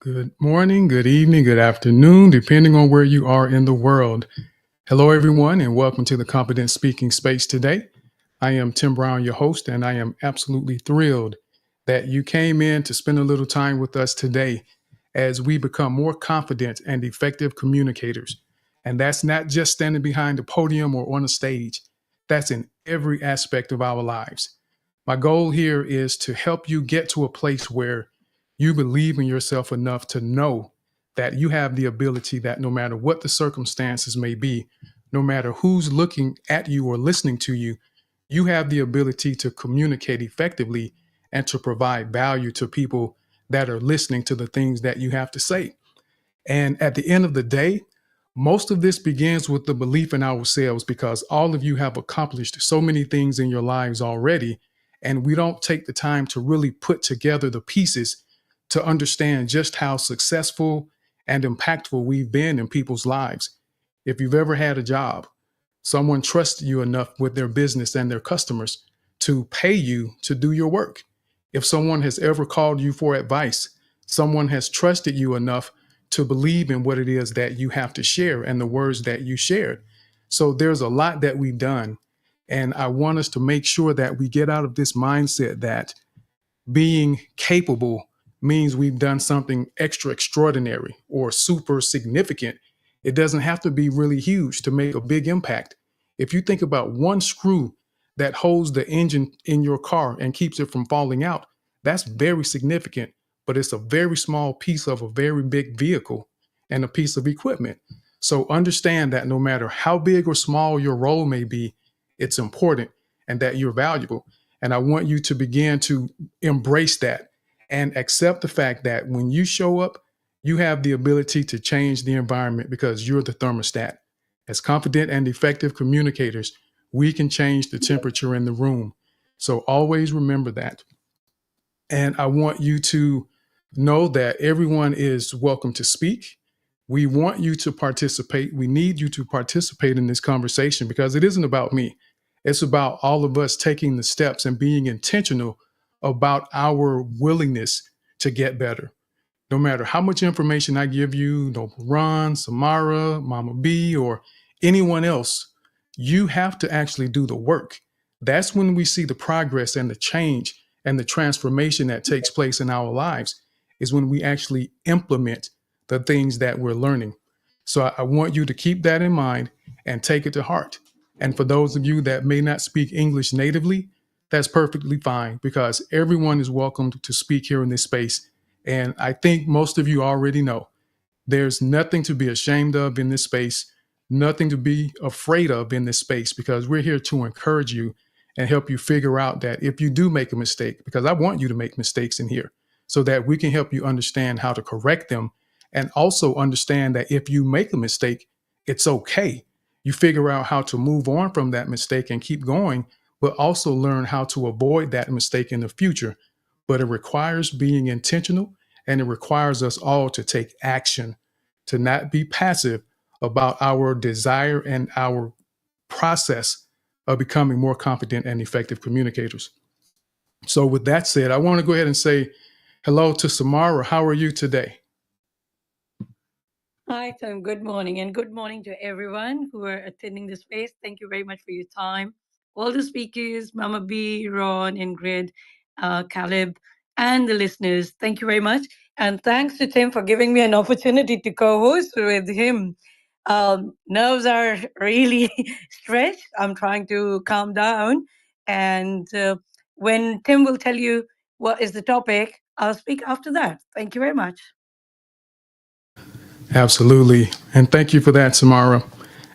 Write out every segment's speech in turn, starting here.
Good morning, good evening, good afternoon, depending on where you are in the world. Hello, everyone, and welcome to the Confident Speaking Space today. I am Tim Brown, your host, and I am absolutely thrilled that you came in to spend a little time with us today as we become more confident and effective communicators. And that's not just standing behind a podium or on a stage, that's in every aspect of our lives. My goal here is to help you get to a place where you believe in yourself enough to know that you have the ability that no matter what the circumstances may be, no matter who's looking at you or listening to you, you have the ability to communicate effectively and to provide value to people that are listening to the things that you have to say. And at the end of the day, most of this begins with the belief in ourselves because all of you have accomplished so many things in your lives already. And we don't take the time to really put together the pieces to understand just how successful and impactful we've been in people's lives. If you've ever had a job, someone trusts you enough with their business and their customers to pay you to do your work. If someone has ever called you for advice, someone has trusted you enough to believe in what it is that you have to share and the words that you shared. So there's a lot that we've done. And I want us to make sure that we get out of this mindset that being capable means we've done something extra extraordinary or super significant. It doesn't have to be really huge to make a big impact. If you think about one screw that holds the engine in your car and keeps it from falling out, that's very significant, but it's a very small piece of a very big vehicle and a piece of equipment. So understand that no matter how big or small your role may be, it's important and that you're valuable. And I want you to begin to embrace that and accept the fact that when you show up, you have the ability to change the environment because you're the thermostat. As confident and effective communicators, we can change the temperature in the room. So always remember that. And I want you to know that everyone is welcome to speak. We want you to participate. We need you to participate in this conversation because it isn't about me. It's about all of us taking the steps and being intentional about our willingness to get better. No matter how much information I give you, Ron, Samara, Mama B, or anyone else, you have to actually do the work. That's when we see the progress and the change and the transformation that takes place in our lives, is when we actually implement the things that we're learning. So I want you to keep that in mind and take it to heart. And for those of you that may not speak English natively, that's perfectly fine because everyone is welcome to speak here in this space. And I think most of you already know there's nothing to be ashamed of in this space, nothing to be afraid of in this space, because we're here to encourage you and help you figure out that if you do make a mistake, because I want you to make mistakes in here so that we can help you understand how to correct them and also understand that if you make a mistake, it's okay. You figure out how to move on from that mistake and keep going, but also learn how to avoid that mistake in the future. But it requires being intentional and it requires us all to take action, to not be passive about our desire and our process of becoming more confident and effective communicators. So, with that said, I want to go ahead and say hello to Samara. How are you today? Hi, Tom. Good morning, and good morning to everyone who are attending this space. Thank you very much for your time. All the speakers, Mama B, Ron, Ingrid, Caleb, and the listeners, thank you very much. And thanks to Tim for giving me an opportunity to co host with him. Nerves are really stretched. I'm trying to calm down. And when Tim will tell you what is the topic, I'll speak after that. Thank you very much. Absolutely. And thank you for that, Samara.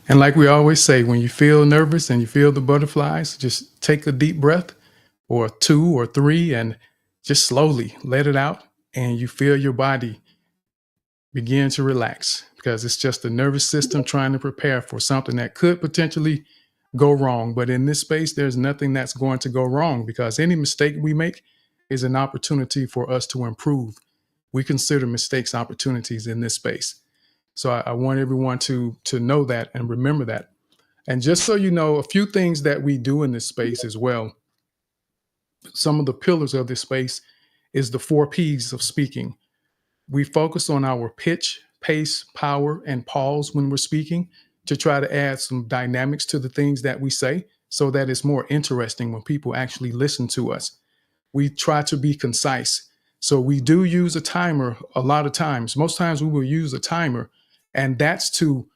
And like we always say, when you feel nervous and you feel the butterflies, just take a deep breath or two or three and just slowly let it out. And you feel your body begin to relax because it's just the nervous system trying to prepare for something that could potentially go wrong. But in this space, there's nothing that's going to go wrong because any mistake we make is an opportunity for us to improve. We consider mistakes opportunities in this space. So I want everyone to know that and remember that. And just so you know, a few things that we do in this space as well. Some of the pillars of this space is the four P's of speaking. We focus on our pitch, pace, power, and pause when we're speaking to try to add some dynamics to the things that we say so that it's more interesting when people actually listen to us. We try to be concise. So we do use a timer a lot of times. Most times we will use a timer, and that's to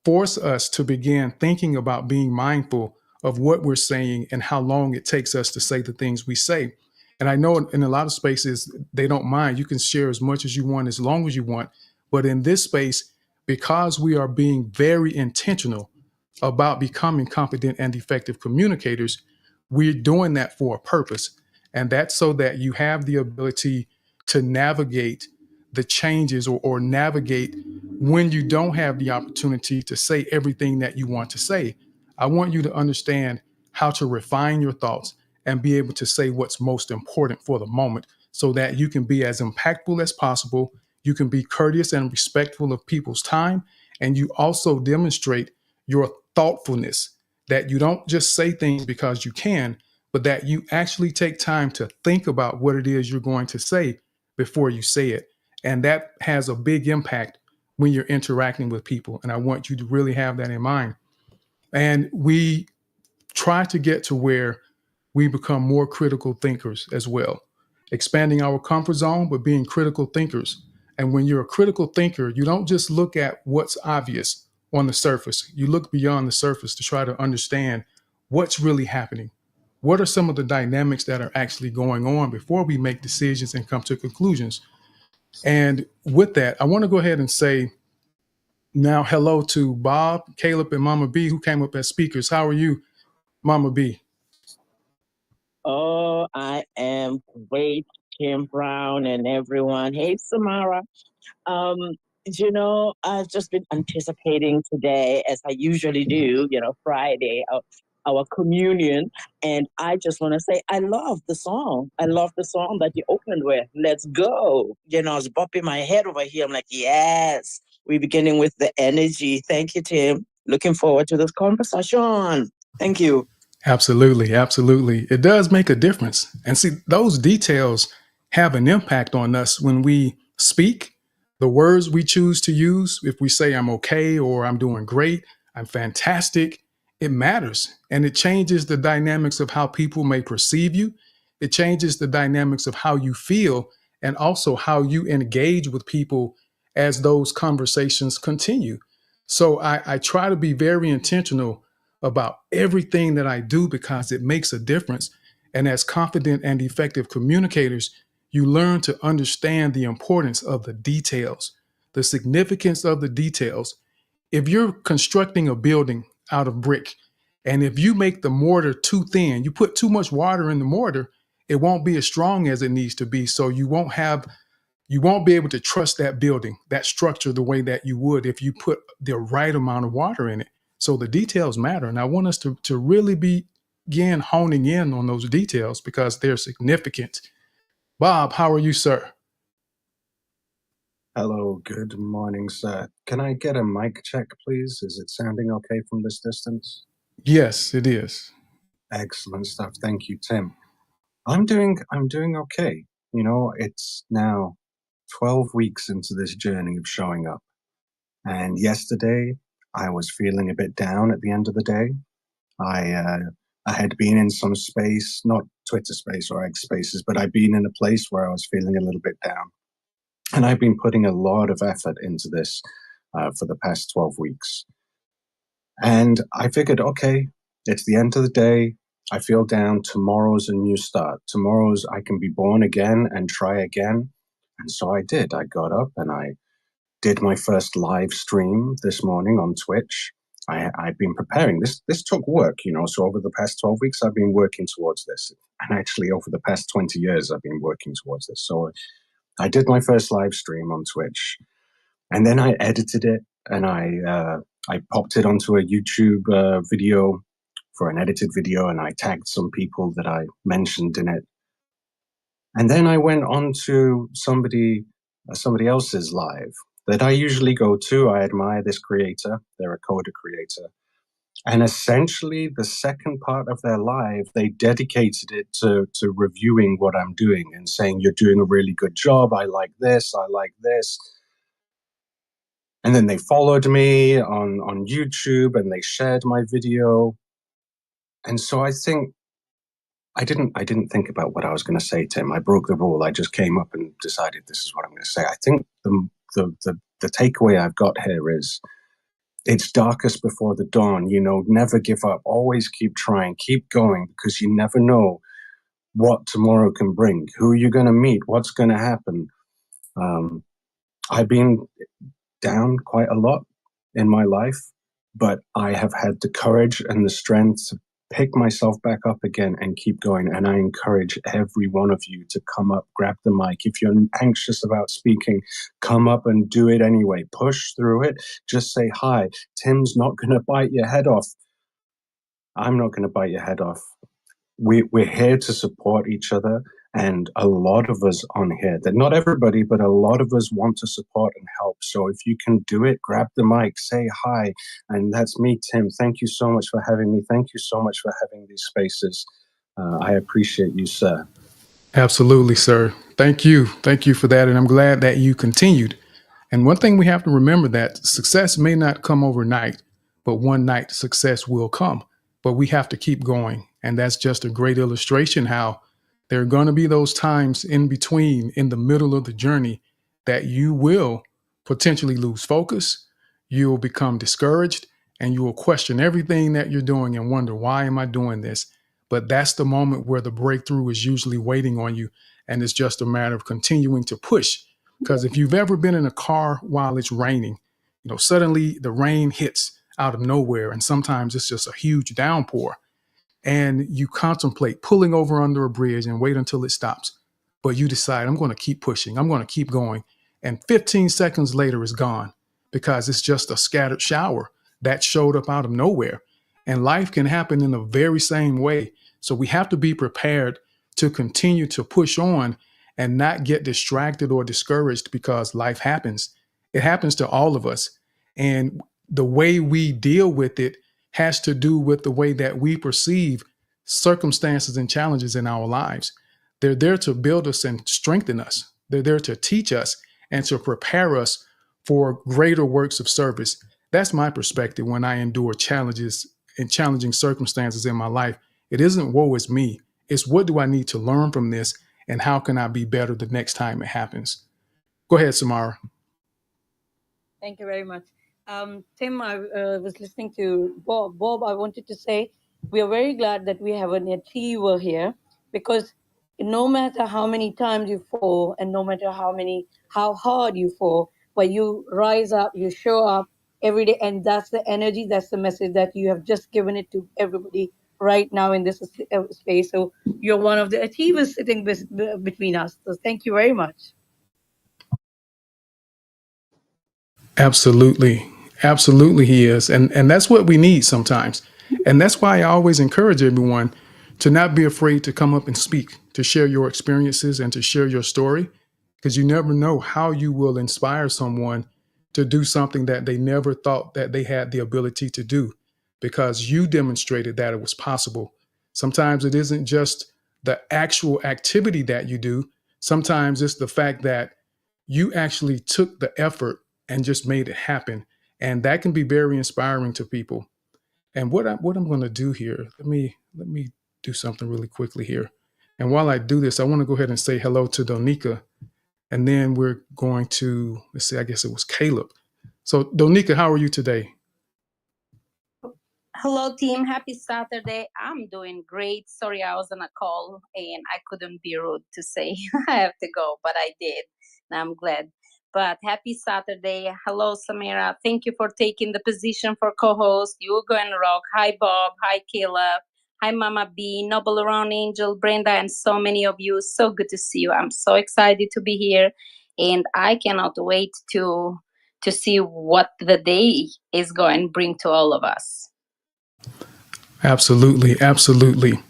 force us to begin thinking about being mindful of what we're saying and how long it takes us to say the things we say. And I know in a lot of spaces, they don't mind. You can share as much as you want, as long as you want. But in this space, because we are being very intentional about becoming confident and effective communicators, we're doing that for a purpose. And that's so that you have the ability to navigate the changes or navigate when you don't have the opportunity to say everything that you want to say. I want you to understand how to refine your thoughts and be able to say what's most important for the moment so that you can be as impactful as possible. You can be courteous and respectful of people's time. And you also demonstrate your thoughtfulness, that you don't just say things because you can, but that you actually take time to think about what it is you're going to say before you say it. And that has a big impact when you're interacting with people. And I want you to really have that in mind. And we try to get to where we become more critical thinkers as well, expanding our comfort zone, but being critical thinkers. And when you're a critical thinker, you don't just look at what's obvious on the surface. You look beyond the surface to try to understand what's really happening. What are some of the dynamics that are actually going on before we make decisions and come to conclusions? And with that, I want to go ahead and say now hello to Bob, Caleb, and Mama B, who came up as speakers. How are you, Mama B? Oh, I am great, Kim Brown and everyone. Hey, Samara. Um, I've just been anticipating today, as I usually do, Friday, our communion. And I just want to say, I love the song. I love the song that you opened with. Let's go. I was bopping my head over here. I'm like, yes, we're beginning with the energy. Thank you, Tim. Looking forward to this conversation. Thank you. Absolutely, absolutely. It does make a difference. And see, those details have an impact on us when we speak. The words we choose to use, if we say I'm okay or I'm doing great, I'm fantastic, it matters. And it changes the dynamics of how people may perceive you. It changes the dynamics of how you feel and also how you engage with people as those conversations continue. So I try to be very intentional about everything that I do because it makes a difference. And as confident and effective communicators, you learn to understand the importance of the details, the significance of the details. If you're constructing a building out of brick, and if you make the mortar too thin, you put too much water in the mortar, it won't be as strong as it needs to be. So you won't be able to trust that building, that structure, the way that you would if you put the right amount of water in it. So the details matter. And I want us to really begin honing in on those details because they're significant. Bob, how are you, sir? Hello, good morning, sir. Can I get a mic check, please? Is it sounding okay from this distance? Yes, it is. Excellent stuff. Thank you, Tim. I'm doing okay. It's now 12 weeks into this journey of showing up. And yesterday, I was feeling a bit down at the end of the day. I had been in some space, not Twitter space or X spaces, but I'd been in a place where I was feeling a little bit down. And I've been putting a lot of effort into this for the past 12 weeks. And I figured, okay, it's the end of the day. I feel down. Tomorrow's a new start. Tomorrow's I can be born again and try again. And so I did. I got up and I did my first live stream this morning on Twitch. I've been preparing. This took work, so over the past 12 weeks, I've been working towards this. And actually, over the past 20 years, I've been working towards this. So I did my first live stream on Twitch. And then I edited it and I popped it onto a YouTube video for an edited video, and I tagged some people that I mentioned in it. And then I went on to somebody else's live that I usually go to. I admire this creator. They're a coder creator. And essentially, the second part of their life, they dedicated it to reviewing what I'm doing and saying, you're doing a really good job. I like this. I like this. And then they followed me on YouTube and they shared my video. And so I think I didn't think about what I was going to say, Tim. I broke the rule. I just came up and decided this is what I'm going to say. I think the takeaway I've got here is it's darkest before the dawn. Never give up. Always keep trying. Keep going, because you never know what tomorrow can bring. Who you're going to meet. What's going to happen. I've been down quite a lot in my life, but I have had the courage and the strength to pick myself back up again and keep going. And I encourage every one of you to come up, grab the mic. If you're anxious about speaking, come up and do it anyway. Push through it. Just say hi. Tim's not going to bite your head off. I'm not going to bite your head off. We're here to support each other. And a lot of us on here, that not everybody, but a lot of us want to support and help. So if you can do it, grab the mic, say hi. And that's me, Tim. Thank you so much for having me. Thank you so much for having these spaces. I appreciate you, sir. Absolutely, sir. Thank you. Thank you for that. And I'm glad that you continued. And one thing we have to remember, that success may not come overnight, but one night success will come. But we have to keep going. And that's just a great illustration how there are going to be those times in between, in the middle of the journey, that you will potentially lose focus. You'll become discouraged and you will question everything that you're doing and wonder, why am I doing this? But that's the moment where the breakthrough is usually waiting on you. And it's just a matter of continuing to push. Because if you've ever been in a car while it's raining, suddenly the rain hits out of nowhere. And sometimes it's just a huge downpour. And you contemplate pulling over under a bridge and wait until it stops. But you decide, I'm going to keep pushing. I'm going to keep going. And 15 seconds later, it's gone because it's just a scattered shower that showed up out of nowhere. And life can happen in the very same way. So we have to be prepared to continue to push on and not get distracted or discouraged, because life happens. It happens to all of us. And the way we deal with it has to do with the way that we perceive circumstances and challenges in our lives. They're there to build us and strengthen us. They're there to teach us and to prepare us for greater works of service. That's my perspective when I endure challenges and challenging circumstances in my life. It isn't woe is me. It's what do I need to learn from this and how can I be better the next time it happens? Go ahead, Samara. Thank you very much. Tim, I was listening to Bob. Bob, I wanted to say we are very glad that we have an achiever here, because no matter how many times you fall and no matter how hard you fall, but you rise up, you show up every day, and that's the energy, that's the message that you have just given it to everybody right now in this space. So you're one of the achievers sitting between us. So thank you very much. Absolutely. Absolutely, he is. And that's what we need sometimes. And that's why I always encourage everyone to not be afraid to come up and speak, to share your experiences and to share your story, because you never know how you will inspire someone to do something that they never thought that they had the ability to do, because you demonstrated that it was possible. Sometimes it isn't just the actual activity that you do. Sometimes it's the fact that you actually took the effort and just made it happen. And that can be very inspiring to people. And what I'm going to do here, let me do something really quickly here. And while I do this, I want to go ahead and say hello to Donika. And then we're going to, let's see, I guess it was Caleb. So Donika, how are you today? Hello, team. Happy Saturday. I'm doing great. Sorry, I was on a call and I couldn't be rude to say I have to go, but I did. And I'm glad. But happy Saturday. Hello, Samira. Thank you for taking the position for co-host. You're going to rock. Hi, Bob. Hi, Caleb. Hi, Mama B, Noble Ron, Angel, Brenda, and so many of you. So good to see you. I'm so excited to be here. And I cannot wait to see what the day is going to bring to all of us. Absolutely. Absolutely.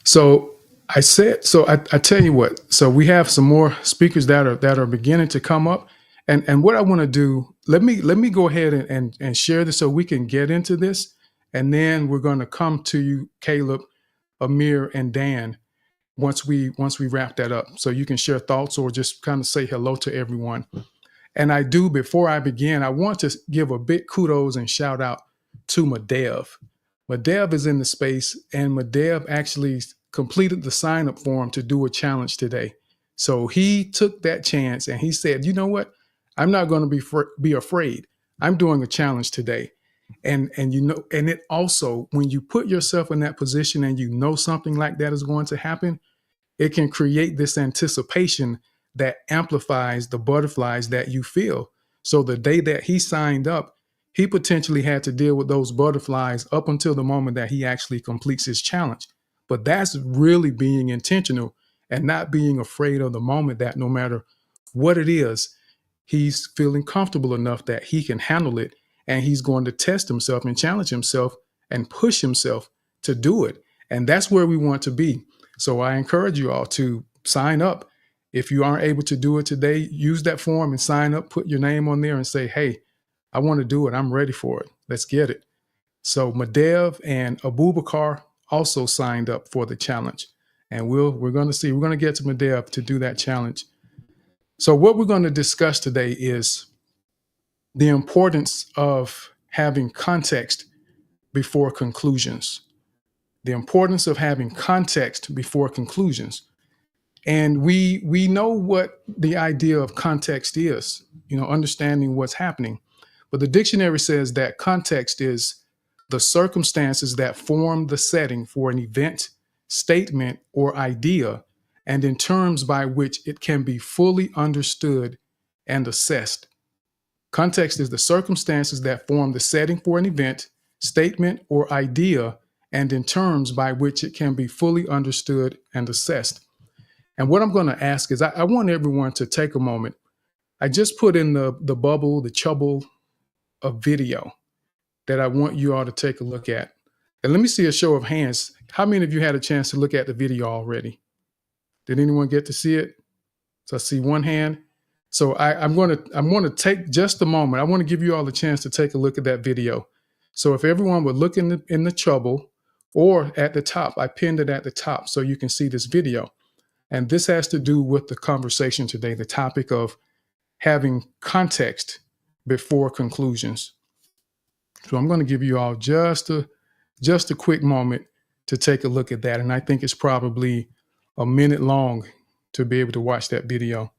So I tell you what, so we have some more speakers that are beginning to come up. And what I want to do, let me go ahead and share this so we can get into this. And then we're going to come to you, Caleb, Amir, and Dan once we wrap that up. So you can share thoughts or just kind of say hello to everyone. And I do, before I begin, I want to give a big kudos and shout out to Madev. Madev is in the space, and Madev actually completed the sign up form to do a challenge today. So he took that chance and he said, you know what? I'm not going to be afraid. I'm doing a challenge today. And it also, when you put yourself in that position and you know something like that is going to happen, it can create this anticipation that amplifies the butterflies that you feel. So the day that he signed up, he potentially had to deal with those butterflies up until the moment that he actually completes his challenge. But that's really being intentional and not being afraid of the moment, that no matter what it is, he's feeling comfortable enough that he can handle it, and he's going to test himself and challenge himself and push himself to do it. And that's where we want to be. So I encourage you all to sign up. If you aren't able to do it today, use that form and sign up, put your name on there and say, hey, I want to do it. I'm ready for it. Let's get it. So Madev and Abubakar also signed up for the challenge. And we're going to get to Madev to do that challenge. So what we're going to discuss today is the importance of having context before conclusions. The importance of having context before conclusions. And we know what the idea of context is, understanding what's happening. But the dictionary says that context is the circumstances that form the setting for an event, statement, or idea, and in terms by which it can be fully understood and assessed. Context is the circumstances that form the setting for an event, statement, or idea, and in terms by which it can be fully understood and assessed. And what I'm going to ask is, I want everyone to take a moment. I just put in the bubble, the Chubble, a video that I want you all to take a look at. And let me see a show of hands. How many of you had a chance to look at the video already? Did anyone get to see it? So I see one hand. So I'm going to take just a moment. I want to give you all a chance to take a look at that video. So if everyone would look in the Chubble, or at the top, I pinned it at the top so you can see this video. And this has to do with the conversation today, the topic of having context before conclusions. So I'm going to give you all just a quick moment to take a look at that. And I think it's probably a minute long to be able to watch that video.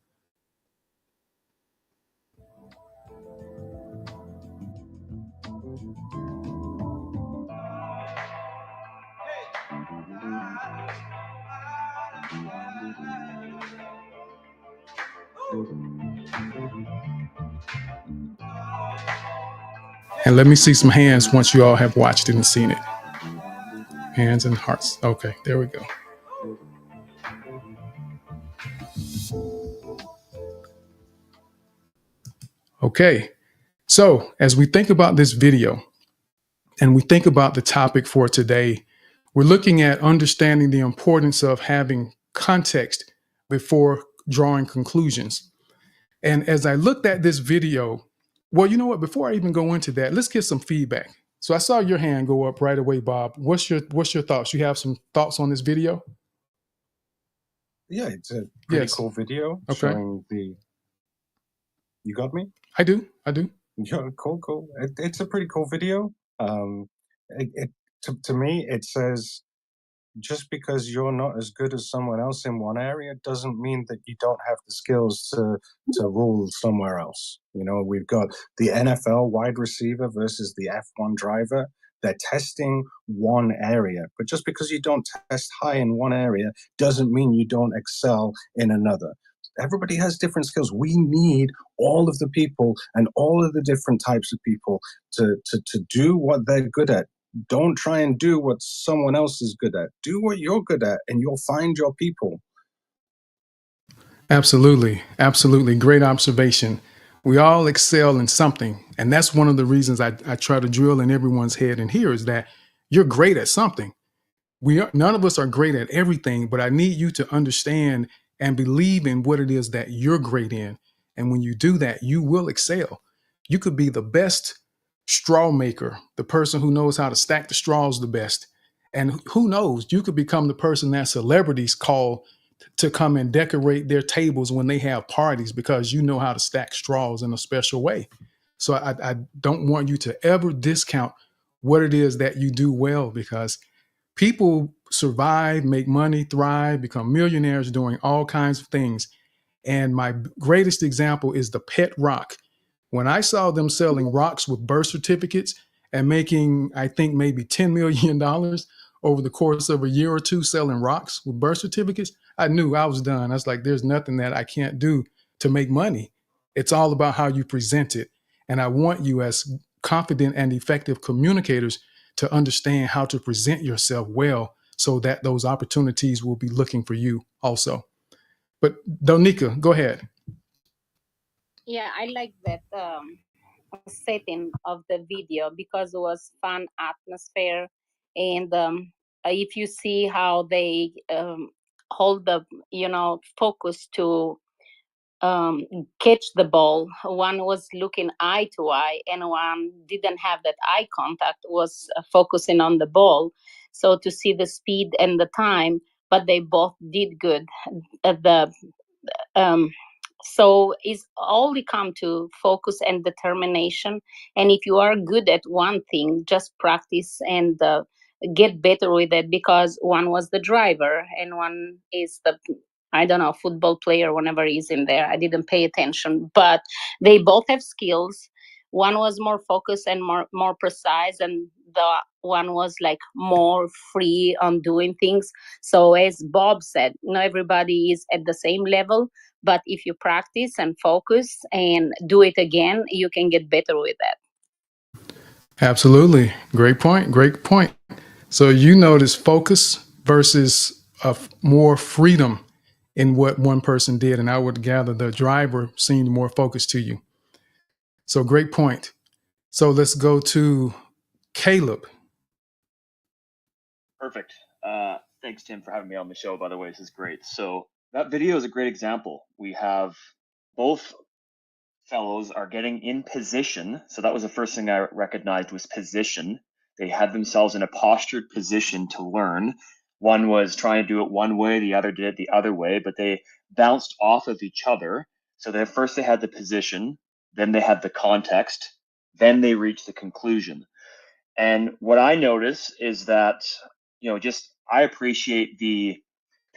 And let me see some hands once you all have watched it and seen it. Hands and hearts. Okay, there we go. Okay, so as we think about this video and we think about the topic for today, we're looking at understanding the importance of having context before drawing conclusions. And as I looked at this video, well, you know what? Before I even go into that, let's get some feedback. So I saw your hand go up right away, Bob. What's your thoughts? You have some thoughts on this video? Yeah, it's a pretty Yes. cool video Okay. showing the. You got me? I do. Yeah, cool. It's a pretty cool video. To me, it says just because you're not as good as someone else in one area doesn't mean that you don't have the skills to rule somewhere else. We've got the NFL wide receiver versus the F1 driver. They're testing one area, but just because you don't test high in one area doesn't mean you don't excel in another. Everybody has different skills. We need all of the people and all of the different types of people to do what they're good at. Don't try and do what someone else is good at. Do what you're good at, and you'll find your people. Absolutely. Great observation. We all excel in something. And that's one of the reasons I try to drill in everyone's head in here is that you're great at something. None of us are great at everything, but I need you to understand and believe in what it is that you're great in. And when you do that, you will excel. You could be the best straw maker, the person who knows how to stack the straws the best. And who knows, you could become the person that celebrities call to come and decorate their tables when they have parties because you know how to stack straws in a special way. So I don't want you to ever discount what it is that you do well, because people survive, make money, thrive, become millionaires doing all kinds of things. And my greatest example is the Pet Rock. When I saw them selling rocks with birth certificates and making, I think, maybe $10 million over the course of a year or two selling rocks with birth certificates, I knew I was done. I was like, there's nothing that I can't do to make money. It's all about how you present it. And I want you, as confident and effective communicators, to understand how to present yourself well so that those opportunities will be looking for you also. But Donika, go ahead. Yeah, I like that setting of the video because it was fun atmosphere, and if you see how they hold the focus to catch the ball, one was looking eye to eye and one didn't have that eye contact, was focusing on the ball, so to see the speed and the time, but they both did good. The so it's only come to focus and determination, and if you are good at one thing, just practice and get better with it, because one was the driver and one is the, I don't know, football player, whenever he's in there. I didn't pay attention, but they both have skills. One was more focused and more precise, and the one was like more free on doing things. So as Bob said, not everybody is at the same level, but if you practice and focus and do it again, you can get better with that. Absolutely. Great point. Great point. So you notice focus versus more freedom in what one person did. And I would gather the driver seemed more focused to you. So great point. So let's go to Caleb. Perfect. Thanks, Tim, for having me on the show, by the way. This is great. So that video is a great example. We have both fellows are getting in position. So that was the first thing I recognized, was position. They had themselves in a postured position to learn. One was trying to do it one way, the other did it the other way, but they bounced off of each other. So that first they had the position, then they had the context, then they reached the conclusion. And what I notice is that, just I appreciate the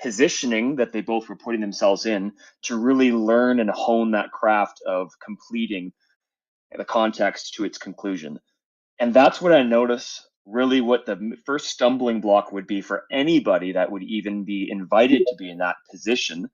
positioning that they both were putting themselves in to really learn and hone that craft of completing the context to its conclusion. And that's what I notice really what the first stumbling block would be for anybody that would even be invited to be in that position,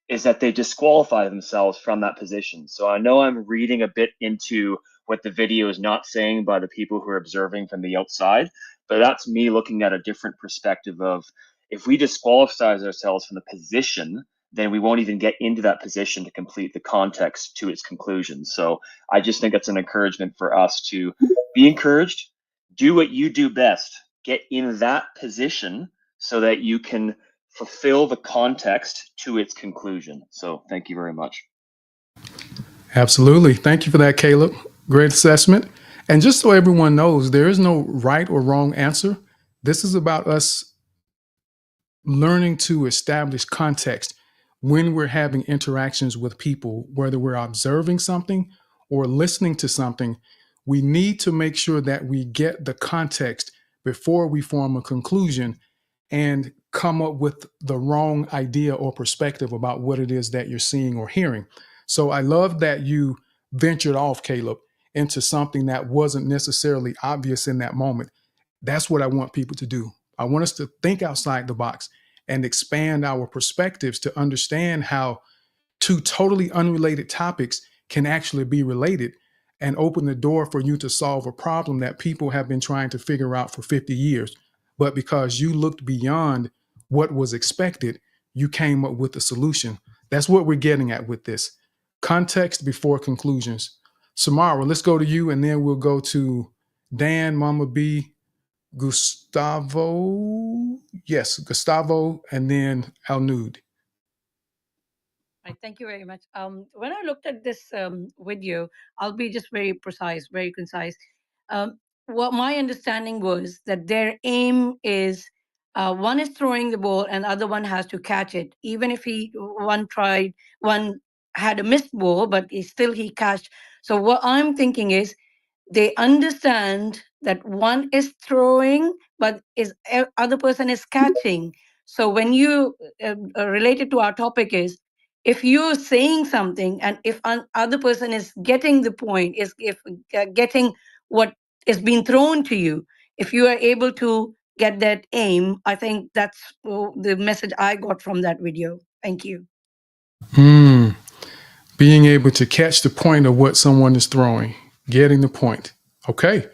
is that they disqualify themselves from that position. So I know I'm reading a bit into what the video is not saying by the people who are observing from the outside, but that's me looking at a different perspective of, if we disqualify ourselves from the position, then we won't even get into that position to complete the context to its conclusion. So I just think it's an encouragement for us to be encouraged, do what you do best, get in that position so that you can fulfill the context to its conclusion. So thank you very much. Absolutely. Thank you for that, Caleb. Great assessment. And just so everyone knows, there is no right or wrong answer. This is about us learning to establish context when we're having interactions with people, whether we're observing something or listening to something. We need to make sure that we get the context before we form a conclusion and come up with the wrong idea or perspective about what it is that you're seeing or hearing. So I love that you ventured off, Caleb, into something that wasn't necessarily obvious in that moment. That's what I want people to do. I want us to think outside the box and expand our perspectives to understand how two totally unrelated topics can actually be related and open the door for you to solve a problem that people have been trying to figure out for 50 years. But because you looked beyond what was expected, you came up with a solution. That's what we're getting at with this. Context before conclusions. Samara, let's go to you, and then we'll go to Dan, Mama B, Gustavo. Yes, Gustavo, and then Alnud. Right, thank you very much. When I looked at this video, I'll be just very precise, very concise. What my understanding was that their aim is one is throwing the ball and the other one has to catch it. Even if one had a missed ball, but he catched. So what I'm thinking is they understand that one is throwing, but other person is catching. So when you related to our topic is, if you're saying something and if other person is getting the point, is if getting what is being thrown to you, if you are able to get that aim, I think that's the message I got from that video. Thank you. Being able to catch the point of what someone is throwing, getting the point. Okay.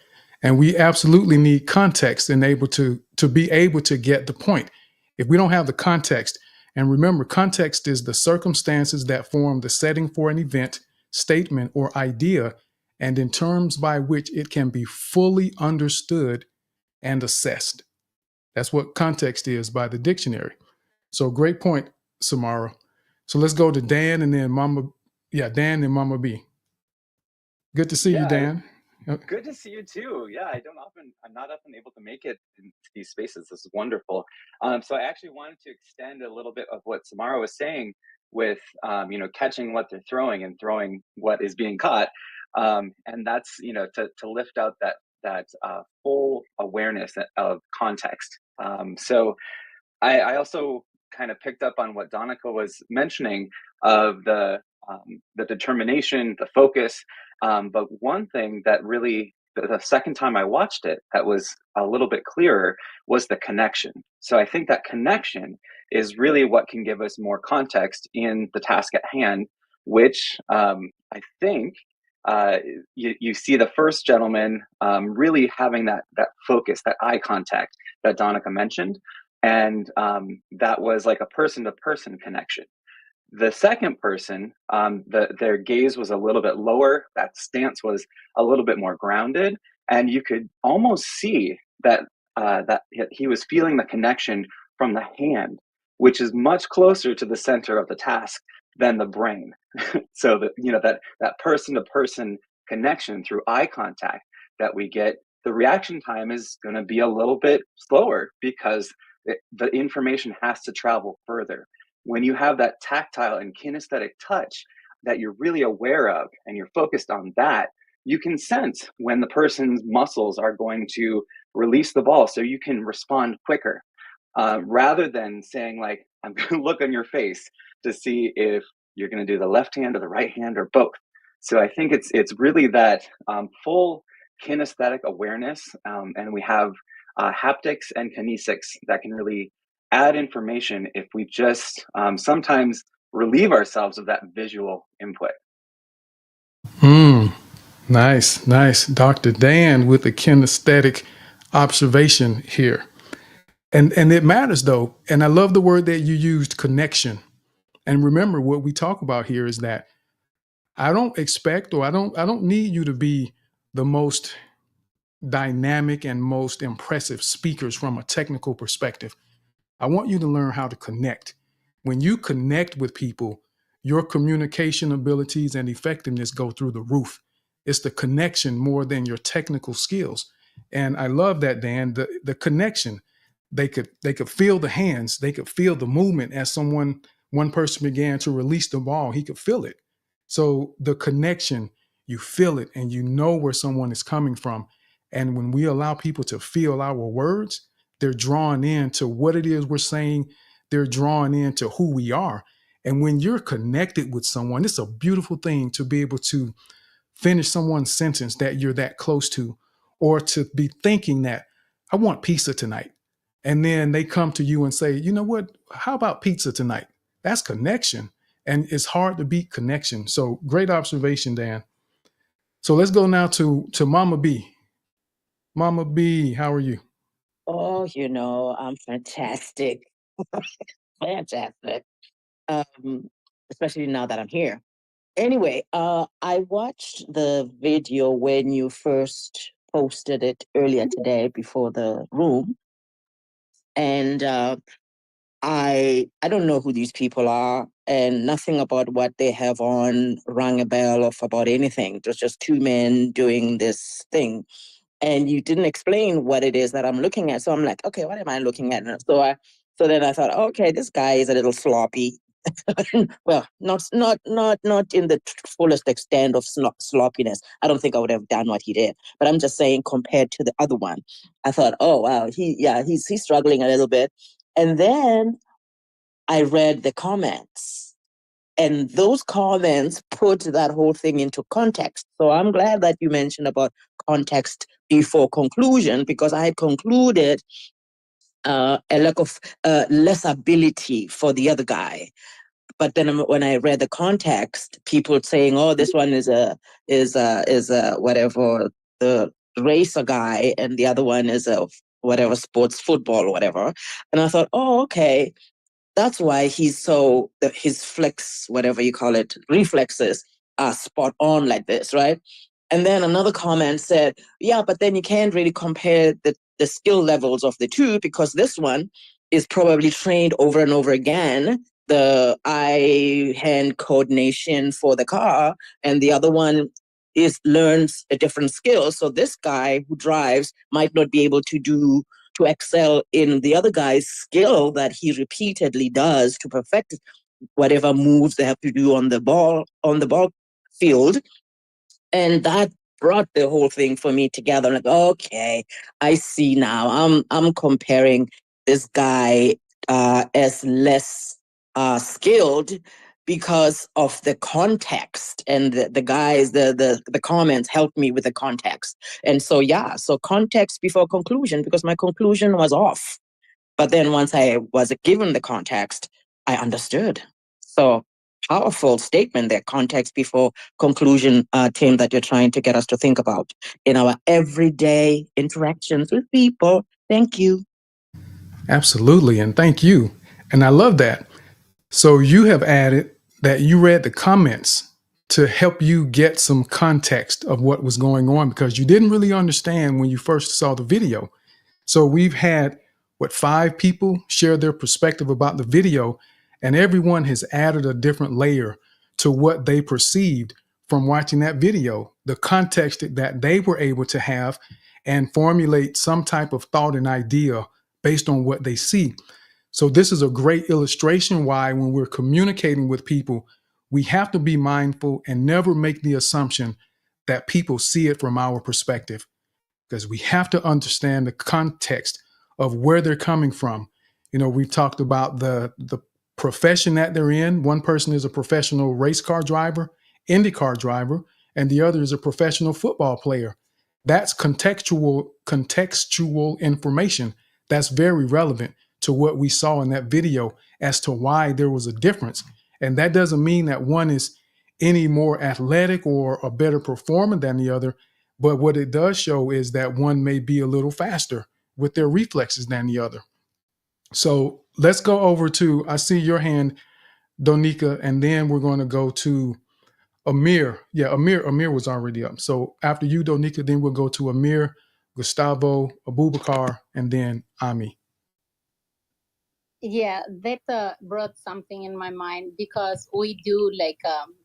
And we absolutely need context and able to be able to get the point. If we don't have the context, and remember, context is the circumstances that form the setting for an event, statement, or idea, and in terms by which it can be fully understood and assessed. That's what context is by the dictionary. So great point, Samara. So let's go to Dan and then Mama. Yeah, Dan and Mama B. Good to see you, Dan. Good to see you too. Yeah, I'm not often able to make it in these spaces. This is wonderful. So I actually wanted to extend a little bit of what Samara was saying with, catching what they're throwing and throwing what is being caught. And that's, to lift out that full awareness of context. So I also kind of picked up on what Donica was mentioning of the determination, the focus. But one thing that really, the second time I watched it, that was a little bit clearer was the connection. So I think that connection is really what can give us more context in the task at hand, which I think you see the first gentleman really having that focus, that eye contact that Donica mentioned. And that was like a person-to-person connection. The second person, their gaze was a little bit lower. That stance was a little bit more grounded, and you could almost see that he was feeling the connection from the hand, which is much closer to the center of the task than the brain. So that person-to-person connection through eye contact that we get, the reaction time is going to be a little bit slower because the information has to travel further. When you have that tactile and kinesthetic touch that you're really aware of and you're focused on that, you can sense when the person's muscles are going to release the ball so you can respond quicker, rather than saying like, I'm going to look on your face to see if you're going to do the left hand or the right hand or both. So I think it's really that full kinesthetic awareness, and we have haptics and kinesics that can really add information if we just sometimes relieve ourselves of that visual input. Nice. Dr. Dan with the kinesthetic observation here. And it matters though. And I love the word that you used, connection. And remember, what we talk about here is that I don't expect, or I don't need you to be the most dynamic and most impressive speakers from a technical perspective. I want you to learn how to connect. When you connect with people, your communication abilities and effectiveness go through the roof. It's the connection more than your technical skills. And I love that, Dan, the connection. They could feel the hands, they could feel the movement as one person began to release the ball, he could feel it. So the connection, you feel it and you know where someone is coming from. And when we allow people to feel our words, they're drawn into what it is we're saying. They're drawn into who we are. And when you're connected with someone, it's a beautiful thing to be able to finish someone's sentence that you're that close to, or to be thinking that I want pizza tonight. And then they come to you and say, you know what, how about pizza tonight? That's connection. And it's hard to beat connection. So great observation, Dan. So let's go now to Mama B. Mama B, how are you? Oh, I'm fantastic. Fantastic. Especially now that I'm here. Anyway, I watched the video when you first posted it earlier today before the room. And I don't know who these people are, and nothing about what they have on rang a bell of about anything. It was just two men doing this thing. and you didn't explain what it is that I'm looking at. So I'm like, okay, what am I looking at? So then I thought, okay, this guy is a little sloppy. Well, not in the fullest extent of sloppiness. I don't think I would have done what he did, but I'm just saying compared to the other one, I thought, oh wow, he's struggling a little bit. And then I read the comments, and those comments put that whole thing into context. So I'm glad that you mentioned about context before conclusion, because I had concluded a lack of less ability for the other guy. But then when I read the context, people saying, "Oh, this one is a whatever, the racer guy, and the other one is a whatever, sports football or whatever," and I thought, "Oh, okay, that's why he's so his flex, whatever you call it, reflexes are spot on like this, right?" And then another comment said, "Yeah, but then you can't really compare the skill levels of the two, because this one is probably trained over and over again, the eye-hand coordination for the car, and the other one learns a different skill. So this guy who drives might not be able to excel in the other guy's skill that he repeatedly does to perfect whatever moves they have to do on the ball field." And that brought the whole thing for me together. Like, okay, I see now. I'm comparing this guy as less skilled because of the context, and the guys, the comments helped me with the context. And so so context before conclusion, because my conclusion was off. But then once I was given the context, I understood. So powerful statement there, context before conclusion, Tim, that you're trying to get us to think about in our everyday interactions with people. Thank you. Absolutely. And thank you. And I love that. So you have added that you read the comments to help you get some context of what was going on, because you didn't really understand when you first saw the video. So we've had, 5 people share their perspective about the video, and everyone has added a different layer to what they perceived from watching that video, the context that they were able to have and formulate some type of thought and idea based on what they see. So this is a great illustration why when we're communicating with people, we have to be mindful and never make the assumption that people see it from our perspective, because we have to understand the context of where they're coming from. We've talked about the profession that they're in. One person is a professional race car driver, IndyCar driver, and the other is a professional football player. That's contextual information that's very relevant to what we saw in that video as to why there was a difference. And that doesn't mean that one is any more athletic or a better performer than the other. But what it does show is that one may be a little faster with their reflexes than the other. So let's go over to, I see your hand, Donika, and then we're going to go to Amir. Yeah, Amir was already up. So after you, Donika, then we'll go to Amir, Gustavo, Abubakar, and then Ami. Yeah, that brought something in my mind, because we do like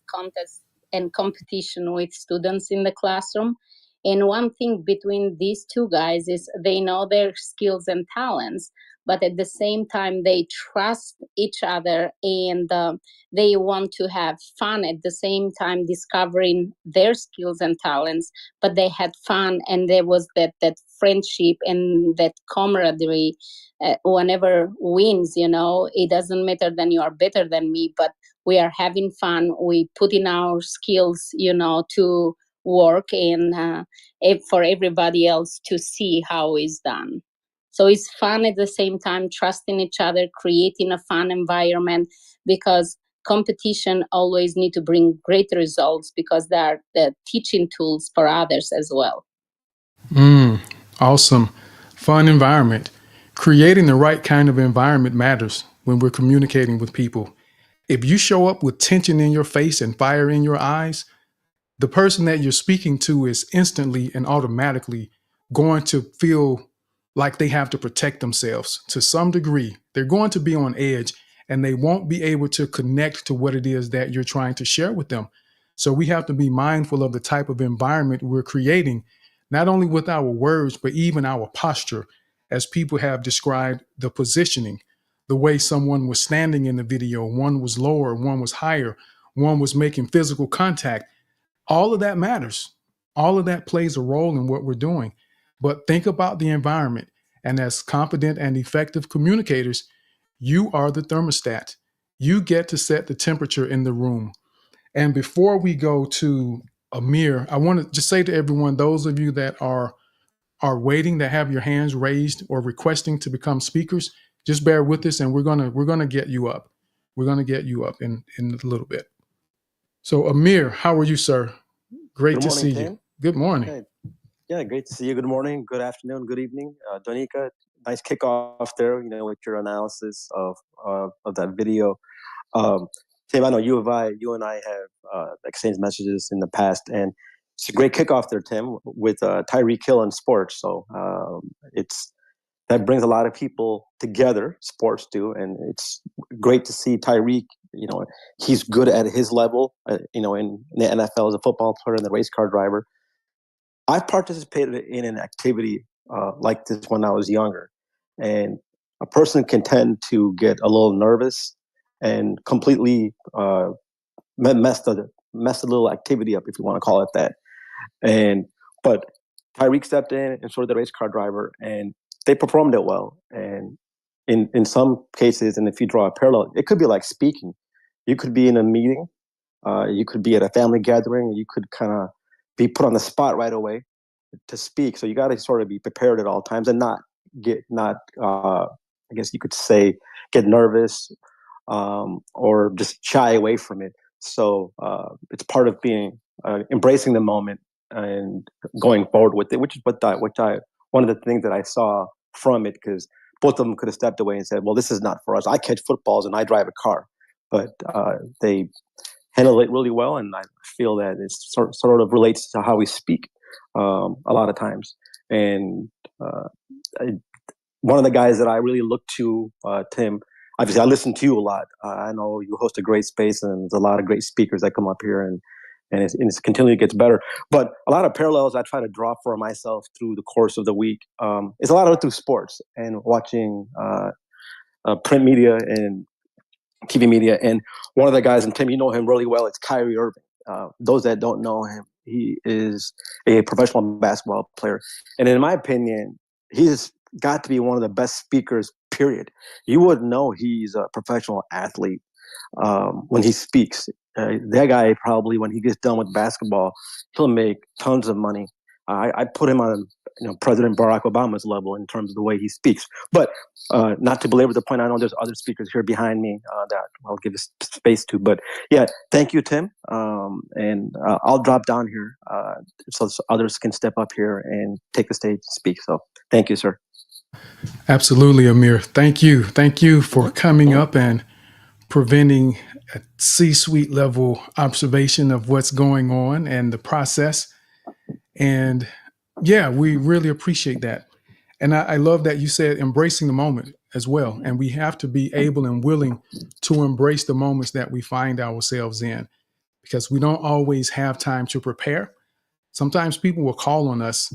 contests and competition with students in the classroom. And one thing between these two guys is they know their skills and talents, but at the same time, they trust each other, and they want to have fun at the same time discovering their skills and talents. But they had fun, and there was that friendship and that camaraderie. Whenever wins, it doesn't matter that you are better than me, but we are having fun. We put in our skills, to work, and for everybody else to see how it's done. So it's fun at the same time, trusting each other, creating a fun environment, because competition always need to bring great results, because they are the teaching tools for others as well. Awesome. Fun environment. Creating the right kind of environment matters when we're communicating with people. If you show up with tension in your face and fire in your eyes, the person that you're speaking to is instantly and automatically going to feel like they have to protect themselves to some degree. They're going to be on edge, and they won't be able to connect to what it is that you're trying to share with them. So we have to be mindful of the type of environment we're creating, not only with our words, but even our posture, as people have described the positioning, the way someone was standing in the video. One was lower, one was higher, one was making physical contact. All of that matters. All of that plays a role in what we're doing. But think about the environment. And as competent and effective communicators, you are the thermostat. You get to set the temperature in the room. And before we go to Amir, I want to just say to everyone, those of you that are waiting, that have your hands raised or requesting to become speakers, just bear with us, and we're gonna get you up. We're gonna get you up in a little bit. So Amir, how are you, sir? Great to see you. Good morning. Okay. Yeah, great to see you. Good morning, good afternoon, good evening. Donika, nice kickoff there, with your analysis of that video. Tim, I know you and I have exchanged messages in the past, and it's a great kickoff there, Tim, with Tyreek Hill in sports. So that brings a lot of people together, sports do, and it's great to see Tyreek. He's good at his level, in the NFL as a football player and the race car driver. I've participated in an activity like this when I was younger, and a person can tend to get a little nervous and completely mess the little activity up, if you want to call it that. But Tyreek stepped in and sort of the race car driver, and they performed it well. And in some cases, and if you draw a parallel, it could be like speaking. You could be in a meeting, you could be at a family gathering, you could kind of be put on the spot right away to speak. So you got to sort of be prepared at all times and not I guess you could say, get nervous or just shy away from it. So it's part of being embracing the moment and going forward with it, which is one of the things that I saw from it, because both of them could have stepped away and said, well, this is not for us. I catch footballs and I drive a car. But they handle it really well, and I feel that it sort of relates to how we speak a lot of times. And one of the guys that I really look to, Tim, obviously I listen to you a lot. I know you host a great space, and there's a lot of great speakers that come up here, and it's continually gets better. But a lot of parallels I try to draw for myself through the course of the week is a lot of it through sports and watching print media and TV media. And one of the guys, and Tim, you know him really well, it's Kyrie Irving. Those that don't know him, he is a professional basketball player. And in my opinion, he's got to be one of the best speakers, period. You wouldn't know he's a professional athlete when he speaks. That guy probably, when he gets done with basketball, he'll make tons of money. I put him on President Barack Obama's level in terms of the way he speaks. But not to belabor the point, I know there's other speakers here behind me that I'll give space to. But yeah, thank you, Tim. And I'll drop down here so others can step up here and take the stage and speak. So thank you, sir. Absolutely, Amir. Thank you. Thank you for coming up and preventing a C-suite level observation of what's going on and the process. And yeah, we really appreciate that. And I love that you said embracing the moment as well. And we have to be able and willing to embrace the moments that we find ourselves in, because we don't always have time to prepare. Sometimes people will call on us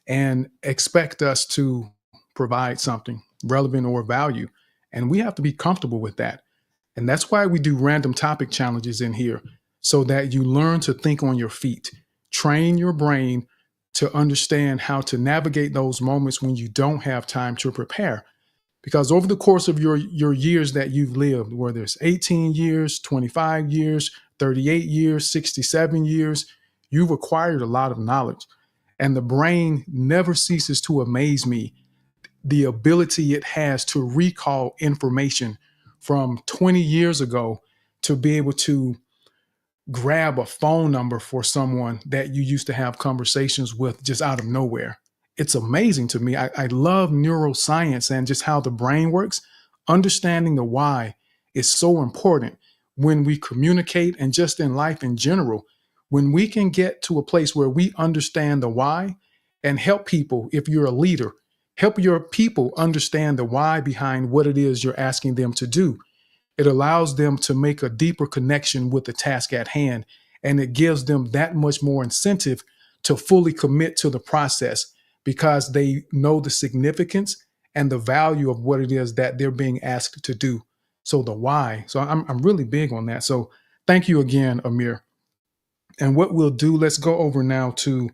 and expect us to provide something relevant or value. And we have to be comfortable with that. And that's why we do random topic challenges in here, so that you learn to think on your feet, train your brain to understand how to navigate those moments when you don't have time to prepare. Because over the course of your years that you've lived, whether it's 18 years, 25 years, 38 years, 67 years, you've acquired a lot of knowledge. And the brain never ceases to amaze me, the ability it has to recall information from 20 years ago, to be able to grab a phone number for someone that you used to have conversations with just out of nowhere. It's amazing to me. I love neuroscience and just how the brain works. Understanding the why is so important when we communicate, and just in life in general. When we can get to a place where we understand the why and help people, if you're a leader, help your people understand the why behind what it is you're asking them to do. It allows them to make a deeper connection with the task at hand, and it gives them that much more incentive to fully commit to the process because they know the significance and the value of what it is that they're being asked to do. So the why. So I'm really big on that. So thank you again, Amir. And what we'll do, let's go over now to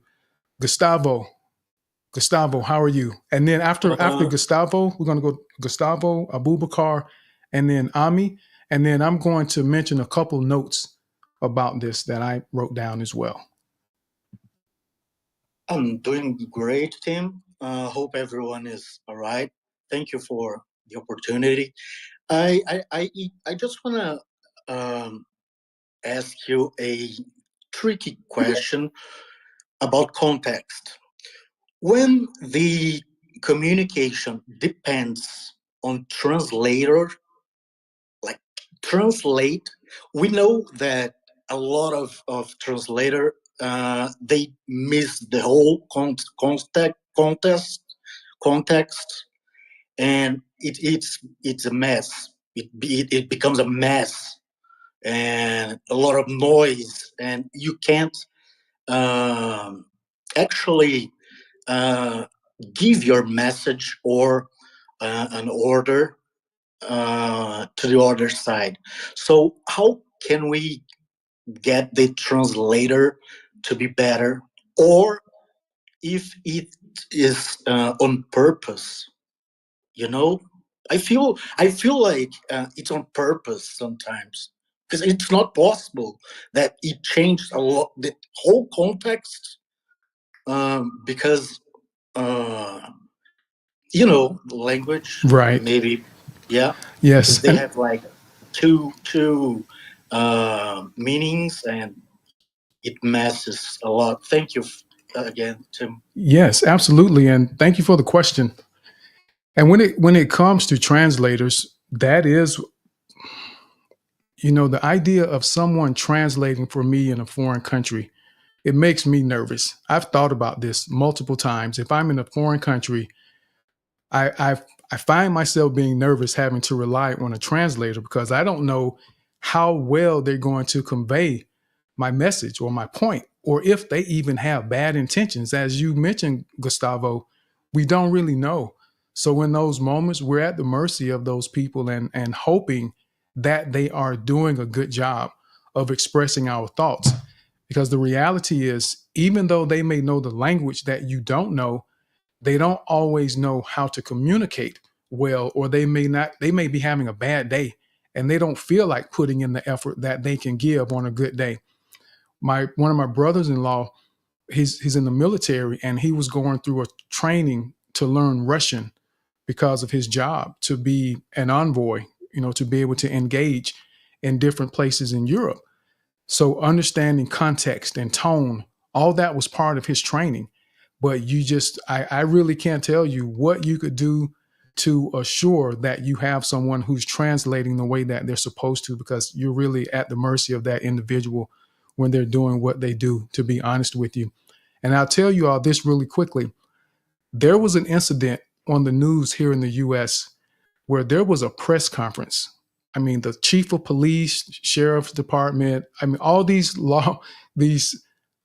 Gustavo. Gustavo, how are you? And then after Gustavo, we're going to go Gustavo, Abubakar, and then Ami. And then I'm going to mention a couple notes about this that I wrote down as well. I'm doing great, Tim. Hope everyone is all right. Thank you for the opportunity. I just want to ask you a tricky question about context. When the communication depends on translator, like translate, we know that a lot of translator, they miss the whole context, and it's a mess. It becomes a mess and a lot of noise, and you can't actually give your message or an order to the other side. So how can we get the translator to be better, or if it is on purpose? You know, I feel like it's on purpose sometimes, because it's not possible that it changed a lot the whole context, because you know, language, Right. maybe, yeah, Yes. they have like two meanings, and it messes a lot. Thank you again, Tim. Yes, absolutely. And thank you for the question. And when it comes to translators, that is, you know, the idea of someone translating for me in a foreign country, it makes me nervous. I've thought about this multiple times. If I'm in a foreign country, I find myself being nervous having to rely on a translator because I don't know how well they're going to convey my message or my point, or if they even have bad intentions. As you mentioned, Gustavo, we don't really know. So in those moments, we're at the mercy of those people and hoping that they are doing a good job of expressing our thoughts. Because the reality is, even though they may know the language that you don't know, they don't always know how to communicate well, or they may be having a bad day and they don't feel like putting in the effort that they can give on a good day. One of my brothers-in-law, he's in the military, and he was going through a training to learn Russian because of his job, to be an envoy, you know, to be able to engage in different places in Europe. So understanding context and tone, all that was part of his training. But I really can't tell you what you could do to assure that you have someone who's translating the way that they're supposed to, because you're really at the mercy of that individual when they're doing what they do, to be honest with you. And I'll tell you all this really quickly. There was an incident on the news here in the US where there was a press conference. I mean, the chief of police, sheriff's department, I mean, all these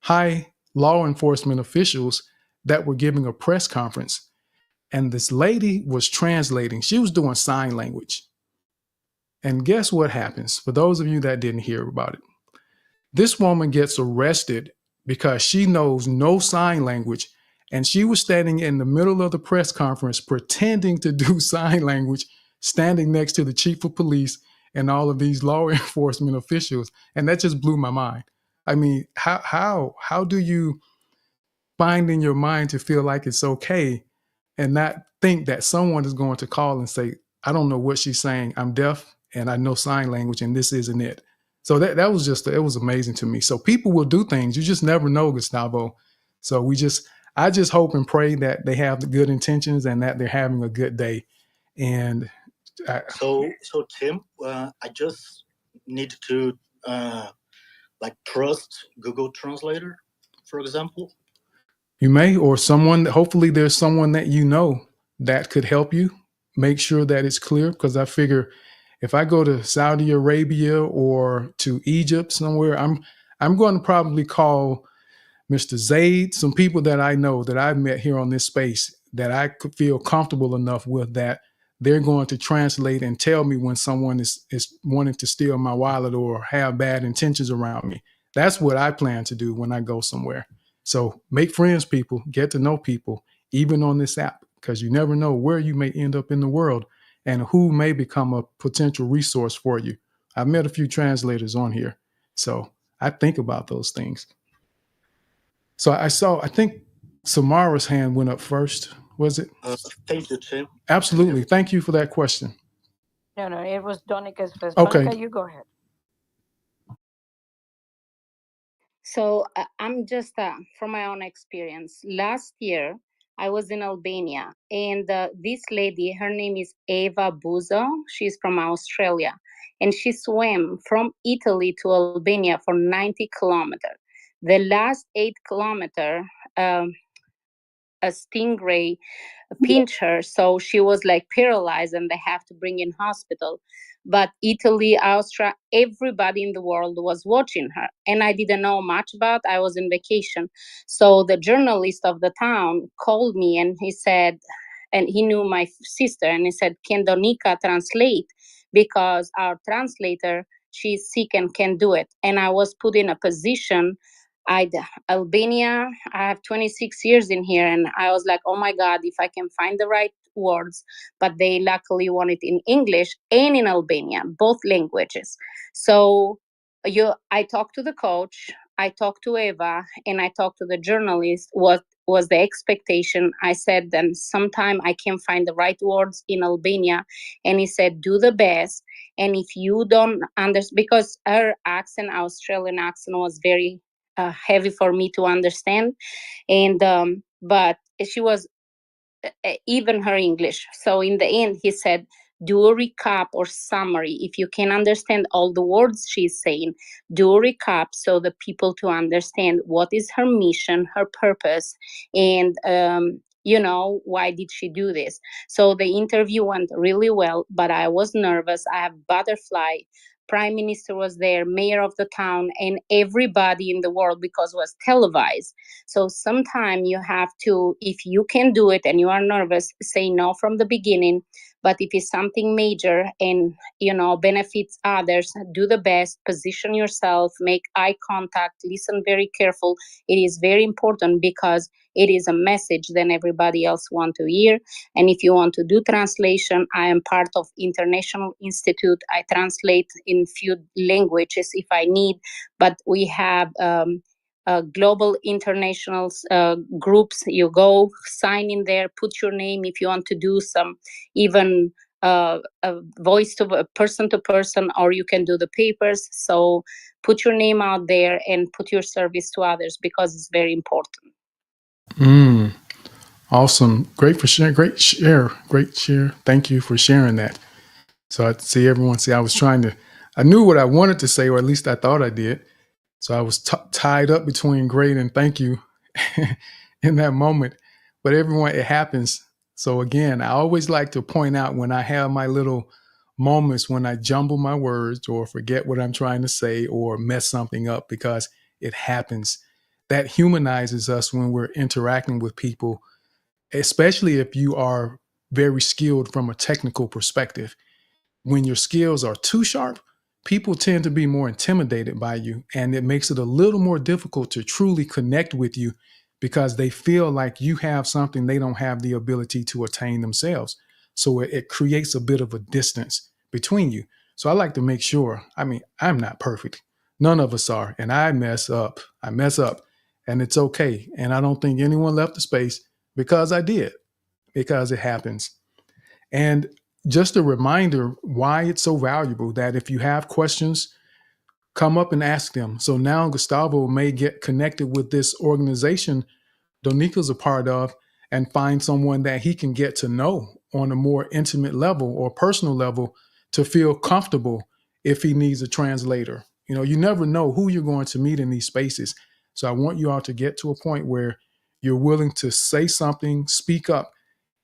high law enforcement officials that were giving a press conference. And this lady was translating. She was doing sign language. And guess what happens? For those of you that didn't hear about it, this woman gets arrested because she knows no sign language. And she was standing in the middle of the press conference pretending to do sign language, standing next to the chief of police and all of these law enforcement officials. And that just blew my mind. I mean, how do you find in your mind to feel like it's okay and not think that someone is going to call and say, I don't know what she's saying. I'm deaf and I know sign language and this isn't it. So that was it was amazing to me. So people will do things. You just never know, Gustavo. So I just hope and pray that they have the good intentions and that they're having a good day. And so Tim, I just need to trust Google Translator, for example. You may, or hopefully there's someone that you know that could help you make sure that it's clear. Because I figure if I go to Saudi Arabia or to Egypt somewhere, I'm going to probably call Mr. Zaid, some people that I know that I've met here on this space that I could feel comfortable enough with that they're going to translate and tell me when someone is wanting to steal my wallet or have bad intentions around me. That's what I plan to do when I go somewhere. So make friends, people, get to know people, even on this app, because you never know where you may end up in the world and who may become a potential resource for you. I've met a few translators on here, so I think about those things. So I think Samara's hand went up first, was it? Thank you, Tim. Absolutely. Thank you for that question. No, it was Donica's first. Okay. Donica, you go ahead. So I'm just from my own experience. Last year, I was in Albania, and this lady, her name is Eva Buzo. She's from Australia, and she swam from Italy to Albania for 90 kilometers. The last 8 kilometers, a stingray pinched her, so she was like paralyzed, and they have to bring in hospital. But Italy, Austria, everybody in the world was watching her, and I didn't know much about. I was in vacation, so the journalist of the town called me, and he said, and he knew my sister, and he said, "Can Donica translate? Because our translator, she's sick and can't do it." And I was put in a position. Albania, I have 26 years in here, and I was like, oh my God, if I can find the right words. But they luckily want it in English and in Albanian, both languages. So I talked to the coach, I talked to Eva, and I talked to the journalist. What was the expectation? I said, then sometime I can find the right words in Albania. And he said, do the best. And if you don't understand, because her accent, Australian accent, was very heavy for me to understand, and but she was even her English. So in the end, he said, do a recap or summary. If you can understand all the words she's saying, do a recap so the people to understand what is her mission, her purpose, and why did she do this. So the interview went really well, but I was nervous. I have butterfly. Prime Minister was there, mayor of the town, and everybody in the world, because it was televised. So sometimes you have to, if you can do it and you are nervous, say no from the beginning. But if it's something major and, benefits others, do the best, position yourself, make eye contact, listen very careful. It is very important because it is a message that everybody else want to hear. And if you want to do translation, I am part of International Institute. I translate in few languages if I need, but we have global international groups. You go sign in there, put your name if you want to do some even a voice to person, or you can do the papers. So put your name out there and put your service to others because it's very important. Awesome. Great share. Thank you for sharing that. So I see everyone see, I knew what I wanted to say, or at least I thought I did. So I was tied up between great and thank you in that moment. But everyone, it happens. So again, I always like to point out when I have my little moments when I jumble my words or forget what I'm trying to say or mess something up, because it happens. That humanizes us when we're interacting with people, especially if you are very skilled from a technical perspective. When your skills are too sharp, people tend to be more intimidated by you, and it makes it a little more difficult to truly connect with you because they feel like you have something they don't have the ability to attain themselves. So it creates a bit of a distance between you. So I like to make sure, I'm not perfect. None of us are. And I mess up, and it's okay. And I don't think anyone left the space because I did, because it happens. And just a reminder why it's so valuable that if you have questions, come up and ask them. So now Gustavo may get connected with this organization Donica's a part of and find someone that he can get to know on a more intimate level or personal level to feel comfortable if he needs a translator. You never know who you're going to meet in these spaces. So I want you all to get to a point where you're willing to say something, speak up.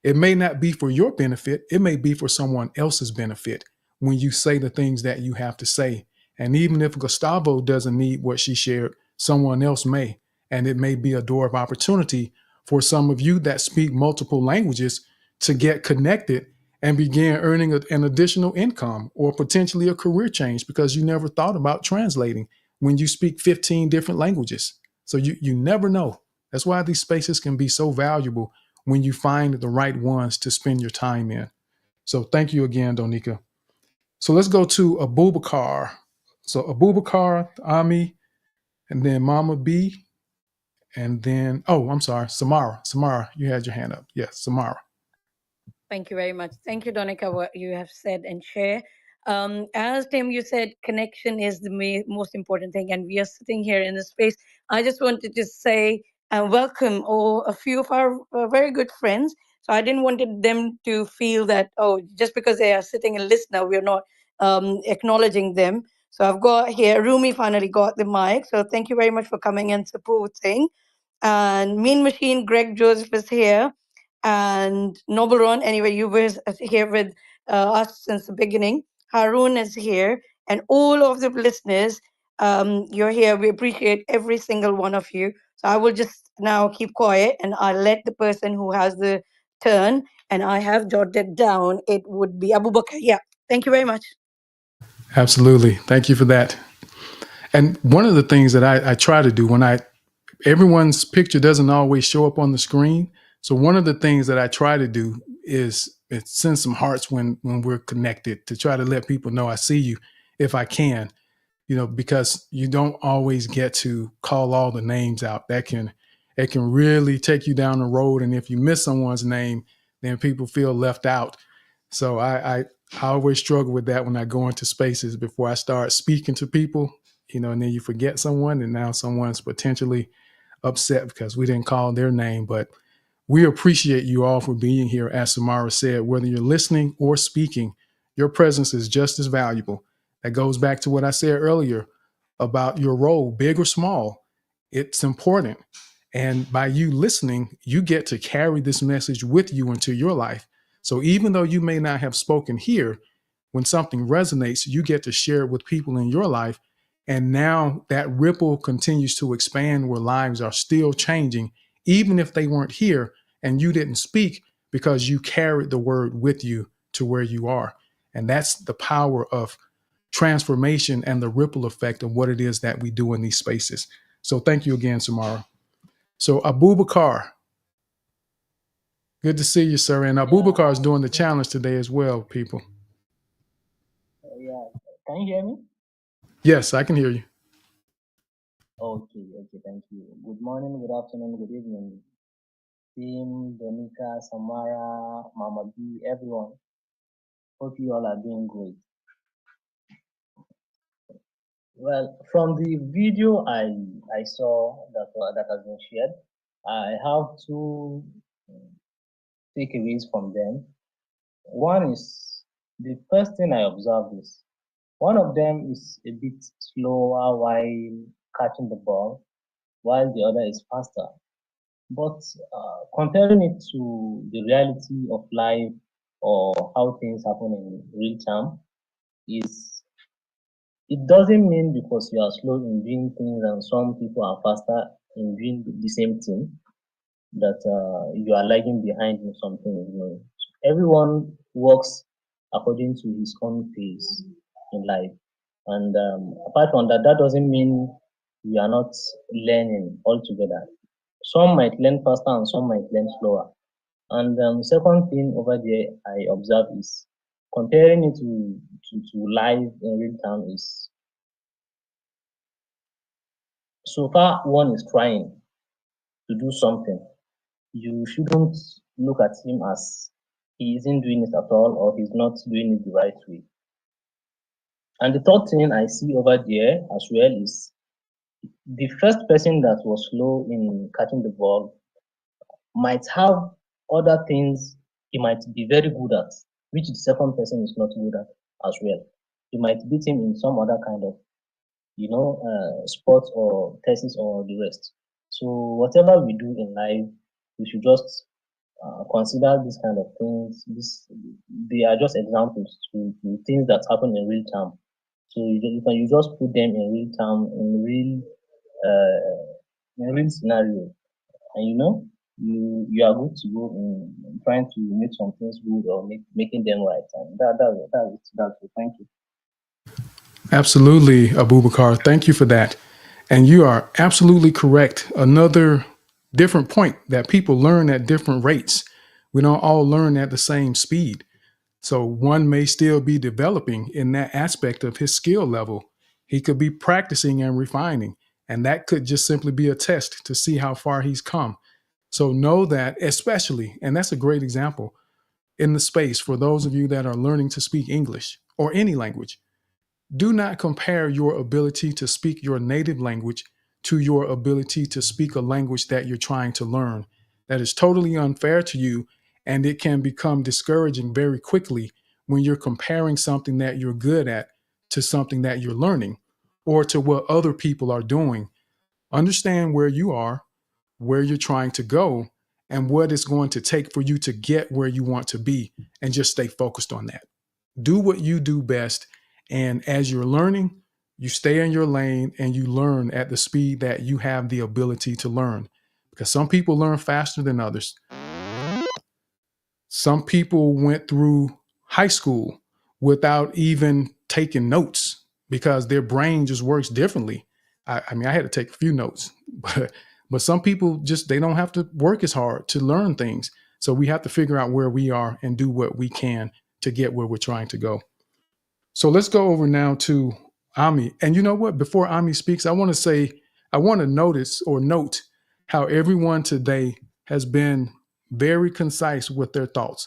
It may not be for your benefit. It may be for someone else's benefit when you say the things that you have to say. And even if Gustavo doesn't need what she shared, someone else may. And it may be a door of opportunity for some of you that speak multiple languages to get connected and begin earning an additional income or potentially a career change because you never thought about translating when you speak 15 different languages. So you never know. That's why these spaces can be so valuable when you find the right ones to spend your time in. So thank you again, Donika. So let's go to Abubakar. So Abubakar, Ami, and then Mama B, and then, oh, I'm sorry, Samara. Samara, you had your hand up. Yes, Samara. Thank you very much. Thank you, Donika, what you have said and share. As Tim, you said, connection is the most important thing, and we are sitting here in this space. I just wanted to say welcome a few of our very good friends. So I didn't want them to feel that, oh, just because they are sitting and listening, we're not acknowledging them. So I've got here, Rumi finally got the mic. So thank you very much for coming and supporting. And Mean Machine, Greg Joseph is here. And Nobleron, anyway, you were here with us since the beginning. Harun is here, and all of the listeners, you're here. We appreciate every single one of you. So I will just now keep quiet, and I'll let the person who has the turn, and I have jotted down, it would be Abu Bakr. Yeah, thank you very much. Absolutely. Thank you for that. And one of the things that I try to do everyone's picture doesn't always show up on the screen. So one of the things that I try to do is send some hearts when we're connected to try to let people know I see you if I can, because you don't always get to call all the names out. It can really take you down the road. And if you miss someone's name, then people feel left out. So I always struggle with that when I go into spaces before I start speaking to people, and then you forget someone and now someone's potentially upset because we didn't call their name. But we appreciate you all for being here. As Samara said, whether you're listening or speaking, your presence is just as valuable. That goes back to what I said earlier about your role, big or small. It's important. And by you listening, you get to carry this message with you into your life. So even though you may not have spoken here, when something resonates, you get to share it with people in your life. And now that ripple continues to expand where lives are still changing, even if they weren't here and you didn't speak, because you carried the word with you to where you are. And that's the power of transformation and the ripple effect of what it is that we do in these spaces. So thank you again, Samara. So Abubakar, good to see you, sir. And Abubakar is doing the challenge today as well, people. Yeah, can you hear me? Yes, I can hear you. Okay, thank you. Good morning, good afternoon, good evening. Tim, Donika, Samara, Mama B, everyone. Hope you all are doing great. Well, from the video I saw that has been shared, I have two takeaways from them. One is, the first thing I observed is, one of them is a bit slower while catching the ball, while the other is faster. But comparing it to the reality of life or how things happen in real time, it doesn't mean because you are slow in doing things and some people are faster in doing the same thing that you are lagging behind in something. Everyone works according to his own pace in life, and apart from that, that doesn't mean we are not learning altogether. Some might learn faster and some might learn slower. And second thing over there I observe is, comparing it to live in real time is, so far one is trying to do something, you shouldn't look at him as he isn't doing it at all or he's not doing it the right way. And the third thing I see over there as well is, the first person that was slow in catching the ball might have other things he might be very good at, which the second person is not good at as well. He might beat him in some other kind of, sports or thesis or the rest. So whatever we do in life, we should just consider these kind of things. They are just examples to things that happen in real time. So you just put them in real time, in real in real scenario, and you are good to go in trying to make some things good or making them right, and that's it. Thank you. Absolutely, Abubakar. Thank you for that. And you are absolutely correct. Another different point that people learn at different rates. We don't all learn at the same speed. So one may still be developing in that aspect of his skill level. He could be practicing and refining, and that could just simply be a test to see how far he's come. So know that, especially, and that's a great example in the space for those of you that are learning to speak English or any language. Do not compare your ability to speak your native language to your ability to speak a language that you're trying to learn. That is totally unfair to you, and it can become discouraging very quickly when you're comparing something that you're good at to something that you're learning or to what other people are doing. Understand where you are, where you're trying to go, and what it's going to take for you to get where you want to be, and just stay focused on that. Do what you do best. And as you're learning, you stay in your lane and you learn at the speed that you have the ability to learn. Because some people learn faster than others. Some people went through high school without even taking notes because their brain just works differently. I mean, I had to take a few notes, but some people just they don't have to work as hard to learn things. So we have to figure out where we are and do what we can to get where we're trying to go. So let's go over now to Ami. And you know what? Before Ami speaks, I want to notice or note how everyone today has been very concise with their thoughts.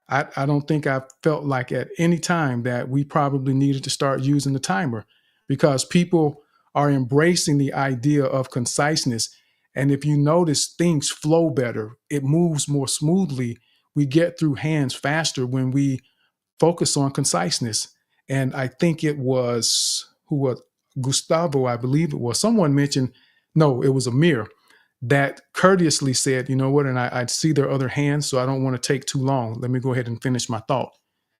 I don't think I felt like at any time that we probably needed to start using the timer because people are embracing the idea of conciseness. And if you notice, things flow better, it moves more smoothly. We get through hands faster when we focus on conciseness. And I think it was who was Gustavo, I believe it was. Someone mentioned, no, it was Amir that courteously said, you know what, and I see their other hands, so I don't want to take too long. Let me go ahead and finish my thought.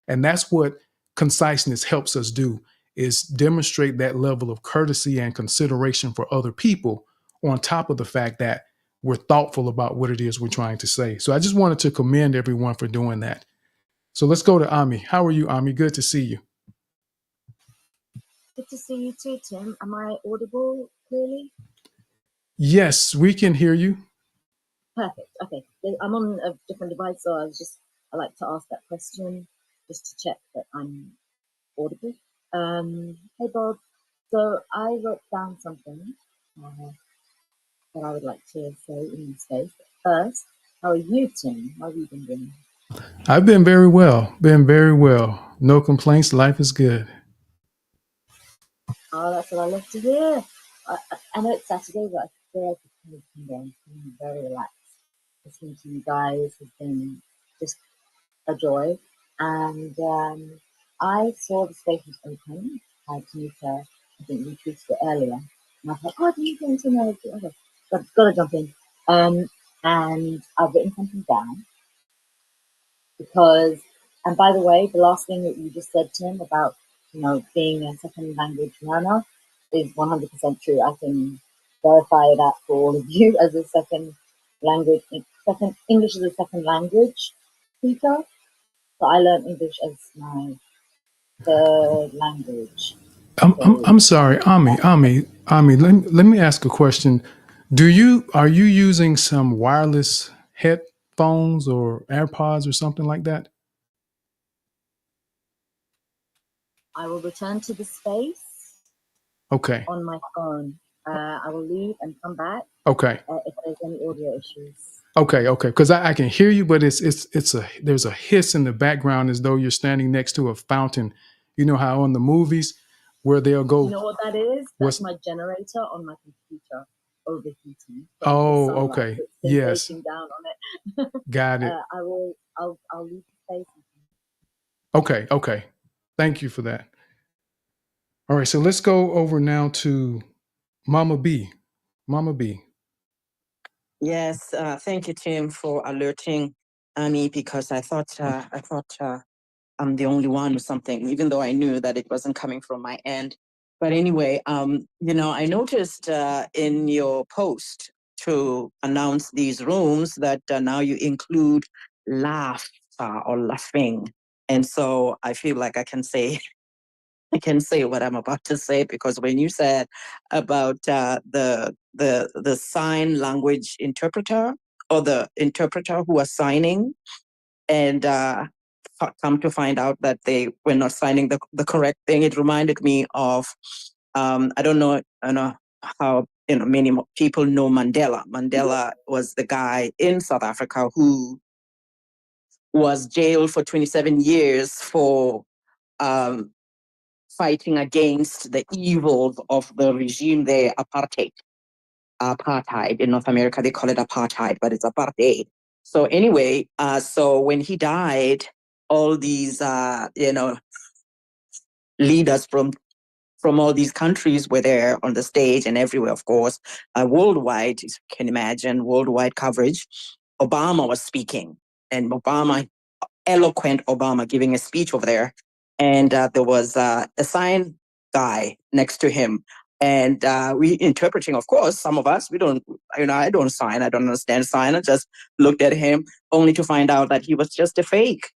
And that's what conciseness helps us do, is demonstrate that level of courtesy and consideration for other people on top of the fact that we're thoughtful about what it is we're trying to say. So I just wanted to commend everyone for doing that. So let's go to Ami. How are you, Ami? Good to see you. Good to see you too, Tim. Am I audible clearly? Yes, we can hear you. Perfect. Okay. I'm on a different device, so I like to ask that question just to check that I'm audible. Hey, Bob. So I wrote down something that I would like to say in this space. First, how are you, Tim? How have you been doing? I've been very well. No complaints. Life is good. Oh, that's what I love to hear. I know it's Saturday, but I feel like it's kind of come down, feeling very relaxed. Listening to you guys has been just a joy. And I saw the space was open. Tanika, I think we tweeted it earlier. And I thought, oh, do you think to know? Okay, gotta jump in. And I've written something down because, and by the way, the last thing that you just said, Tim, about being a second language learner is 100% true. I can verify that for all of you as a second English as a second language speaker. So I learned English as my third language. I'm sorry, Ami. Let me ask a question. Are you using some wireless headphones or AirPods or something like that? I will return to the space. Okay. On my phone. I will leave and come back. Okay. If there's any audio issues. Okay. Because I can hear you, but there's a hiss in the background as though you're standing next to a fountain. You know how on the movies where they'll go. You know what that is? That's my generator on my computer overheating. Oh, okay. Yes. Down on it. Got it. I'll leave the space. Okay. Thank you for that. All right, so let's go over now to Mama B. Mama B. Yes, thank you, Tim, for alerting Ami, because I thought I'm the only one or something, even though I knew that it wasn't coming from my end. But anyway, I noticed in your post to announce these rooms that now you include laugh or laughing. And so I feel like I can say I can say what I'm about to say, because when you said about the sign language interpreter, or the interpreter who was signing, and come to find out that they were not signing the correct thing, it reminded me of I don't know how many people know Mandela. Mandela was the guy in South Africa who was jailed for 27 years for fighting against the evils of the regime there, apartheid. Apartheid in North America, they call it apartheid, but it's apartheid. So anyway, so when he died, all these leaders from all these countries were there on the stage and everywhere, of course, worldwide, you can imagine, worldwide coverage. Obama was speaking, and eloquent Obama giving a speech over there. And there was a sign guy next to him. And we interpreting, of course, some of us, we don't, I don't sign, I don't understand sign. I just looked at him only to find out that he was just a fake.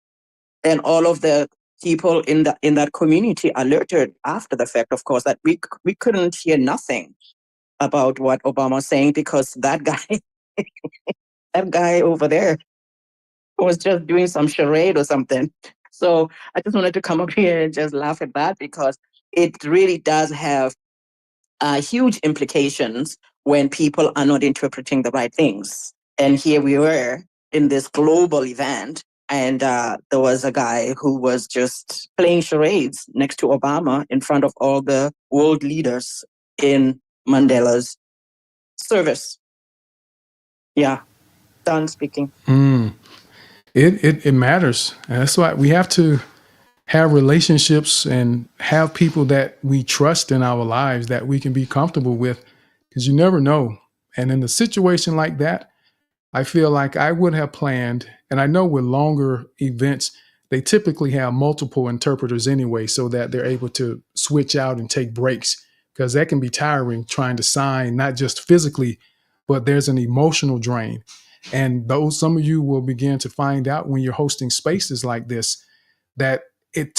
And all of the people in that community alerted after the fact, of course, that we couldn't hear nothing about what Obama was saying, because that guy over there was just doing some charade or something. So I just wanted to come up here and just laugh at that, because it really does have huge implications when people are not interpreting the right things. And here we were in this global event, and there was a guy who was just playing charades next to Obama in front of all the world leaders in Mandela's service. Yeah, done speaking. It matters. And that's why we have to have relationships and have people that we trust in our lives that we can be comfortable with, because you never know. And in a situation like that, I feel like I would have planned, and I know with longer events, they typically have multiple interpreters anyway, so that they're able to switch out and take breaks, because that can be tiring trying to sign, not just physically, but there's an emotional drain. And some of you will begin to find out when you're hosting spaces like this, that it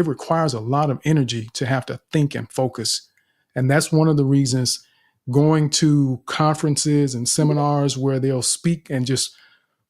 requires a lot of energy to have to think and focus. And that's one of the reasons going to conferences and seminars where they'll speak and just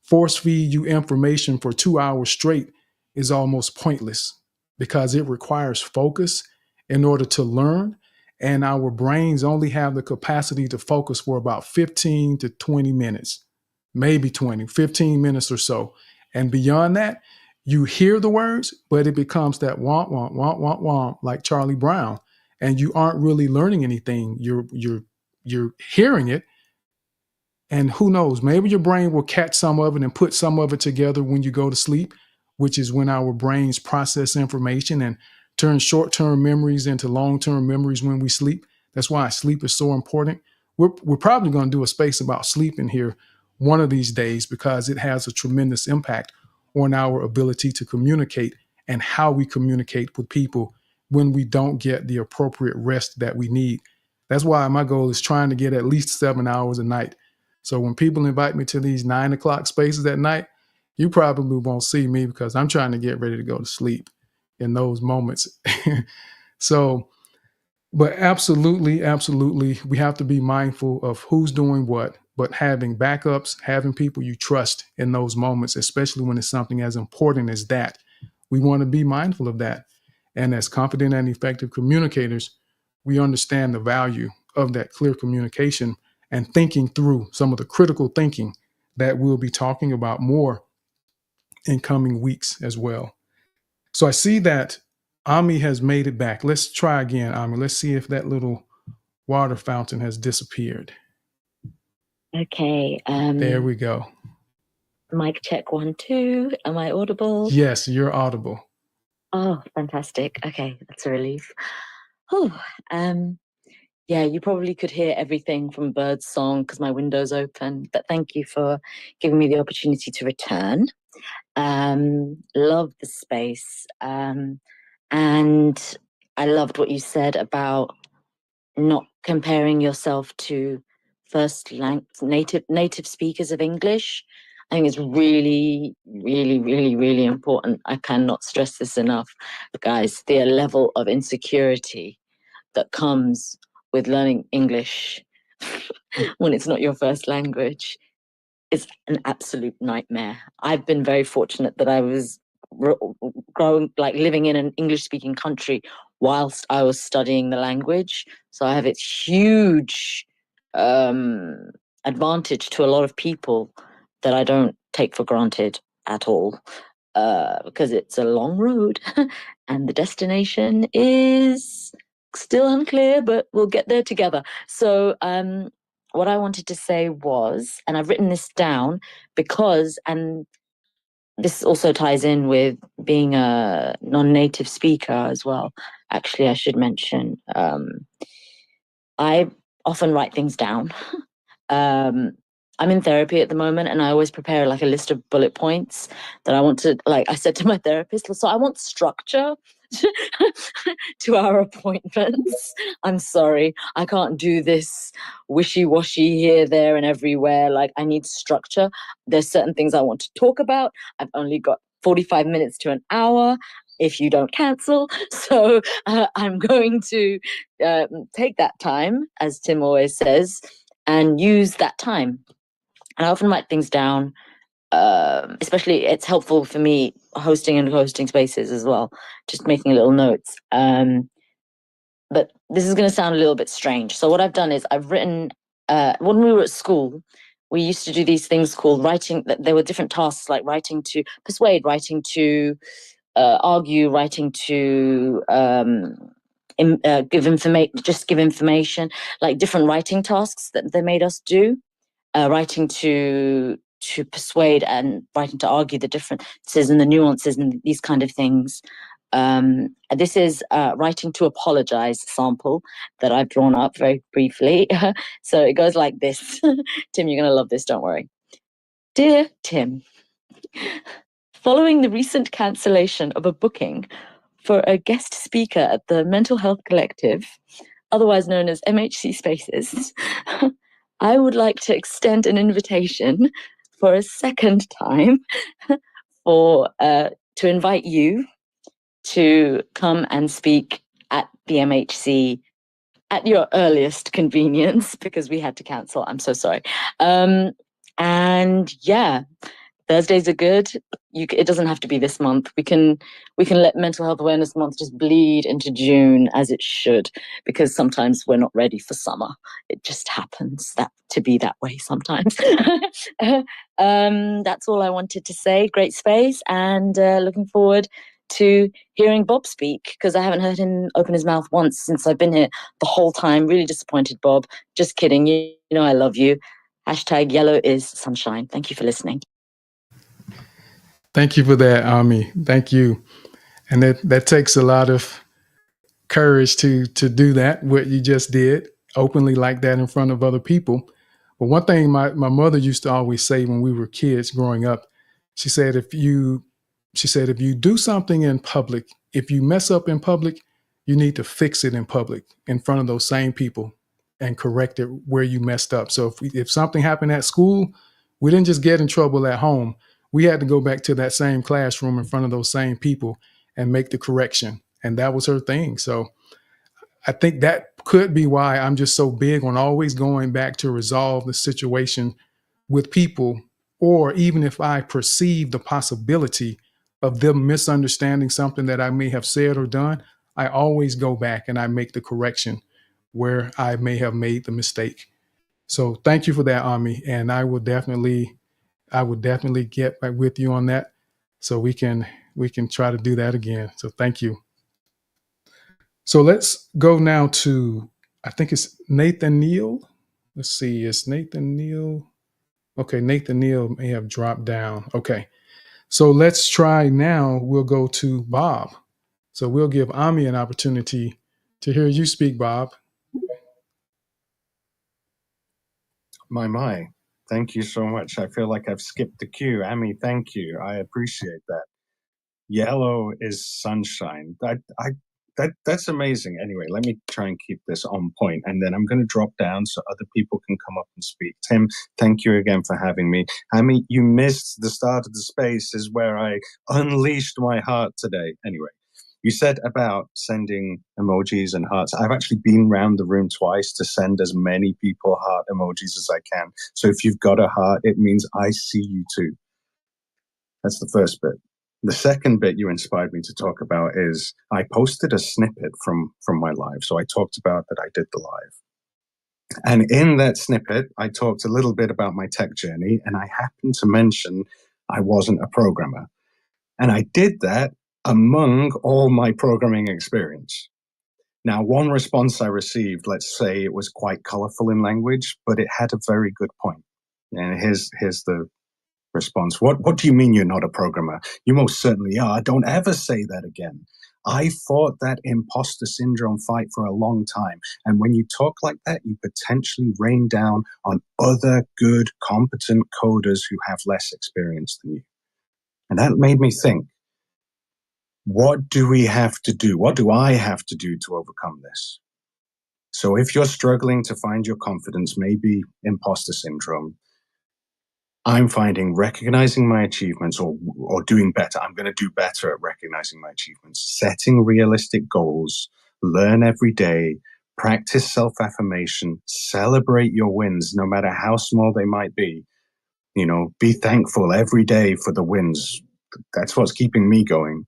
force feed you information for 2 hours straight is almost pointless, because it requires focus in order to learn. And our brains only have the capacity to focus for about 15 to 20 minutes, maybe 15 minutes or so. And beyond that, you hear the words, but it becomes that womp, womp, womp, womp, womp, like Charlie Brown. And you aren't really learning anything. You're hearing it. And who knows, maybe your brain will catch some of it and put some of it together when you go to sleep, which is when our brains process information and turn short-term memories into long-term memories when we sleep. That's why sleep is so important. We're probably going to do a space about sleep in here one of these days, because it has a tremendous impact on our ability to communicate and how we communicate with people when we don't get the appropriate rest that we need. That's why my goal is trying to get at least 7 hours a night. So when people invite me to these 9 o'clock spaces at night, you probably won't see me, because I'm trying to get ready to go to sleep in those moments. So, but absolutely, we have to be mindful of who's doing what, but having backups, having people you trust in those moments, especially when it's something as important as that. We want to be mindful of that. And as confident and effective communicators, we understand the value of that clear communication and thinking through some of the critical thinking that we'll be talking about more in coming weeks as well. So I see that Ami has made it back. Let's try again, Ami. Let's see if that little water fountain has disappeared. Okay. There we go. Mic check 1, 2. Am I audible? Yes, you're audible. Oh, fantastic. Okay, that's a relief. Oh, yeah, you probably could hear everything from birds' song because my window's open. But thank you for giving me the opportunity to return. Love the space. And I loved what you said about not comparing yourself to native speakers of English. I think it's really, really, really, really important. I cannot stress this enough, guys. The level of insecurity that comes with learning English when it's not your first language is an absolute nightmare. I've been very fortunate that I was growing, like living in an English-speaking country whilst I was studying the language. So I have its huge advantage to a lot of people that I don't take for granted at all, because it's a long road and the destination is still unclear, but we'll get there together. So what I wanted to say was, and I've written this down because, and this also ties in with being a non-native speaker as well. Actually, I should mention, I often write things down. I'm in therapy at the moment, and I always prepare like a list of bullet points that I want to, like I said to my therapist, so I want structure to our appointments. I'm sorry, I can't do this wishy-washy here, there, and everywhere. Like, I need structure. There's certain things I want to talk about. I've only got 45 minutes to an hour if you don't cancel. So I'm going to take that time, as Tim always says, and use that time. And I often write things down, especially it's helpful for me hosting spaces as well, just making little notes. But this is going to sound a little bit strange. So what I've done is I've written, when we were at school, we used to do these things called writing. There were different tasks like writing to persuade, writing to argue, writing to give information, like different writing tasks that they made us do. Writing to persuade and writing to argue the differences and the nuances and these kind of things. This is writing to apologize sample that I've drawn up very briefly. So it goes like this. Tim, you're going to love this, don't worry. Dear Tim, following the recent cancellation of a booking for a guest speaker at the Mental Health Collective, otherwise known as MHC Spaces, I would like to extend an invitation for a second time to invite you to come and speak at the MHC at your earliest convenience, because we had to cancel. I'm so sorry. And yeah, Thursdays are good. It doesn't have to be this month. We can let Mental Health Awareness Month just bleed into June as it should, because sometimes we're not ready for summer. It just happens to be that way sometimes. That's all I wanted to say. Great space, and looking forward to hearing Bob speak, because I haven't heard him open his mouth once since I've been here the whole time. Really disappointed, Bob. Just kidding. You know I love you. #yellow is sunshine. Thank you for listening. Thank you for that, Ami. Thank you. And that takes a lot of courage to do that, what you just did, openly like that in front of other people. But one thing my mother used to always say when we were kids growing up, she said, if you do something in public, if you mess up in public, you need to fix it in public in front of those same people and correct it where you messed up. So if something happened at school, we didn't just get in trouble at home. We had to go back to that same classroom in front of those same people and make the correction. And that was her thing. So I think that could be why I'm just so big on always going back to resolve the situation with people, or even if I perceive the possibility of them misunderstanding something that I may have said or done, I always go back and I make the correction where I may have made the mistake. So thank you for that, Ami. And I would definitely get back with you on that, so we can try to do that again. So thank you. So let's go now to, I think it's Nathan Neal. Let's see, is Nathan Neal? Okay, Nathan Neal may have dropped down. Okay, so let's try now. We'll go to Bob. So we'll give Ami an opportunity to hear you speak, Bob. My. Thank you so much. I feel like I've skipped the queue. Ami, thank you. I appreciate that. Yellow is sunshine. that's amazing. Anyway, let me try and keep this on point, and then I'm going to drop down so other people can come up and speak. Tim, thank you again for having me. I mean, you missed the start of the space is where I unleashed my heart today. Anyway, you said about sending emojis and hearts. I've actually been around the room twice to send as many people heart emojis as I can. So if you've got a heart, it means I see you too. That's the first bit. The second bit you inspired me to talk about is I posted a snippet from my live. So I talked about that I did the live. And in that snippet, I talked a little bit about my tech journey, and I happened to mention I wasn't a programmer. And I did that among all my programming experience. Now, one response I received, let's say it was quite colorful in language, but it had a very good point. And here's the response. What do you mean you're not a programmer? You most certainly are. Don't ever say that again. I fought that imposter syndrome fight for a long time. And when you talk like that, you potentially rain down on other good, competent coders who have less experience than you. And that made me think, what do we have to do? What do I have to do to overcome this? So if you're struggling to find your confidence, maybe imposter syndrome, I'm finding recognizing my achievements or doing better. I'm going to do better at recognizing my achievements, setting realistic goals, learn every day, practice self-affirmation, celebrate your wins, no matter how small they might be. You know, be thankful every day for the wins. That's what's keeping me going.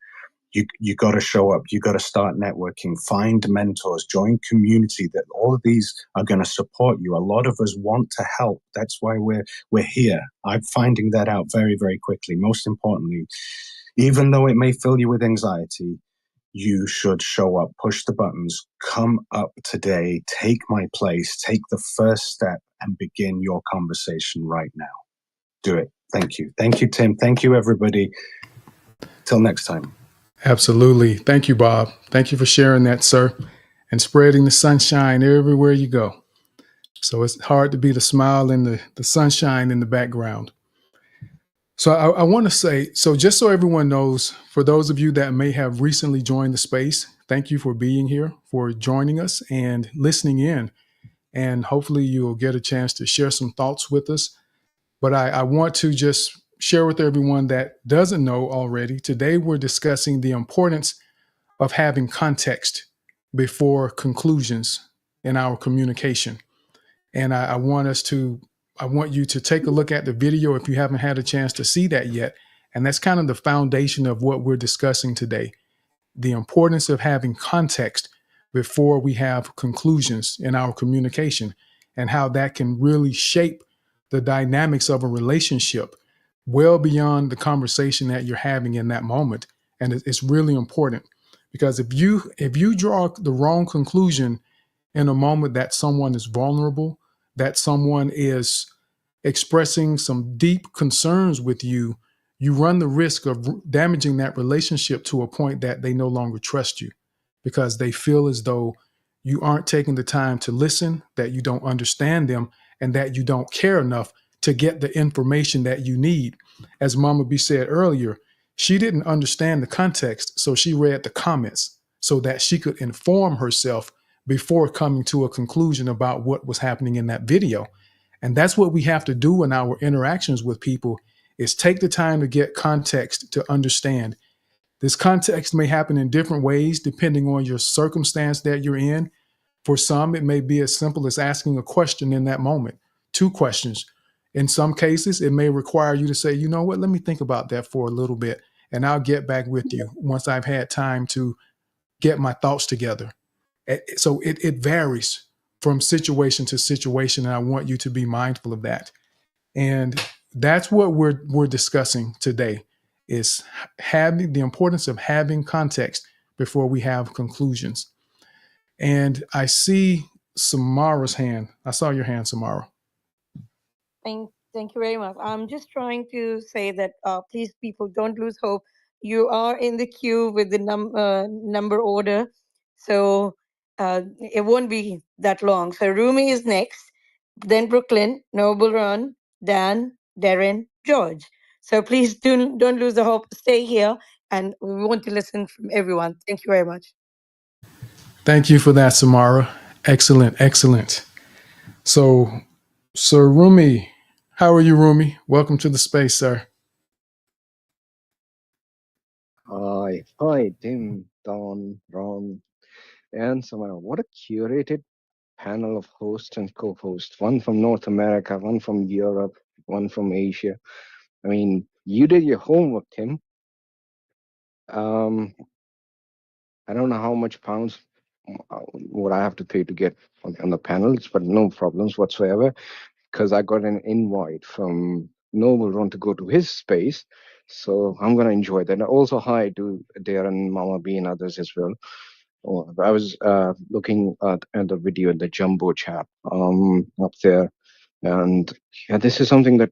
You got to show up. You got to start networking, find mentors, join community. That all of these are going to support you. A lot of us want to help. That's why we're here. I'm finding that out very, very quickly. Most importantly, even though it may fill you with anxiety, you should show up, push the buttons, come up today, take my place, take the first step, and begin your conversation right now. Do it. Thank you. Thank you, Tim. Thank you, everybody. Till next time. Absolutely. Thank you, Bob. Thank you for sharing that, sir, and spreading the sunshine everywhere you go. So it's hard to be the smile and the sunshine in the background. So I want to say, so just so everyone knows, for those of you that may have recently joined the space, thank you for being here, for joining us and listening in. And hopefully you'll get a chance to share some thoughts with us. But I want to just share with everyone that doesn't know already, today we're discussing the importance of having context before conclusions in our communication. And I want you to take a look at the video if you haven't had a chance to see that yet. And that's kind of the foundation of what we're discussing today. The importance of having context before we have conclusions in our communication, and how that can really shape the dynamics of a relationship well beyond the conversation that you're having in that moment. And it's really important, because if you draw the wrong conclusion in a moment that someone is vulnerable, that someone is expressing some deep concerns with you, you run the risk of damaging that relationship to a point that they no longer trust you, because they feel as though you aren't taking the time to listen, that you don't understand them, and that you don't care enough to get the information that you need. As Mama B said earlier, she didn't understand the context, so she read the comments so that she could inform herself before coming to a conclusion about what was happening in that video. And that's what we have to do in our interactions with people, is take the time to get context to understand. This context may happen in different ways depending on your circumstance that you're in. For some, it may be as simple as asking a question in that moment, 2 questions. In some cases, it may require you to say, you know what, let me think about that for a little bit, and I'll get back with you once I've had time to get my thoughts together. So it varies from situation to situation, and I want you to be mindful of that. And that's what we're discussing today, is having the importance of having context before we have conclusions. And I see Samara's hand. I saw your hand, Samara. Thank you very much. I'm just trying to say that please, people, don't lose hope. You are in the queue with the number order, so it won't be that long. So Rumi is next, then Brooklyn, Noble Run, Dan, Darren, George. So please don't lose the hope. Stay here, and we want to listen from everyone. Thank you very much. Thank you for that, Samara. Excellent, excellent. So, Sir Rumi, how are you, Rumi? Welcome to the space, sir. Hi, Tim, Don, Ron, and Samara. What a curated panel of hosts and co-hosts. One from North America, one from Europe, one from Asia. I mean, you did your homework, Tim. I don't know how much pounds would I have to pay to get on the panels, but no problems whatsoever because I got an invite from Noble Ron to go to his space. So I'm going to enjoy that. And also, hi to Darren, Mama B, and others as well. I was looking at the video in the Jumbo chat up there. And yeah, this is something that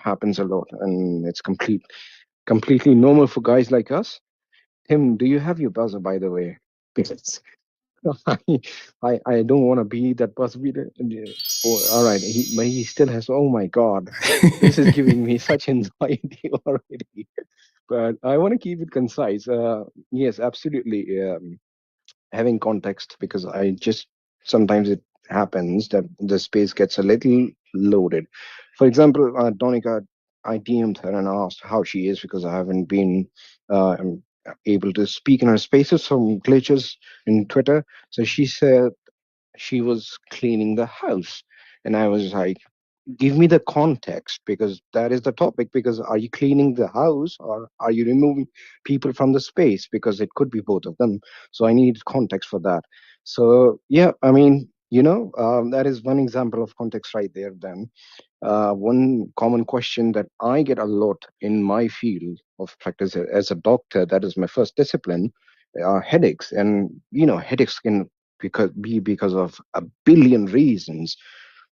happens a lot, and it's completely normal for guys like us. Tim, do you have your buzzer, by the way? Because I don't want to be that buzzer beater. All right, but he still has. Oh my God, this is giving me such anxiety already. But I want to keep it concise. Yes, absolutely. Having context, because I just sometimes it happens that the space gets a little loaded. For example, Donica, I DM'd her and asked how she is because I haven't been able to speak in her spaces, some glitches in Twitter. So she said she was cleaning the house. And I was like, give me the context because that is the topic. Because are you cleaning the house or are you removing people from the space? Because it could be both of them. So I need context for that. So, yeah, I mean, that is one example of context right there, then. One common question that I get a lot in my field of practice as a doctor, that is my first discipline, are headaches. And, headaches can be because of a billion reasons.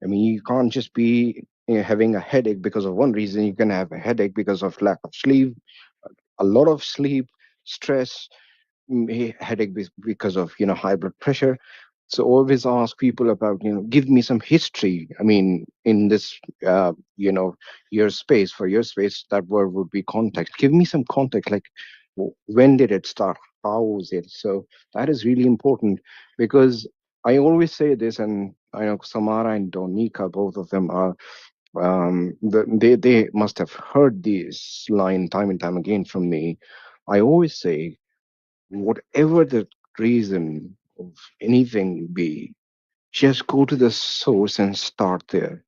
I mean, you can't just be having a headache because of one reason. You can have a headache because of lack of sleep, a lot of sleep, stress, headache because of high blood pressure. So always ask people about give me some history. I mean, in this your space, for your space, that word would be context. Give me some context, like when did it start, how was it? So that is really important because I always say this, and I know Samara and Donika, both of them are they must have heard this line time and time again from me. I always say, whatever the reason of anything be, just go to the source and start there.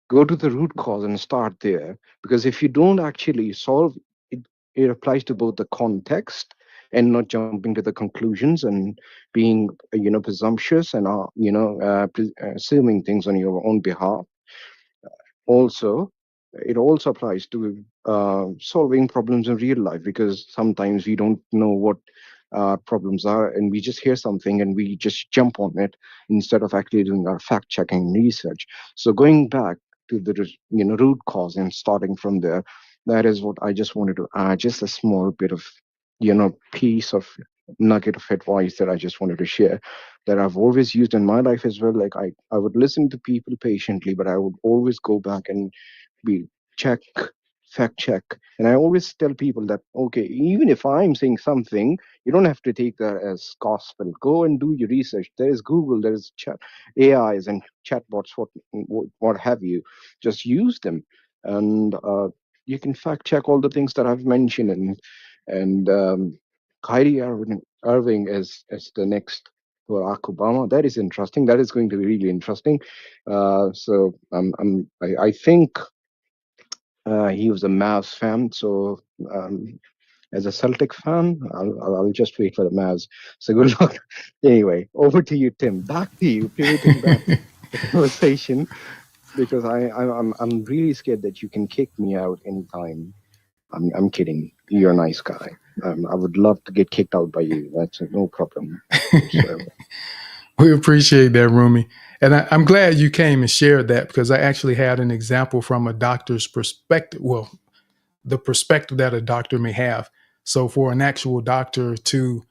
Go to the root cause and start there. Because if you don't actually solve it, it applies to both the context and not jumping to the conclusions and being, presumptuous and, assuming things on your own behalf. Also, it also applies to solving problems in real life because sometimes we don't know what problems are and we just hear something and we just jump on it instead of actually doing our fact checking research. So going back to the root cause and starting from there, that is what I just wanted to add, just a small bit of piece of nugget of advice that I just wanted to share that I've always used in my life as well. Like I would listen to people patiently, but I would always go back and be check, fact check. And I always tell people that, okay, even if I'm saying something, you don't have to take that as gospel. Go and do your research. There is Google, there is AIs and chatbots, what have you. Just use them. And you can fact check all the things that I've mentioned. And Kyrie Irving as the next Barack Obama. That is interesting. That is going to be really interesting. I think he was a Mavs fan. So as a Celtic fan, I'll just wait for the Mavs. So good luck. Anyway, over to you, Tim. Back to you, pivoting back the conversation because I'm really scared that you can kick me out anytime. I'm kidding. You're a nice guy. I would love to get kicked out by you. That's no problem. We appreciate that, Rumi. And I'm glad you came and shared that because I actually had an example from a doctor's perspective. Well, the perspective that a doctor may have. So for an actual doctor to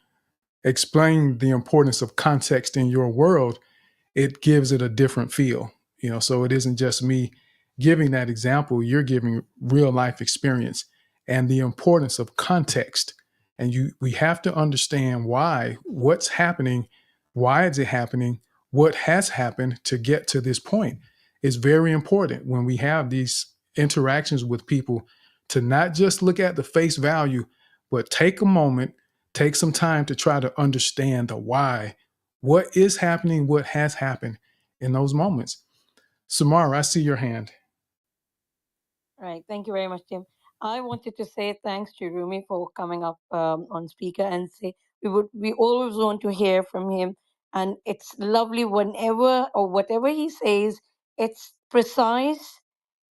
explain the importance of context in your world, it gives it a different feel. So it isn't just me giving that example, you're giving real life experience and the importance of context. And we have to understand what's happening why is it happening, what has happened to get to this point. It's very important when we have these interactions with people to not just look at the face value, but take a moment, take some time to try to understand the why, what is happening, what has happened in those moments. Samara, I see your hand. Right. Thank you very much, Tim. I wanted to say thanks to Rumi for coming up on speaker and say we always want to hear from him, and it's lovely whenever or whatever he says. It's precise.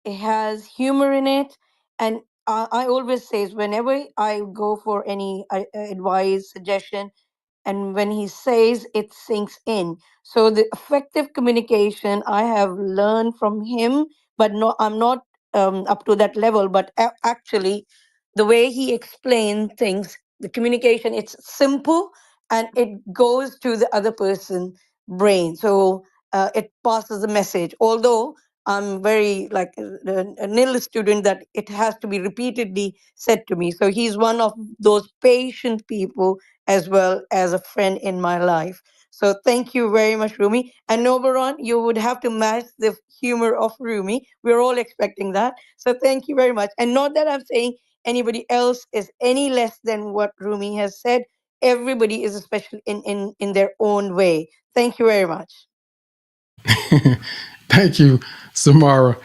It has humor in it, and I always say whenever I go for any advice, suggestion, and when he says it sinks in. So the effective communication I have learned from him, but no, I'm not up to that level. But actually, the way he explained things, the communication, it's simple and it goes to the other person brain. So it passes a message. Although I'm very like a nil student that it has to be repeatedly said to me. So he's one of those patient people as well as a friend in my life. So thank you very much, Rumi. And Nobaron, you would have to match the humor of Rumi. We're all expecting that. So thank you very much. And not that I'm saying anybody else is any less than what Rumi has said. Everybody is special in their own way. Thank you very much. Thank you, Samara.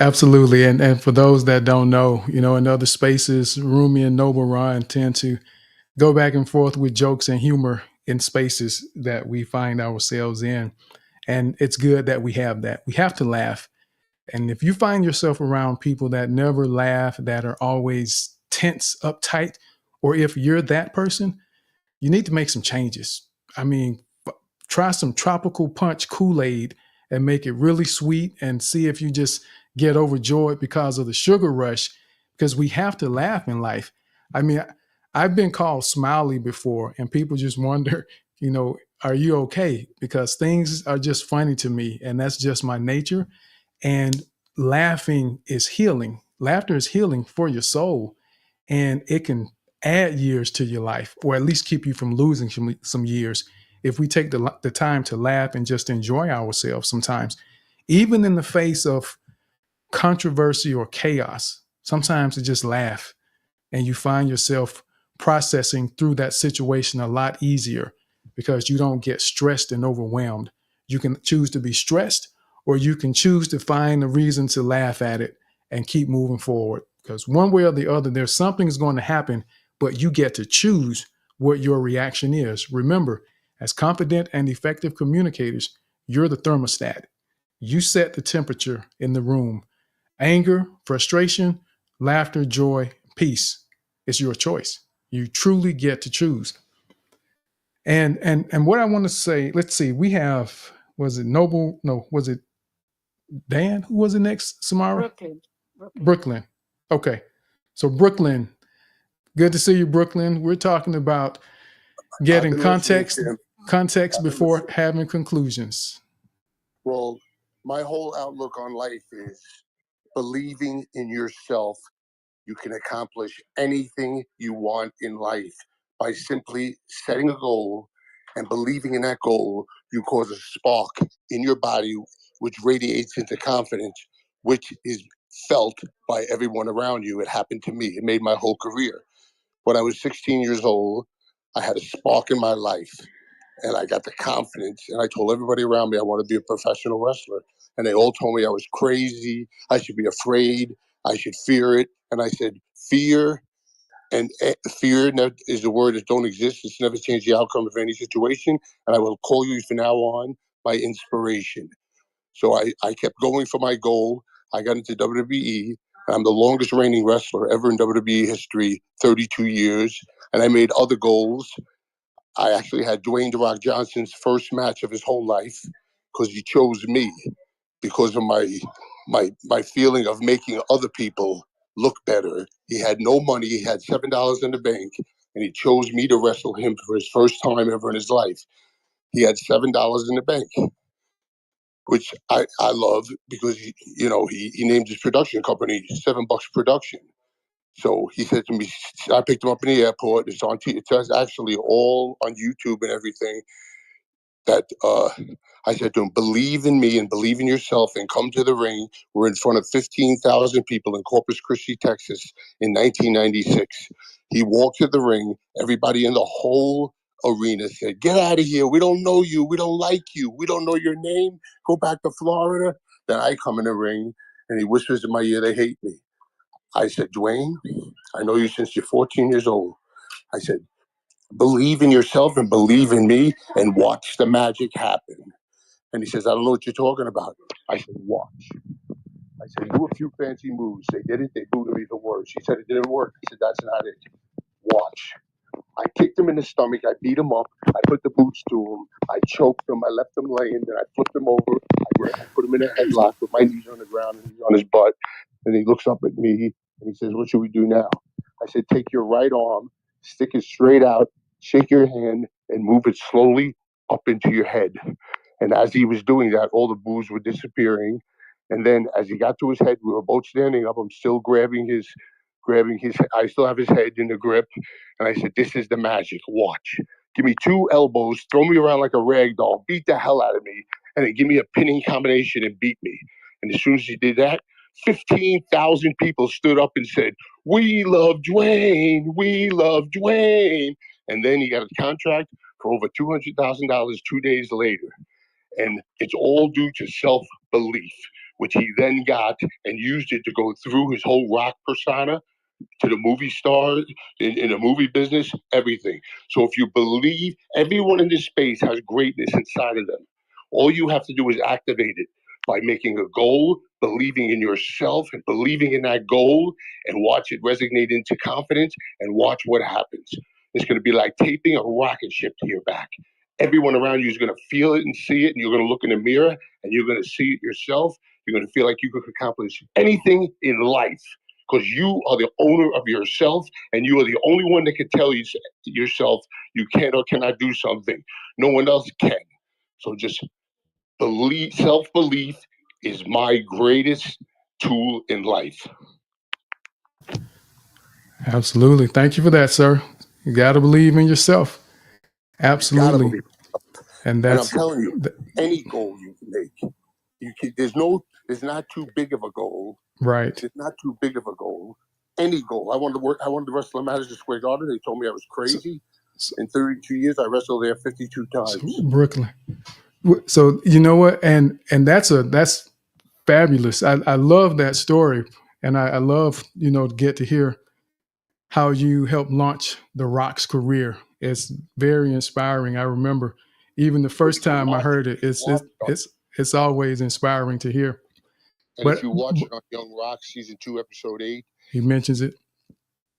Absolutely. And for those that don't know, in other spaces, Rumi and Noble Ron tend to go back and forth with jokes and humor in spaces that we find ourselves in. And it's good that we have that. We have to laugh. And if you find yourself around people that never laugh, that are always tense, uptight, or if you're that person, you need to make some changes. I mean, try some tropical punch Kool-Aid and make it really sweet and see if you just get overjoyed because of the sugar rush, because we have to laugh in life. I mean, I've been called smiley before and people just wonder, are you okay? Because things are just funny to me and that's just my nature. And laughing is healing. Laughter is healing for your soul and it can add years to your life or at least keep you from losing some years if we take the time to laugh and just enjoy ourselves sometimes, even in the face of controversy or chaos. Sometimes you just laugh and you find yourself processing through that situation a lot easier because you don't get stressed and overwhelmed. You can choose to be stressed or you can choose to find a reason to laugh at it and keep moving forward. Because one way or the other, there's something's going to happen, but you get to choose what your reaction is. Remember, as confident and effective communicators, you're the thermostat. You set the temperature in the room. Anger, frustration, laughter, joy, peace. It's your choice. You truly get to choose. And what I want to say, let's see, we have, was it Noble? No, was it Dan? Who was it next? Samara? Brooklyn. Okay. So Brooklyn, good to see you, Brooklyn. We're talking about getting context before having conclusions. Well, my whole outlook on life is believing in yourself. You can accomplish anything you want in life by simply setting a goal and believing in that goal. You cause a spark in your body, which radiates into confidence, which is felt by everyone around you. It happened to me. It made my whole career. When I was 16 years old, I had a spark in my life and I got the confidence and I told everybody around me I want to be a professional wrestler. And they all told me I was crazy. I should be afraid. I should fear it. And I said, fear fear is a word that don't exist. It's never changed the outcome of any situation. And I will call you from now on my inspiration. So I kept going for my goal. I got into WWE. And I'm the longest reigning wrestler ever in WWE history, 32 years. And I made other goals. I actually had Dwayne "The Rock" Johnson's first match of his whole life because he chose me because of my feeling of making other people look better. He had no money. He had $7 in the bank, and he chose me to wrestle him for his first time ever in his life. He had $7 in the bank, which I love because he named his production company $7 Production. So he said to me, I picked him up in the airport. It's actually all on YouTube and everything. that I said to him, believe in me and believe in yourself and come to the ring. We're in front of 15,000 people in Corpus Christi, Texas in 1996. He walked to the ring. Everybody in the whole arena said, get out of here. We don't know you. We don't like you. We don't know your name. Go back to Florida. Then I come in the ring and he whispers in my ear, they hate me. I said, Dwayne, I know you since you're 14 years old. I said, believe in yourself and believe in me and watch the magic happen. And he says, I don't know what you're talking about. I said, watch. I said, do a few fancy moves. They did it. They booed me even worse. He said, it didn't work. I said, that's not it. Watch. I kicked him in the stomach. I beat him up. I put the boots to him. I choked him. I left him laying. Then I flipped him over. I put him in a headlock with my knees on the ground and he's on his butt. And he looks up at me and he says, what should we do now? I said, take your right arm, stick it straight out, shake your hand, and move it slowly up into your head. And as he was doing that, all the boos were disappearing. And then as he got to his head, we were both standing up. I'm still grabbing his, I still have his head in the grip. And I said, this is the magic. Watch. Give me 2 elbows, throw me around like a rag doll, beat the hell out of me, and then give me a pinning combination and beat me. And as soon as he did that, 15,000 people stood up and said, we love Dwayne. We love Dwayne. And then he got a contract for over $200,000 2 days later. And it's all due to self-belief, which he then got and used it to go through his whole rock persona to the movie stars, in the movie business, everything. So if you believe, everyone in this space has greatness inside of them. All you have to do is activate it by making a goal, believing in yourself and believing in that goal, and watch it resonate into confidence and watch what happens. It's going to be like taping a rocket ship to your back. Everyone around you is going to feel it and see it, and you're going to look in the mirror and you're going to see it yourself. You're going to feel like you could accomplish anything in life because you are the owner of yourself and you are the only one that can tell you yourself you can or cannot do something. No one else can. So just believe, self-belief is my greatest tool in life. Absolutely. Thank you for that, sir. You got to believe in yourself. Absolutely. And I'm that's telling you, any goal you can make, there's not too big of a goal. right. It's not too big of a goal. Any goal. I wanted to wrestle in Madison Square Garden. They told me I was crazy. In 32 years, I wrestled there 52 times. Brooklyn. So you know what? And that's fabulous. I love that story. And I love, to get to hear how you helped launch The Rock's career. It's very inspiring. I remember even the first time I heard it, it's always inspiring to hear. And But if you watch it on Young Rock, season 2, episode 8, he mentions it.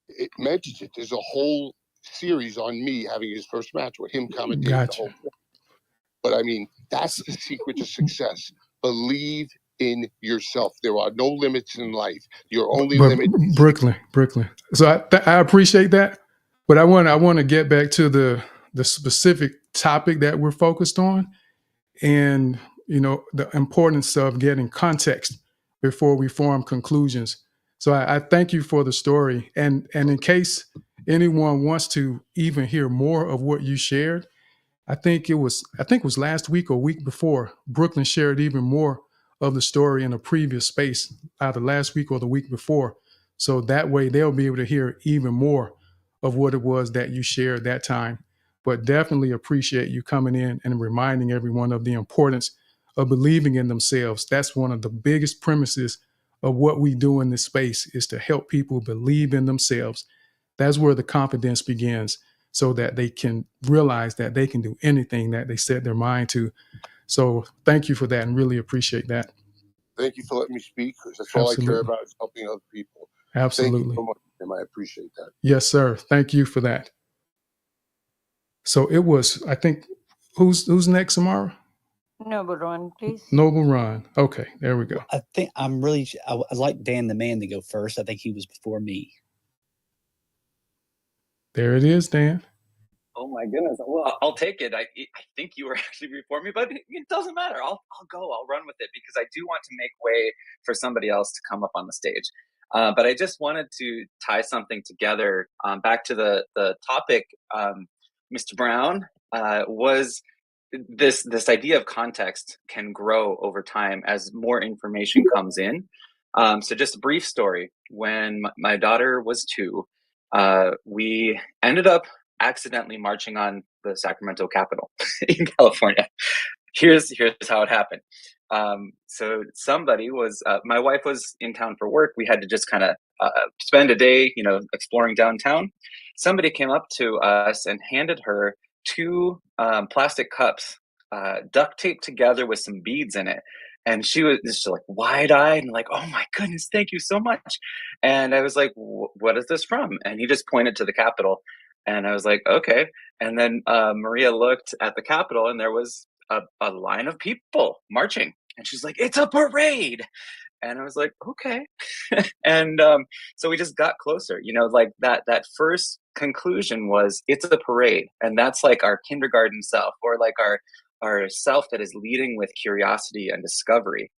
It mentions it. There's a whole series on me having his first match with him commentating the Gotcha. whole thing. But I mean, that's the secret to success. Believe in yourself. There are no limits in life. Your only limit is Brooklyn. So I appreciate that, but I want to get back to the specific topic that we're focused on, and the importance of getting context before we form conclusions. So I thank you for the story, and in case anyone wants to even hear more of what you shared, I think it was last week or week before, Brooklyn shared even more of the story in a previous space, either last week or the week before. So that way they'll be able to hear even more of what it was that you shared that time. But definitely appreciate you coming in and reminding everyone of the importance of believing in themselves. That's one of the biggest premises of what we do in this space, is to help people believe in themselves. That's where the confidence begins, so that they can realize that they can do anything that they set their mind to. So thank you for that and really appreciate that. Thank you for letting me speak, because that's all I care about, is helping other people. Absolutely. Thank you so much, Tim. I appreciate that. Yes, sir. Thank you for that. So it was, I think, who's next, Samara? Noble Ron, please. Noble Ron. Okay, there we go. I think I'd like Dan the Man to go first. I think he was before me. There it is, Dan. Oh my goodness! Well, I'll take it. I think you were actually before me, but it doesn't matter. I'll go. I'll run with it, because I do want to make way for somebody else to come up on the stage. But I just wanted to tie something together, back to the topic. Mr. Brown was this idea of context can grow over time as more information comes in. So just a brief story. When my daughter was 2, we ended up accidentally marching on the Sacramento Capitol in California. Here's how it happened. So somebody was, my wife was in town for work. We had to just kind of spend a day, exploring downtown. Somebody came up to us and handed her 2 plastic cups, duct taped together with some beads in it. And she was just like wide-eyed and like, "Oh my goodness, thank you so much." And I was like, "What is this from?" And he just pointed to the Capitol. And I was like, "Okay." And then Maria looked at the Capitol, and there was a line of people marching. And she's like, "It's a parade." And I was like, "Okay." And so we just got closer, like that first conclusion was it's a parade. And that's like our kindergarten self, or like our self that is leading with curiosity and discovery.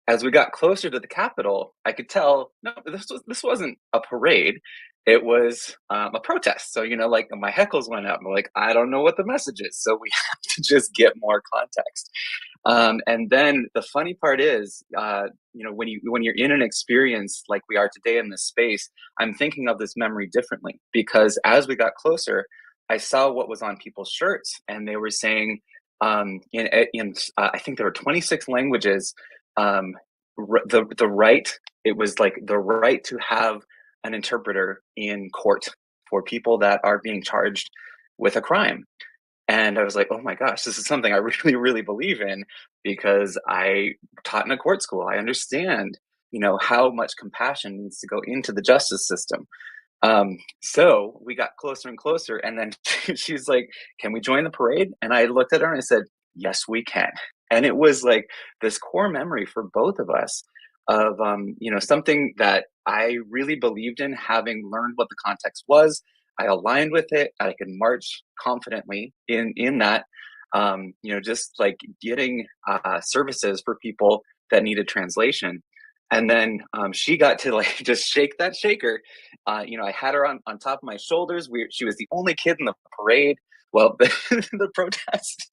As we got closer to the Capitol, I could tell, no, this wasn't a parade. It was a protest. So, like my heckles went up. I'm like, I don't know what the message is. So we have to just get more context. And then the funny part is, when you're in an experience like we are today in this space, I'm thinking of this memory differently, because as we got closer, I saw what was on people's shirts, and they were saying, in I think there were 26 languages, the right. It was like the right to have an interpreter in court for people that are being charged with a crime. And I was like, "Oh my gosh, this is something I really, really believe in," because I taught in a court school. I understand, how much compassion needs to go into the justice system. So we got closer and closer, and then she's like, "Can we join the parade?" And I looked at her and I said, "Yes, we can." And it was like this core memory for both of us of, something that I really believed in, having learned what the context was. I aligned with it. I could march confidently in that, just like getting services for people that needed translation. And then she got to like just shake that shaker. I had her on top of my shoulders. She was the only kid in the parade. Well, the protest,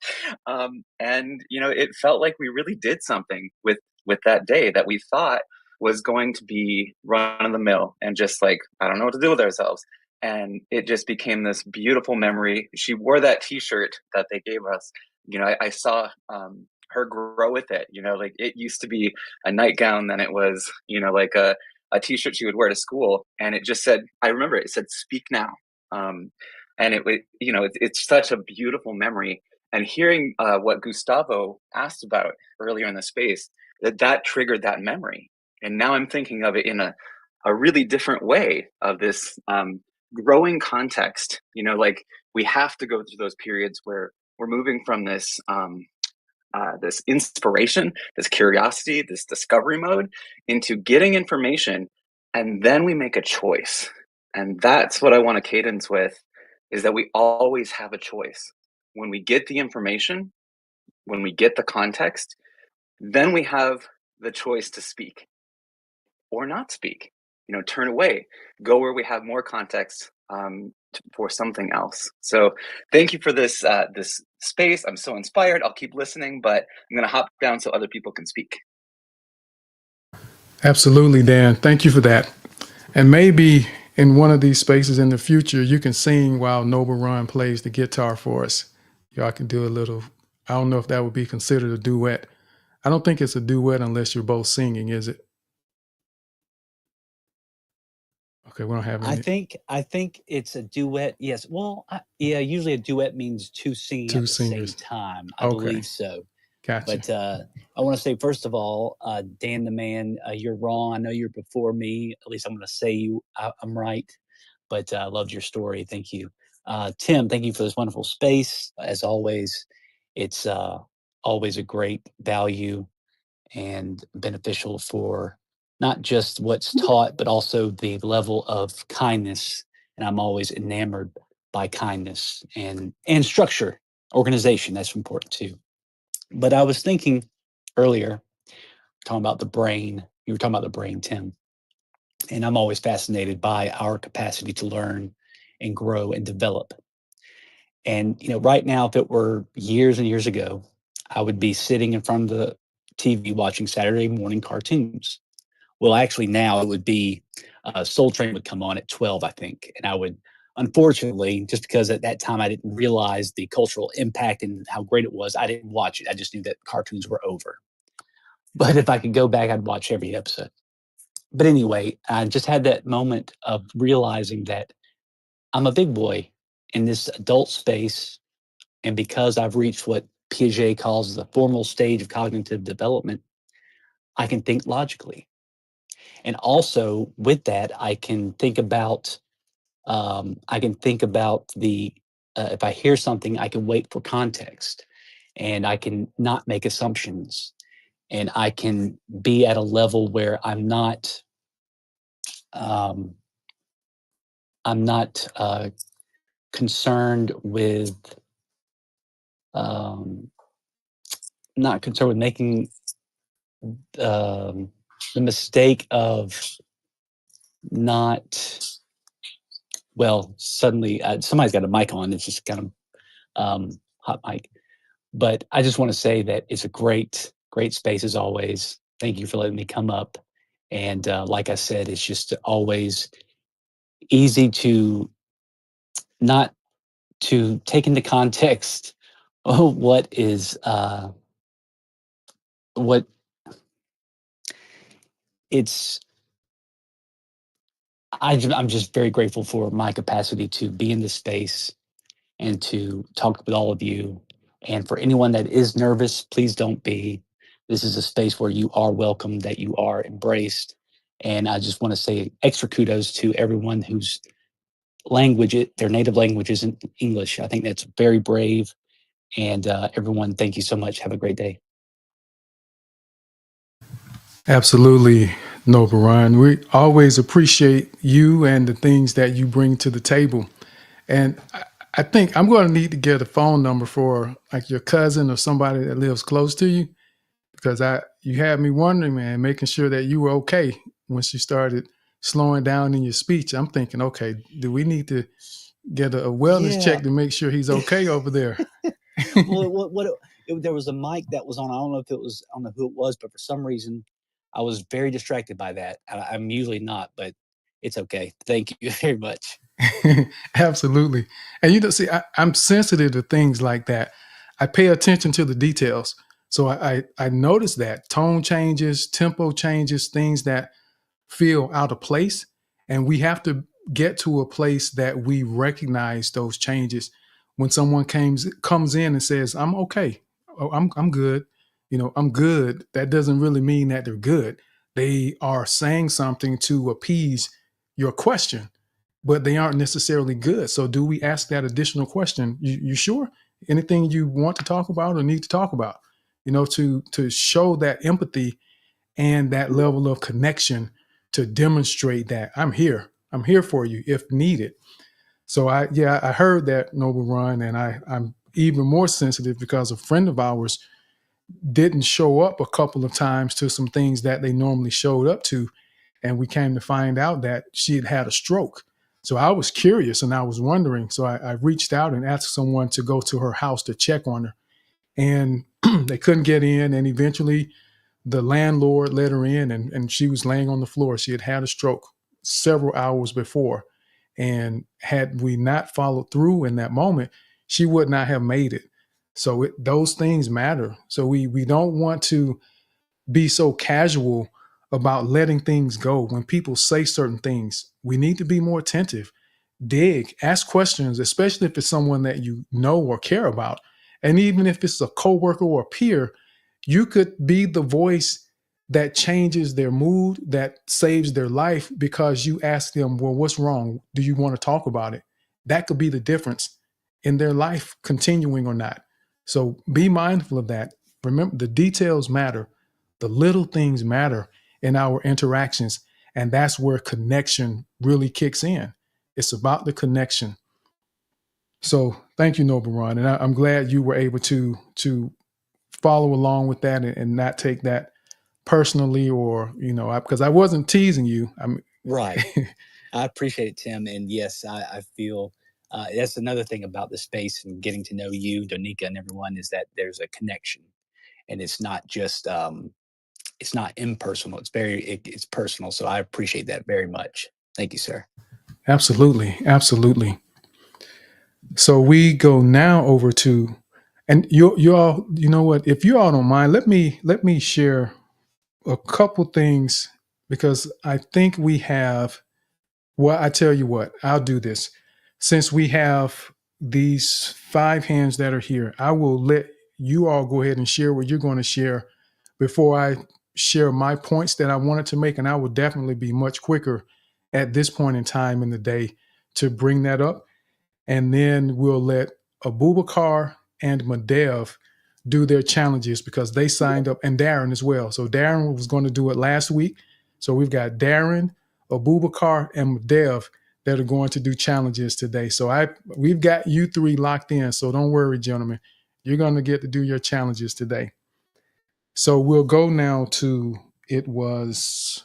and it felt like we really did something with that day that we thought was going to be run of the mill and just like, I don't know what to do with ourselves. And it just became this beautiful memory. She wore that T-shirt that they gave us. I saw her grow with it. Like it used to be a nightgown, then it was, like a T-shirt she would wear to school, and it just said, I remember it said "Speak Now," and it's such a beautiful memory. And hearing what Gustavo asked about earlier in the space, that triggered that memory, and now I'm thinking of it in a really different way of this growing context. Like we have to go through those periods where we're moving from this this inspiration, this curiosity, this discovery mode into getting information, and then we make a choice. And that's what I want to cadence with, is that we always have a choice. When we get the information, when we get the context, then we have the choice to speak or not speak, turn away, go where we have more context, for something else. So thank you for this space. I'm so inspired. I'll keep listening, but I'm going to hop down so other people can speak. Absolutely, Dan. Thank you for that. And maybe in one of these spaces in the future, you can sing while Noble Ron plays the guitar for us. Y'all can do a little, I don't know if that would be considered a duet. I don't think it's a duet unless you're both singing, is it? Okay, we don't have any. I think it's a duet. Yes. Well, yeah. Usually a duet means two singing Two at the singers. same time. I Okay. believe so. Gotcha. But I want to say first of all, Dan the man, you're wrong. I know you're before me. At least I'm going to say I'm right. But I loved your story. Thank you, Tim. Thank you for this wonderful space. As always, it's always a great value and beneficial for not just what's taught, but also the level of kindness. And I'm always enamored by kindness and structure, organization. That's important too. But I was thinking earlier, talking about the brain. You were talking about the brain, Tim. And I'm always fascinated by our capacity to learn and grow and develop. And, right now, if it were years and years ago, I would be sitting in front of the TV watching Saturday morning cartoons. Well, actually, now it would be Soul Train would come on at 12, I think. And I would, unfortunately, just because at that time I didn't realize the cultural impact and how great it was, I didn't watch it. I just knew that cartoons were over. But if I could go back, I'd watch every episode. But anyway, I just had that moment of realizing that I'm a big boy in this adult space. And because I've reached what Piaget calls the formal stage of cognitive development, I can think logically. And also with that, I can think about the if I hear something, I can wait for context, and I can not make assumptions, and I can be at a level where I'm not concerned with not concerned with making the mistake of not. Well, suddenly somebody's got a mic on. It's just kind of hot mic. But I just want to say that it's a great, great space as always. Thank you for letting me come up. And like I said, it's just always easy to not to take into context what is what it's. I'm just very grateful for my capacity to be in this space and to talk with all of you. And for anyone that is nervous, please don't be. This is a space where you are welcome, that you are embraced. And I just want to say extra kudos to everyone whose their native language isn't English. I think that's very brave. And everyone, thank you so much. Have a great day. Absolutely, Noble Ryan. We always appreciate you and the things that you bring to the table. And I think I'm going to need to get a phone number for like your cousin or somebody that lives close to you, because you had me wondering, man, making sure that you were okay once you started slowing down in your speech. I'm thinking, okay, do we need to get a wellness check to make sure he's okay over there? Well, there was a mic that was on. I don't know who it was, but for some reason, I was very distracted by that. I'm usually not, but it's okay. Thank you very much. Absolutely. And see, I'm sensitive to things like that. I pay attention to the details. So I notice that tone changes, tempo changes, things that feel out of place. And we have to get to a place that we recognize those changes. When someone comes in and says, I'm okay, oh, I'm good, I'm good, that doesn't really mean that they're good. They are saying something to appease your question, but they aren't necessarily good. So do we ask that additional question? You sure? Anything you want to talk about or need to talk about? To show that empathy and that level of connection, to demonstrate that I'm here for you if needed. So I heard that, Noble Run, and I'm even more sensitive because a friend of ours didn't show up a couple of times to some things that they normally showed up to. And we came to find out that she had had a stroke. So I was curious and I was wondering. So I reached out and asked someone to go to her house to check on her. And they couldn't get in. And eventually the landlord let her in, and she was laying on the floor. She had had a stroke several hours before. And had we not followed through in that moment, she would not have made it. So those things matter. So we don't want to be so casual about letting things go. When people say certain things, we need to be more attentive, dig, ask questions, especially if it's someone that you know or care about. And even if it's a coworker or a peer, you could be the voice that changes their mood, that saves their life, because you ask them, well, what's wrong? Do you want to talk about it? That could be the difference in their life continuing or not. So be mindful of that. Remember, the details matter. The little things matter in our interactions. And that's where connection really kicks in. It's about the connection. So thank you, Noble Ron. And I'm glad you were able to follow along with that and not take that personally, or, because I wasn't teasing you. Right. I appreciate it, Tim. And yes, I feel That's another thing about the space and getting to know you, Donika, and everyone, is that there's a connection, and it's not just it's not impersonal. It's personal. So I appreciate that very much. Thank you, sir. Absolutely. Absolutely. So we go now over to, and you all, you know what, if you all don't mind, let me share a couple things, because I think we have, well, I tell you what, I'll do this. Since we have these 5 hands that are here, I will let you all go ahead and share what you're going to share before I share my points that I wanted to make. And I will definitely be much quicker at this point in time in the day to bring that up. And then we'll let Abubakar and Madev do their challenges, because they signed up, and Darren as well. So Darren was going to do it last week. So we've got Darren, Abubakar, and Madev that are going to do challenges today. So we've got you 3 locked in. So don't worry, gentlemen. You're going to get to do your challenges today. So we'll go now to, who was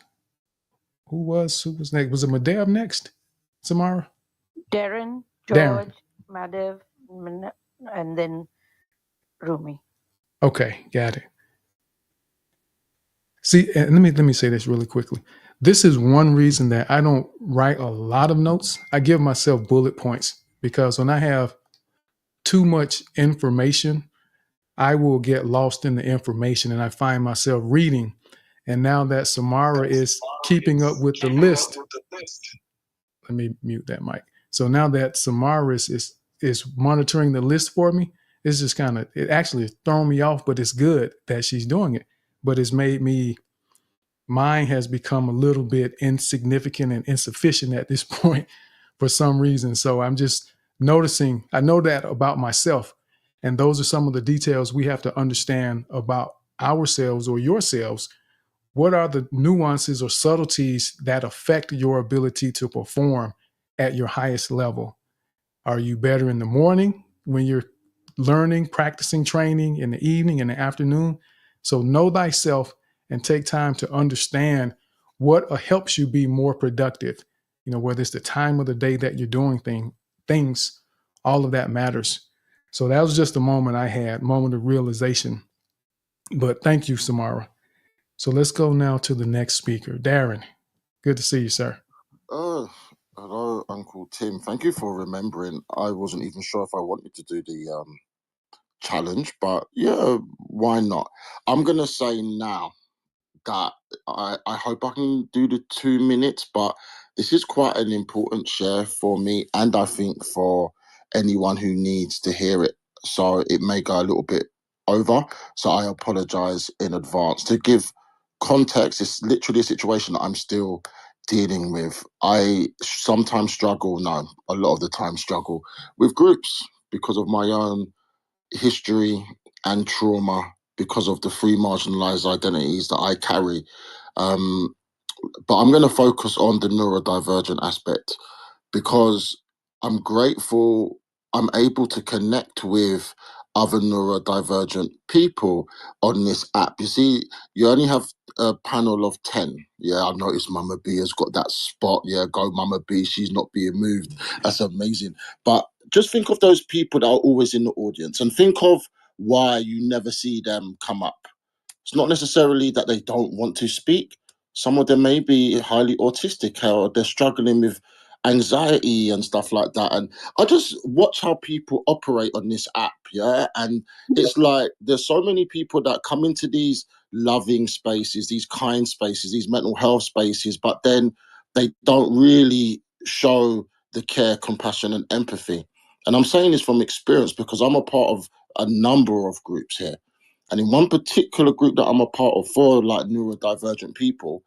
next? Was it Madev next, Samara? Darren, Darren. George, Madhav, and then Rumi. Okay, got it. See, and let me say this really quickly. This is one reason that I don't write a lot of notes. I give myself bullet points, because when I have too much information, I will get lost in the information and I find myself reading. And now that Samara is keeping up with the list, let me mute that mic. So now that Samara is monitoring the list for me, it's just it actually has thrown me off, but it's good that she's doing it. But it's made mine has become a little bit insignificant and insufficient at this point for some reason. So I'm just noticing, I know that about myself. And those are some of the details we have to understand about ourselves or yourselves. What are the nuances or subtleties that affect your ability to perform at your highest level? Are you better in the morning when you're learning, practicing, training, in the evening, in the afternoon? So know thyself and take time to understand what helps you be more productive. Whether it's the time of the day that you're doing things, all of that matters. So that was just a moment I had, moment of realization. But thank you, Samara. So let's go now to the next speaker, Darren. Good to see you, sir. Hello, Uncle Tim. Thank you for remembering. I wasn't even sure if I wanted to do the challenge, but yeah, why not? I'm gonna say now that I hope I can do the 2 minutes, but this is quite an important share for me, and I think for anyone who needs to hear it. So it may go a little bit over. So I apologize in advance. To give context, it's literally a situation that I'm still dealing with. I sometimes struggle, no, a lot of the time struggle with groups because of my own history and trauma, because of the 3 marginalized identities that I carry. But I'm going to focus on the neurodivergent aspect, because I'm grateful I'm able to connect with other neurodivergent people on this app. You see, you only have a panel of 10. Yeah, I noticed Mama B has got that spot. Yeah, go Mama B. She's not being moved. That's amazing. But just think of those people that are always in the audience, and think of why you never see them come up. It's not necessarily that they don't want to speak. Some of them may be highly autistic, or they're struggling with anxiety and stuff like that. And I just watch how people operate on this app, yeah? And it's like there's so many people that come into these loving spaces, these kind spaces, these mental health spaces, but then they don't really show the care, compassion, and empathy. And I'm saying this from experience because I'm a part of a number of groups here. And in one particular group that I'm a part of for like neurodivergent people,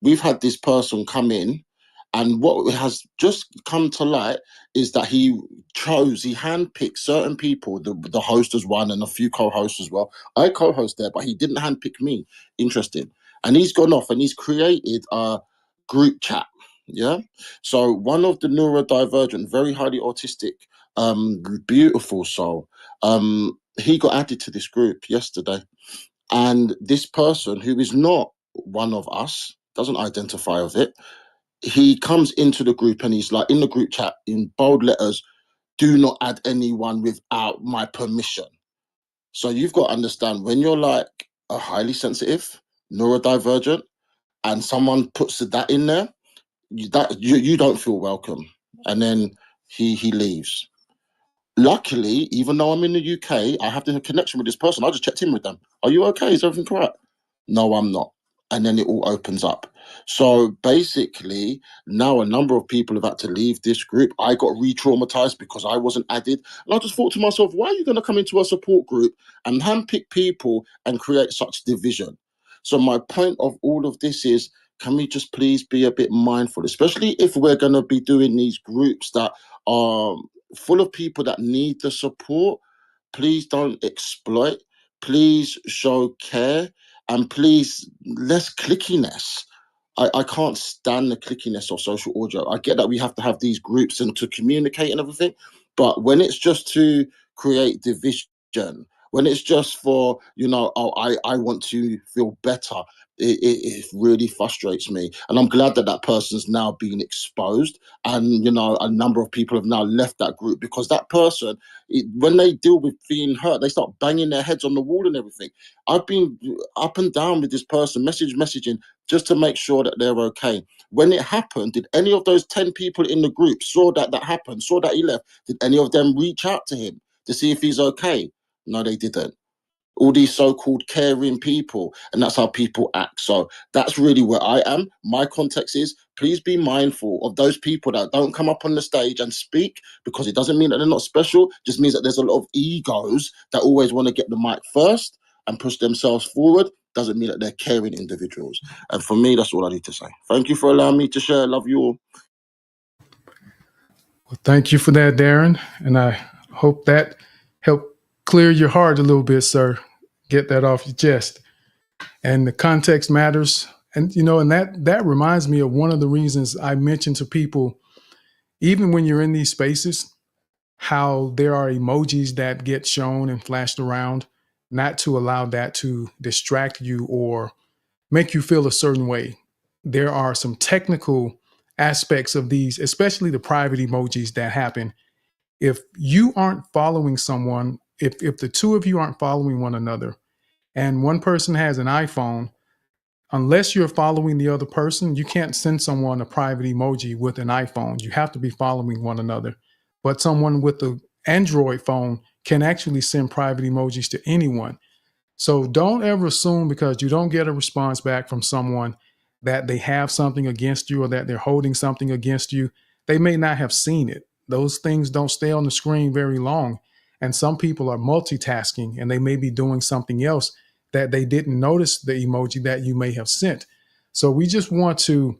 we've had this person come in, and what has just come to light is that he handpicked certain people, the host as one and a few co-hosts as well. I co-host there, but he didn't handpick me. Interesting. And he's gone off and he's created a group chat. Yeah. So one of the neurodivergent, very highly autistic, beautiful soul, he got added to this group yesterday. And this person, who is not one of us, doesn't identify with it, he comes into the group and he's like in the group chat in bold letters, do not add anyone without my permission. So you've got to understand, when you're like a highly sensitive, neurodivergent, and someone puts that in there, you don't feel welcome. And then he leaves. Luckily, even though I'm in the UK, I have the connection with this person. I just checked in with them. Are you okay? Is everything correct? No, I'm not. And then it all opens up. So basically, now a number of people have had to leave this group. I got re-traumatized because I wasn't added. And I just thought to myself, why are you going to come into a support group and handpick people and create such division? So my point of all of this is, can we just please be a bit mindful, especially if we're going to be doing these groups that are full of people that need the support? Please don't exploit. Please show care. And please, less clickiness. I can't stand the clickiness of social audio. I get that we have to have these groups and to communicate and everything, but when it's just to create division, when it's just for, I want to feel better, it really frustrates me. And I'm glad that that person's now being exposed, and a number of people have now left that group, because that person, when they deal with being hurt, they start banging their heads on the wall and everything. I've been up and down with this person, messaging just to make sure that they're okay. When it happened, did any of those 10 people in the group saw that happened, saw that he left? Did any of them reach out to him to see if he's okay? No, they didn't. All these so-called caring people, and that's how people act. So that's really where I am. My context is, please be mindful of those people that don't come up on the stage and speak, because it doesn't mean that they're not special. It just means that there's a lot of egos that always want to get the mic first and push themselves forward. Doesn't mean that they're caring individuals. And for me, that's all I need to say. Thank you for allowing me to share. Love you all. Well, thank you for that, Darren. And I hope that helped clear your heart a little bit, sir. Get that off your chest. And the context matters. And, and that reminds me of one of the reasons I mentioned to people, even when you're in these spaces, how there are emojis that get shown and flashed around, not to allow that to distract you or make you feel a certain way. There are some technical aspects of these, especially the private emojis that happen. If you aren't following someone, if the two of you aren't following one another, and one person has an iPhone, unless you're following the other person, you can't send someone a private emoji with an iPhone. You have to be following one another. But someone with the Android phone can actually send private emojis to anyone. So don't ever assume because you don't get a response back from someone that they have something against you or that they're holding something against you. They may not have seen it. Those things don't stay on the screen very long. And some people are multitasking and they may be doing something else that they didn't notice the emoji that you may have sent. So we just want to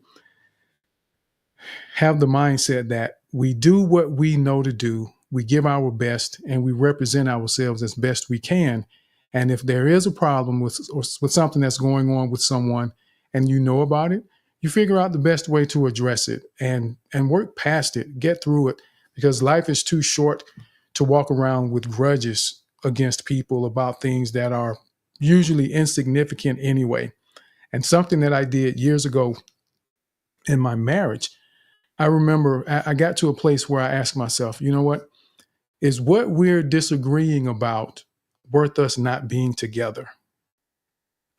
have the mindset that we do what we know to do, we give our best, and we represent ourselves as best we can. And if there is a problem with something that's going on with someone and you know about it, you figure out the best way to address it and work past it, get through it, because life is too short to walk around with grudges against people about things that are usually insignificant anyway. And something that I did years ago in my marriage, I remember I got to a place where I asked myself, you know what? Is what we're disagreeing about worth us not being together?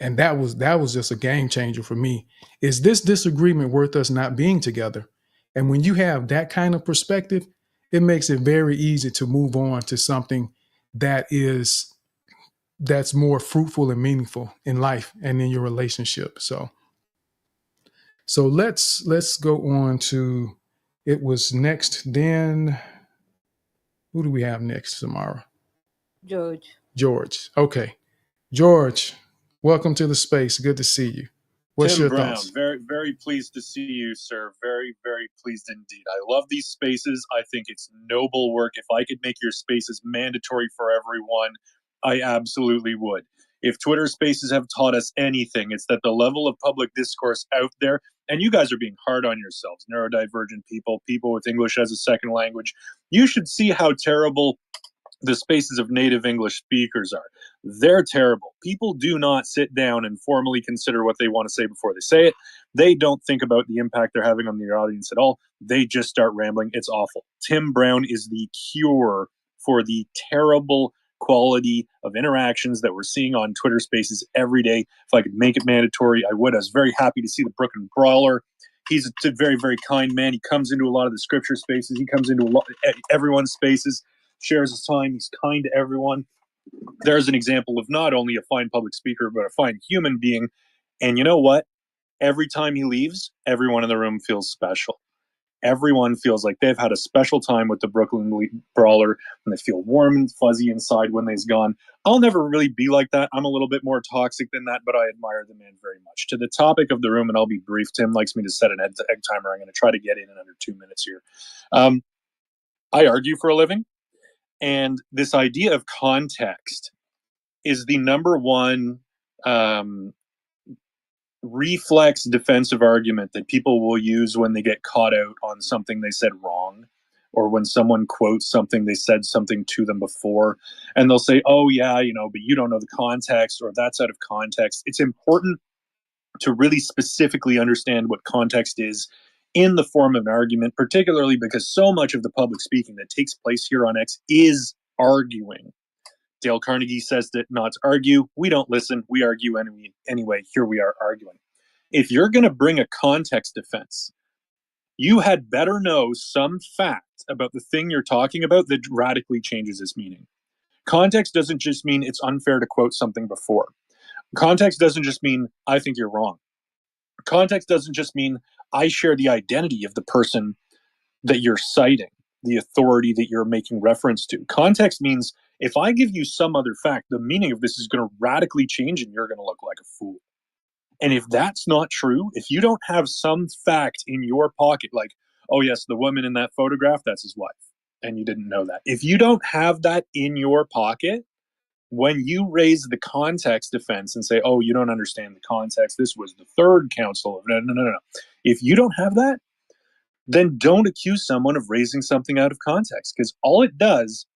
And that was just a game changer for me. Is this disagreement worth us not being together? And when you have that kind of perspective, it makes it very easy to move on to something that's more fruitful and meaningful in life and in your relationship. So let's go on to, it was next. Then who do we have next, Samara? George. Okay. George, welcome to the space. Good to see you. What's Tim your Brown, thoughts? very, very pleased to see you, sir. Very, very pleased indeed. I love these spaces. I think it's noble work. If I could make your spaces mandatory for everyone, I absolutely would. If Twitter spaces have taught us anything, it's that the level of public discourse out there, and you guys are being hard on yourselves, neurodivergent people, people with English as a second language, you should see how terrible the spaces of native English speakers are. They're terrible. People do not sit down and formally consider what they want to say before they say it. They don't think about the impact they're having on the audience at all. They just start rambling. It's awful. Tim Brown is the cure for the terrible quality of interactions that we're seeing on Twitter Spaces every day. If I could make it mandatory, I would. I was very happy to see the Brooklyn Brawler. He's a very, very kind man. He comes into a lot of the scripture spaces. He comes into everyone's spaces, shares his time. He's kind to everyone. There's an example of not only a fine public speaker, but a fine human being. And you know what? Every time he leaves, everyone in the room feels special. Everyone feels like they've had a special time with the Brooklyn Brawler, and they feel warm and fuzzy inside when he's gone. I'll never really be like that. I'm a little bit more toxic than that, but I admire the man very much. To the topic of the room, and I'll be brief. Tim likes me to set an egg timer. I'm going to try to get in under 2 minutes here. I argue for a living, and this idea of context is the number one reflex defensive argument that people will use when they get caught out on something they said wrong, or when someone quotes something they said something to them before, and they'll say, oh yeah, but you don't know the context, or that's out of context. It's important to really specifically understand what context is in the form of an argument, particularly because so much of the public speaking that takes place here on X is arguing. Dale Carnegie says that not to argue. We don't listen. We argue anyway. Here we are arguing. If you're going to bring a context defense, you had better know some fact about the thing you're talking about that radically changes its meaning. Context doesn't just mean it's unfair to quote something before. Context doesn't just mean I think you're wrong. Context doesn't just mean I share the identity of the person that you're citing, the authority that you're making reference to. Context means if I give you some other fact, the meaning of this is going to radically change and you're going to look like a fool. And if that's not true, if you don't have some fact in your pocket, like, oh yes, the woman in that photograph, that's his wife, and you didn't know that. If you don't have that in your pocket, when you raise the context defense and say, oh, you don't understand the context, this was the third council. No. If you don't have that, then don't accuse someone of raising something out of context, because all it does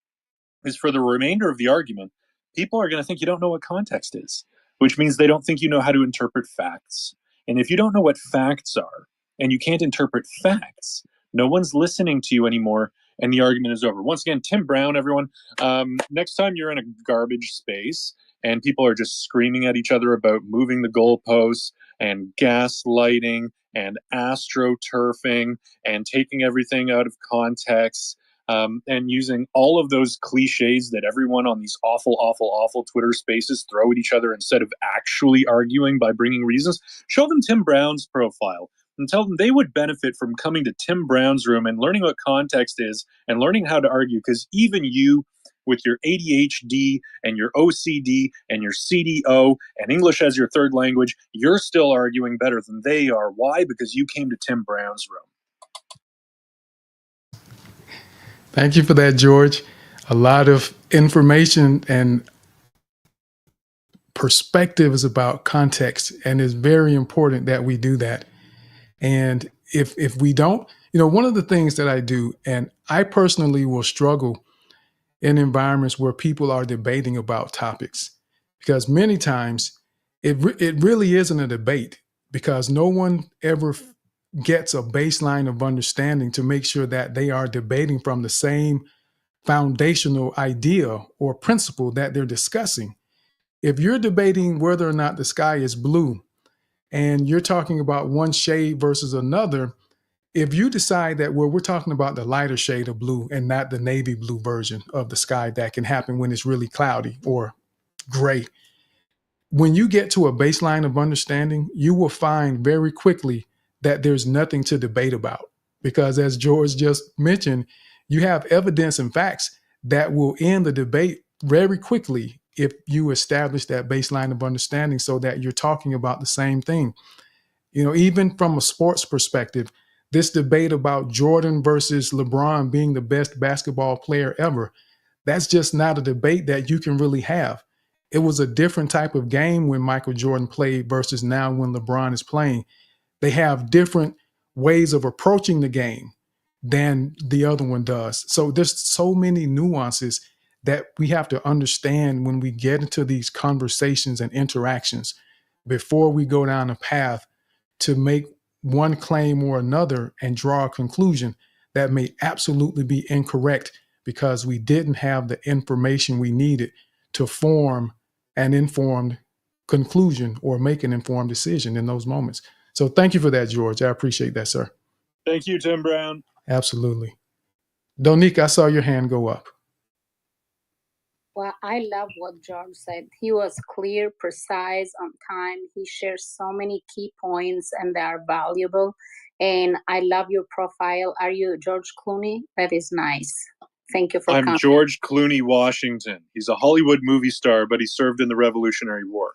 is for the remainder of the argument, people are going to think you don't know what context is, which means they don't think you know how to interpret facts. And if you don't know what facts are and you can't interpret facts, no one's listening to you anymore and the argument is over. Once again, Tim Brown, everyone. Next time you're in a garbage space and people are just screaming at each other about moving the goalposts and gaslighting and astroturfing and taking everything out of context, and using all of those cliches that everyone on these awful Twitter spaces throw at each other instead of actually arguing by bringing reasons, show them Tim Brown's profile and tell them they would benefit from coming to Tim Brown's room and learning what context is and learning how to argue, because even you, with your ADHD and your OCD and your CDO and English as your third language, you're still arguing better than they are. Why? Because you came to Tim Brown's room. Thank you for that, George. A lot of information and perspectives about context, and it's very important that we do that. And if we don't, one of the things that I do, and I personally will struggle in environments where people are debating about topics, because many times it really isn't a debate, because no one ever gets a baseline of understanding to make sure that they are debating from the same foundational idea or principle that they're discussing. If you're debating whether or not the sky is blue and you're talking about one shade versus another, if you decide that, well, we're talking about the lighter shade of blue and not the navy blue version of the sky that can happen when it's really cloudy or gray, when you get to a baseline of understanding, you will find very quickly that there's nothing to debate about. Because as George just mentioned, you have evidence and facts that will end the debate very quickly if you establish that baseline of understanding so that you're talking about the same thing. Even from a sports perspective, this debate about Jordan versus LeBron being the best basketball player ever, that's just not a debate that you can really have. It was a different type of game when Michael Jordan played versus now when LeBron is playing. They have different ways of approaching the game than the other one does. So there's so many nuances that we have to understand when we get into these conversations and interactions before we go down a path to make one claim or another and draw a conclusion that may absolutely be incorrect because we didn't have the information we needed to form an informed conclusion or make an informed decision in those moments. So thank you for that, George. I appreciate that, sir. Thank you, Tim Brown. Absolutely. Donika, I saw your hand go up. Well, I love what George said. He was clear, precise, on time. He shares so many key points and they are valuable. And I love your profile. Are you George Clooney? That is nice. Thank you for I'm coming. George Clooney Washington. He's a Hollywood movie star, but he served in the Revolutionary War.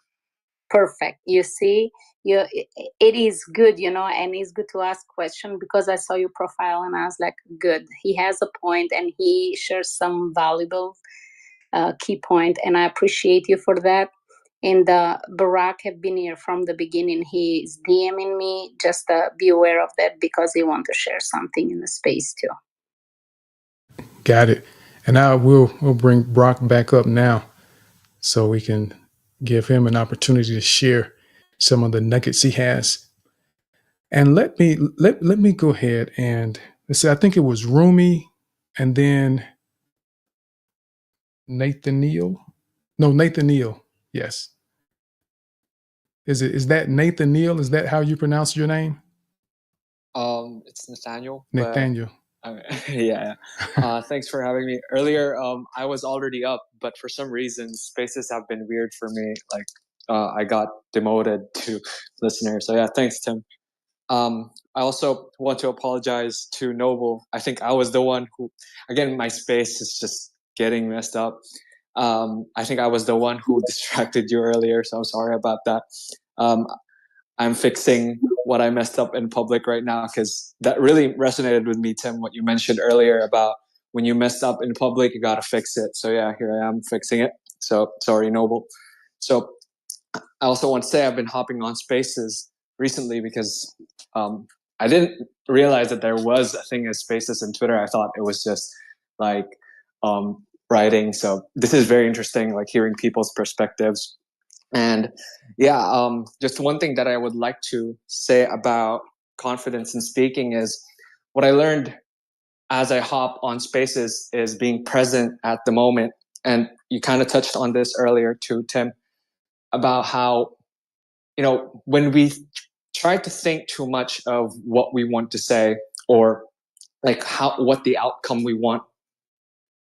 Perfect. You see, it is good, and it's good to ask questions because I saw your profile and I was like, good. He has a point and he shares some valuable key point, and I appreciate you for that. And Barack have been here from the beginning. He's DMing me. Just be aware of that because he wants to share something in the space too. Got it. And we'll bring Brock back up now so we can give him an opportunity to share some of the nuggets he has. And let me go ahead and let's see. I think it was Rumi, and then Nathaniel. No, Nathaniel. Yes. Is that Nathaniel? Is that how you pronounce your name? It's Nathaniel. Nathaniel. Yeah. Thanks for having me. Earlier, I was already up, but for some reason, spaces have been weird for me. Like, I got demoted to listener. So yeah, thanks, Tim. I also want to apologize to Noble. I think I was the one who, again, my space is just getting messed up. I think I was the one who distracted you earlier, so I'm sorry about that. I'm fixing what I messed up in public right now because that really resonated with me, Tim, what you mentioned earlier about when you messed up in public, you got to fix it. So yeah, here I am fixing it. So sorry, Noble. So I also want to say I've been hopping on spaces recently because I didn't realize that there was a thing as spaces in Twitter. I thought it was just like writing. So this is very interesting, like hearing people's perspectives. And yeah, just one thing that I would like to say about confidence in speaking is what I learned as I hop on spaces is being present at the moment. And you kind of touched on this earlier too, Tim, about how, when we try to think too much of what we want to say or like what outcome we want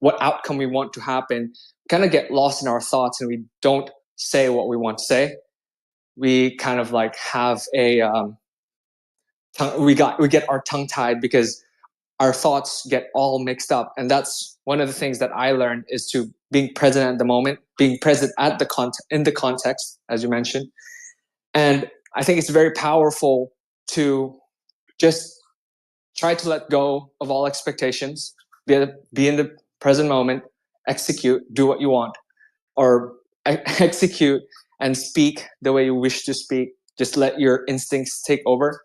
to happen, kind of get lost in our thoughts and we don't say what we want to say. We kind of like have we get our tongue tied because our thoughts get all mixed up. And that's one of the things that I learned is to being present at the moment, being present at in the context, as you mentioned. And I think it's very powerful to just try to let go of all expectations, be in the present moment, execute, do what you want, or execute and speak the way you wish to speak. Just let your instincts take over.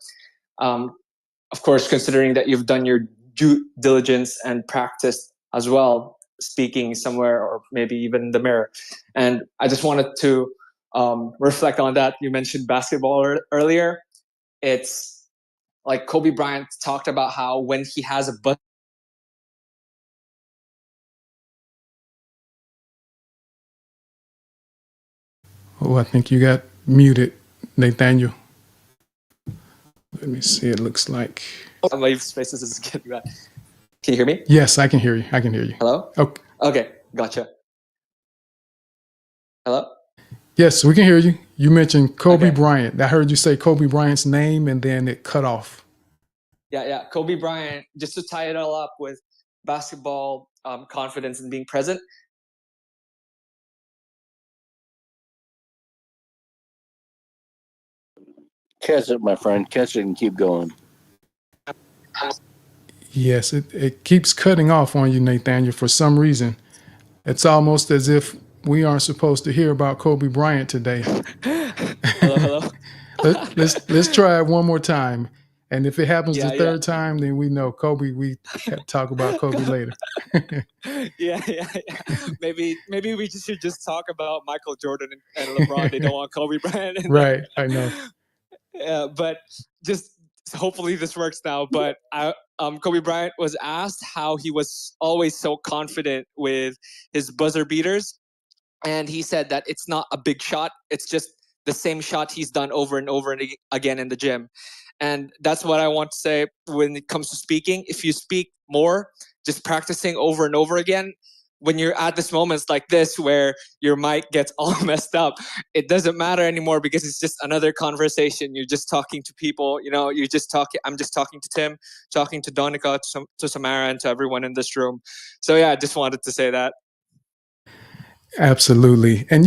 Of course, considering that you've done your due diligence and practiced as well, speaking somewhere or maybe even in the mirror. And I just wanted to reflect on that. You mentioned basketball earlier. It's like Kobe Bryant talked about how when he has a bust. Oh, I think you got muted, Nathaniel. Let me see. It looks like my spaces is getting bad. Can you hear me? Yes, I can hear you. I can hear you. Hello? Okay, gotcha. Hello? Yes, we can hear you. You mentioned Kobe Bryant. I heard you say Kobe Bryant's name and then it cut off. Yeah. Kobe Bryant, just to tie it all up with basketball, confidence and being present. Catch it, my friend. Catch it and keep going. Yes, it keeps cutting off on you, Nathaniel, for some reason. It's almost as if we aren't supposed to hear about Kobe Bryant today. Hello. Let's try it one more time. And if it happens Yeah, the yeah. third time, then we know Kobe. We talk about Kobe later. Yeah. Maybe we should just talk about Michael Jordan and LeBron. They don't want Kobe Bryant. Right, I know. Yeah, but just hopefully this works now. But Kobe Bryant was asked how he was always so confident with his buzzer beaters, and he said that it's not a big shot. It's just the same shot he's done over and over and again in the gym. And that's what I want to say when it comes to speaking. If you speak more, just practicing over and over again, when you're at this moments like this where your mic gets all messed up, it doesn't matter anymore because it's just another conversation. You're just talking to people, you're just talking. I'm just talking to Tim, talking to Donica, to Samara, and to everyone in this room. So yeah, I just wanted to say that. Absolutely. And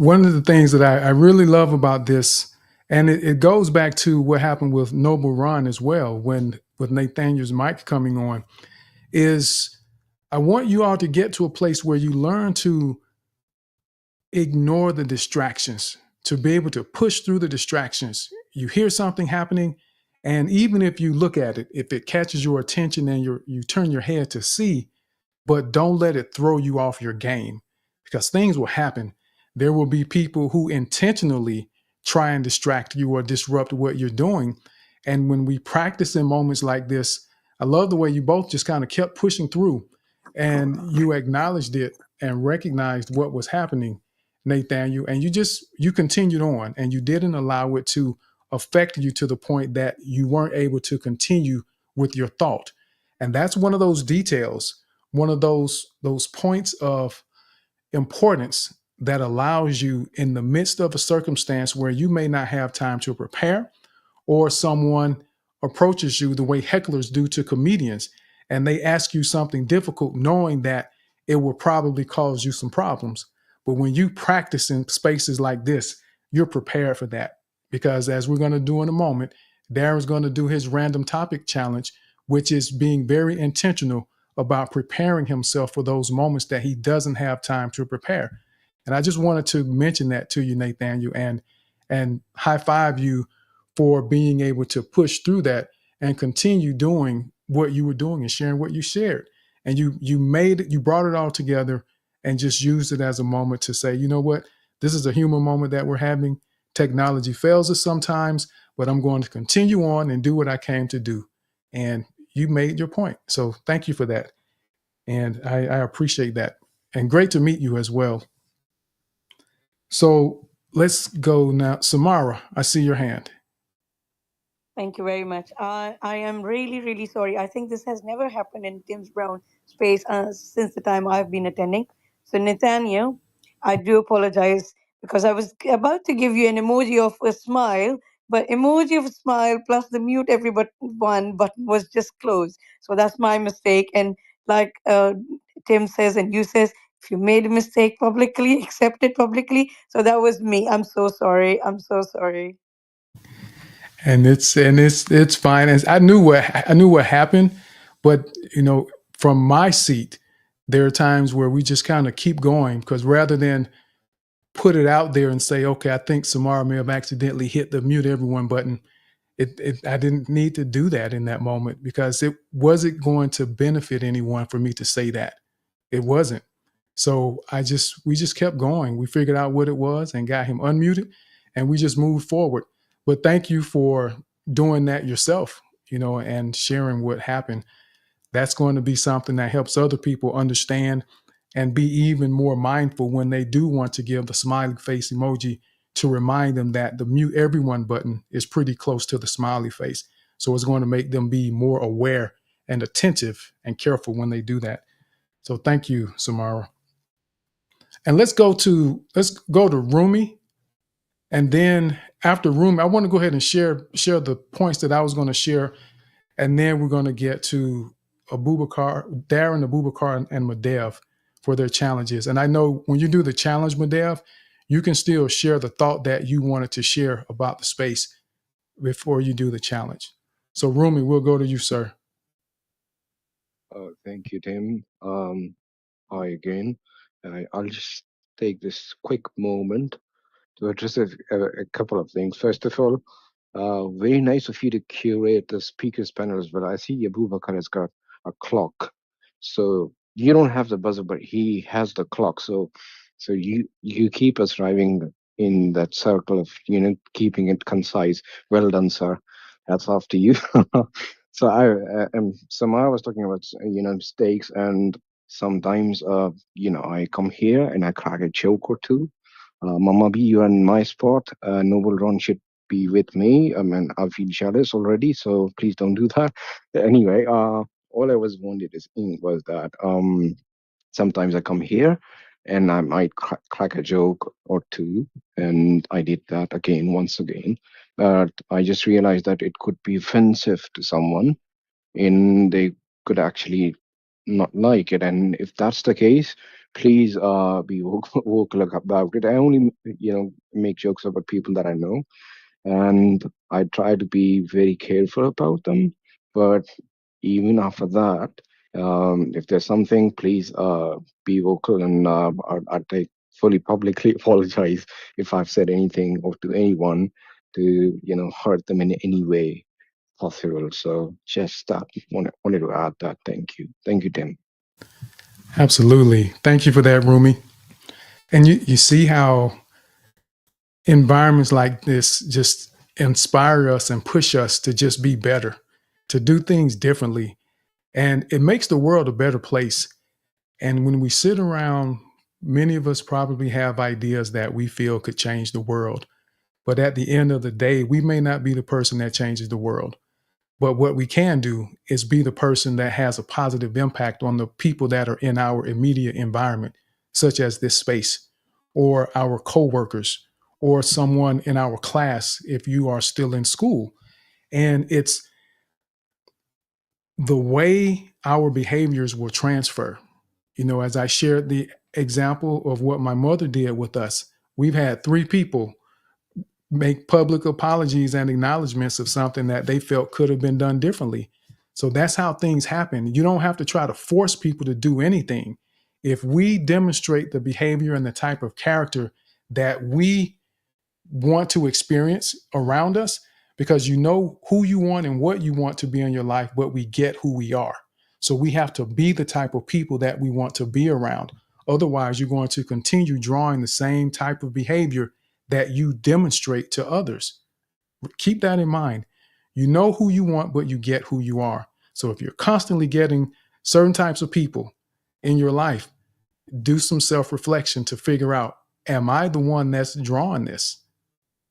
one of the things that I really love about this, and it goes back to what happened with Noble Ron as well, with Nathaniel's mic coming on, is I want you all to get to a place where you learn to ignore the distractions, to be able to push through the distractions. You hear something happening, and even if you look at it, if it catches your attention and you turn your head to see, but don't let it throw you off your game, because things will happen. There will be people who intentionally try and distract you or disrupt what you're doing. And when we practice in moments like this, I love the way you both just kind of kept pushing through and you acknowledged it and recognized what was happening, Nathaniel, and you continued on and you didn't allow it to affect you to the point that you weren't able to continue with your thought. And that's one of those details, one of those points of importance that allows you, in the midst of a circumstance where you may not have time to prepare, or someone approaches you the way hecklers do to comedians, and they ask you something difficult knowing that it will probably cause you some problems. But when you practice in spaces like this, you're prepared for that, because as we're going to do in a moment, Darren's going to do his random topic challenge, which is being very intentional about preparing himself for those moments that he doesn't have time to prepare. And I just wanted to mention that to you, Nathaniel, and high five you for being able to push through that and continue doing what you were doing and sharing what you shared. And you brought it all together and just used it as a moment to say, you know what, this is a human moment that we're having. Technology fails us sometimes, but I'm going to continue on and do what I came to do. And you made your point. So thank you for that. And I appreciate that. And great to meet you as well. So let's go now. Samara, I see your hand. Thank you very much. I am really, really sorry. I think this has never happened in Tim's Brown space since the time I've been attending. So, Nathaniel, I do apologize because I was about to give you an emoji of a smile, but emoji of a smile plus the mute everyone button was just closed. So that's my mistake. And like Tim says and you says, if you made a mistake publicly, accept it publicly. So that was me. I'm so sorry. I'm so sorry. And it's fine. And I knew what happened, but from my seat, there are times where we just kind of keep going, because rather than put it out there and say, okay, I think Samara may have accidentally hit the mute everyone button. I didn't need to do that in that moment, because it wasn't going to benefit anyone for me to say that. It wasn't. So we just kept going. We figured out what it was and got him unmuted, and we just moved forward. But thank you for doing that yourself, and sharing what happened. That's going to be something that helps other people understand and be even more mindful when they do want to give the smiley face emoji, to remind them that the mute everyone button is pretty close to the smiley face. So it's going to make them be more aware and attentive and careful when they do that. So thank you, Samara. And let's go to Rumi. And then after Rumi, I want to go ahead and share the points that I was going to share. And then we're going to get to Darren, Abubakar, and Madev for their challenges. And I know when you do the challenge, Madev, you can still share the thought that you wanted to share about the space before you do the challenge. So Rumi, we'll go to you, sir. Thank you, Tim. Hi again. I'll just take this quick moment to address a couple of things. First of all, Very nice of you to curate the speakers panels, but I see Abu Bakar has got a clock. So you don't have the buzzer, but he has the clock. So you keep us driving in that circle of keeping it concise. Well done, sir. That's after you. So Samara was talking about mistakes, and sometimes I come here and I crack a joke or two. Mama B, you are in my spot. Noble Ron should be with me. I mean, I feel jealous already, so please don't do that. Anyway, all I was wanted was that sometimes I come here and I might crack a joke or two, and I did that once again. But I just realized that it could be offensive to someone, and they could actually not like it. And if that's the case, please be vocal about it. I only make jokes about people that I know, and I try to be very careful about them. But even after that, if there's something, please be vocal, and I take fully publicly apologize if I've said anything or to anyone to hurt them in any way possible. So just that wanted to add that. Thank you, Tim. Absolutely. Thank you for that, Rumi. And you see how environments like this just inspire us and push us to just be better, to do things differently. And it makes the world a better place. And when we sit around, many of us probably have ideas that we feel could change the world. But at the end of the day, we may not be the person that changes the world. But what we can do is be the person that has a positive impact on the people that are in our immediate environment, such as this space, or our coworkers, or someone in our class if you are still in school. And it's the way our behaviors will transfer. As I shared the example of what my mother did with us, we've had 3 people make public apologies and acknowledgments of something that they felt could have been done differently. So that's how things happen. You don't have to try to force people to do anything. If we demonstrate the behavior and the type of character that we want to experience around us, because you know who you want and what you want to be in your life, but we get who we are. So we have to be the type of people that we want to be around. Otherwise, you're going to continue drawing the same type of behavior that you demonstrate to others. Keep that in mind. You know who you want, but you get who you are. So if you're constantly getting certain types of people in your life, do some self-reflection to figure out, am I the one that's drawing this?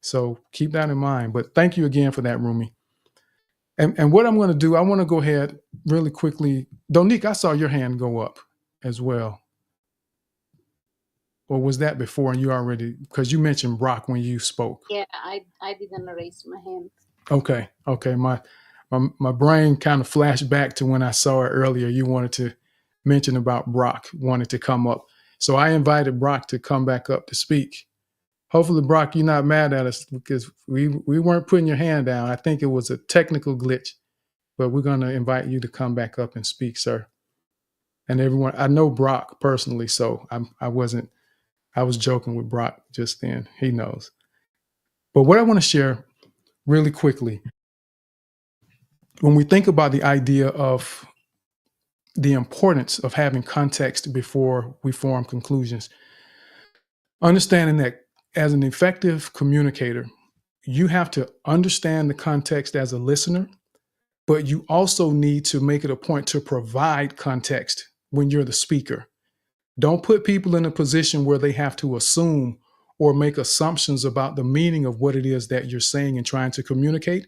So keep that in mind. But thank you again for that, Rumi. And what I'm going to do, I want to go ahead really quickly. Donique, I saw your hand go up as well. Or was that before and you already, because you mentioned Brock when you spoke? Yeah, I didn't raise my hand. Okay. My brain kind of flashed back to when I saw it earlier. You wanted to mention about Brock wanted to come up. So I invited Brock to come back up to speak. Hopefully, Brock, you're not mad at us because we weren't putting your hand down. I think it was a technical glitch, but we're going to invite you to come back up and speak, sir. And everyone, I know Brock personally, so I was joking with Brock just then. He knows. But what I want to share really quickly, when we think about the idea of the importance of having context before we form conclusions, understanding that as an effective communicator, you have to understand the context as a listener, but you also need to make it a point to provide context when you're the speaker. Don't put people in a position where they have to assume or make assumptions about the meaning of what it is that you're saying and trying to communicate.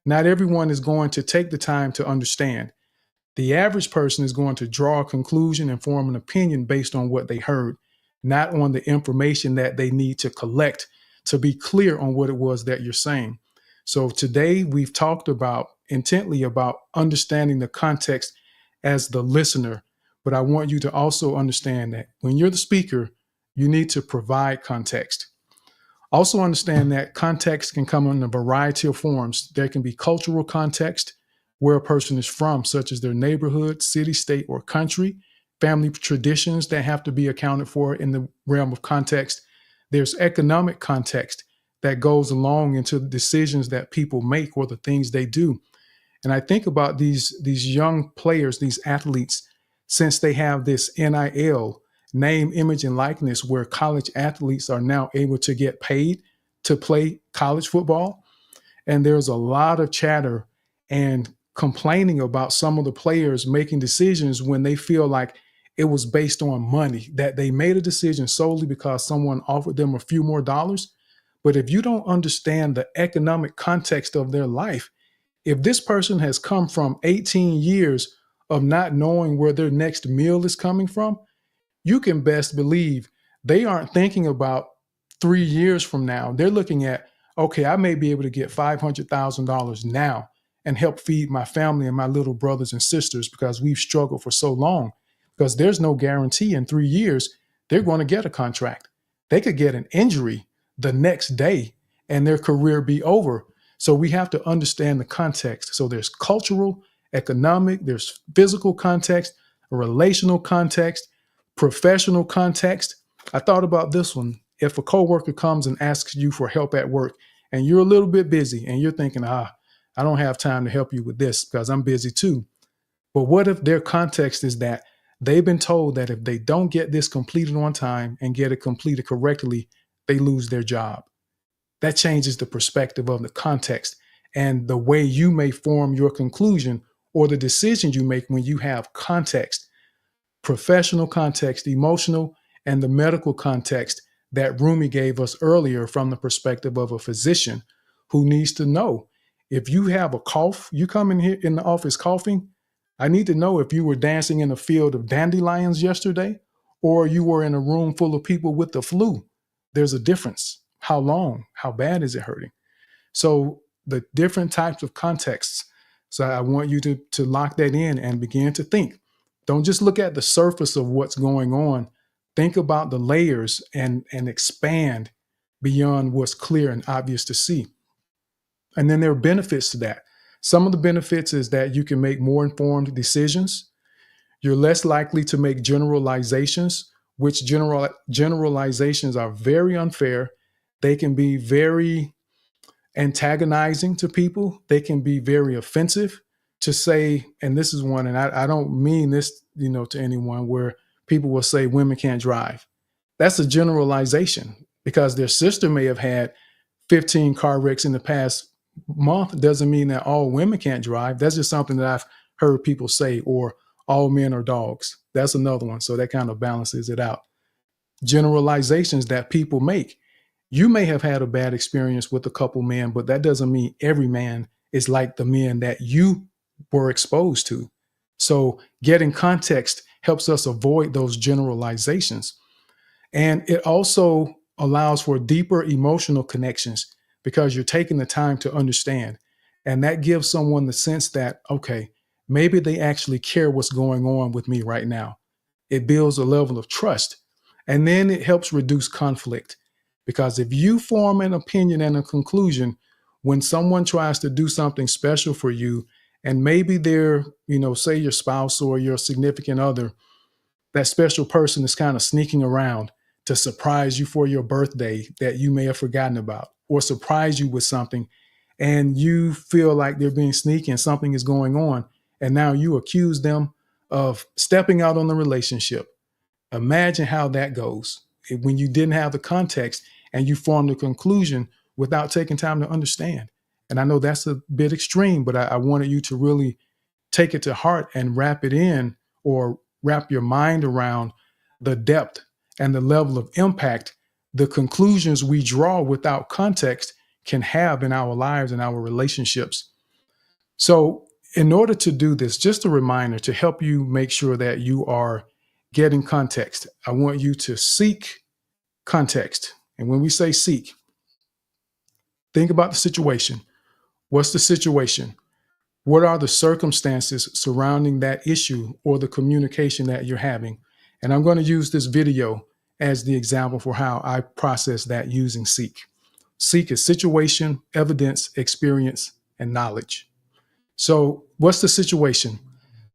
Not everyone is going to take the time to understand. The average person is going to draw a conclusion and form an opinion based on what they heard, not on the information that they need to collect to be clear on what it was that you're saying. So today we've talked intently about understanding the context as the listener, but I want you to also understand that when you're the speaker, you need to provide context. Also understand that context can come in a variety of forms. There can be cultural context, where a person is from, such as their neighborhood, city, state, or country, family traditions that have to be accounted for in the realm of context. There's economic context that goes along into the decisions that people make or the things they do. And I think about these young players, these athletes, since they have this NIL, name, image, and likeness, where college athletes are now able to get paid to play college football. And there's a lot of chatter and complaining about some of the players making decisions when they feel like it was based on money, that they made a decision solely because someone offered them a few more dollars. But if you don't understand the economic context of their life, if this person has come from 18 years of not knowing where their next meal is coming from, you can best believe they aren't thinking about 3 years from now. They're looking at, okay, I may be able to get $500,000 now and help feed my family and my little brothers and sisters because we've struggled for so long. Because there's no guarantee in 3 years they're going to get a contract. They could get an injury the next day and their career be over. So we have to understand the context. So there's cultural, economic, there's physical context, a relational context, professional context. I thought about this one. If a coworker comes and asks you for help at work and you're a little bit busy and you're thinking, I don't have time to help you with this because I'm busy too. But what if their context is that they've been told that if they don't get this completed on time and get it completed correctly, they lose their job? That changes the perspective of the context and the way you may form your conclusion or the decision you make when you have context, professional context, emotional, and the medical context that Rumi gave us earlier from the perspective of a physician who needs to know if you have a cough, you come in here in the office coughing, I need to know if you were dancing in a field of dandelions yesterday or you were in a room full of people with the flu. There's a difference. How long? How bad is it hurting? So the different types of contexts. So I want you to lock that in and begin to think. Don't just look at the surface of what's going on. Think about the layers and expand beyond what's clear and obvious to see. And then there are benefits to that. Some of the benefits is that you can make more informed decisions. You're less likely to make generalizations, which generalizations are very unfair. They can be very antagonizing to people. They can be very offensive to say, and this is one, and I don't mean this, to anyone, where people will say women can't drive. That's a generalization because their sister may have had 15 car wrecks in the past month. Doesn't mean that all women can't drive. That's just something that I've heard people say, or all men are dogs. That's another one. So that kind of balances it out. Generalizations that people make. You may have had a bad experience with a couple men, but that doesn't mean every man is like the men that you were exposed to. So getting context helps us avoid those generalizations. And it also allows for deeper emotional connections because you're taking the time to understand. And that gives someone the sense that, okay, maybe they actually care what's going on with me right now. It builds a level of trust. And then it helps reduce conflict. Because if you form an opinion and a conclusion when someone tries to do something special for you, and maybe they're, say your spouse or your significant other, that special person is kind of sneaking around to surprise you for your birthday that you may have forgotten about, or surprise you with something, and you feel like they're being sneaky and something is going on, and now you accuse them of stepping out on the relationship. Imagine how that goes when you didn't have the context and you formed a conclusion without taking time to understand. And I know that's a bit extreme, but I wanted you to really take it to heart and wrap it in, or wrap your mind around the depth and the level of impact the conclusions we draw without context can have in our lives and our relationships. So in order to do this, just a reminder to help you make sure that you are getting context, I want you to seek context. And when we say seek, think about the situation. What's the situation? What are the circumstances surrounding that issue or the communication that you're having? And I'm going to use this video as the example for how I process that using seek. Seek is situation, evidence, experience, and knowledge. So what's the situation?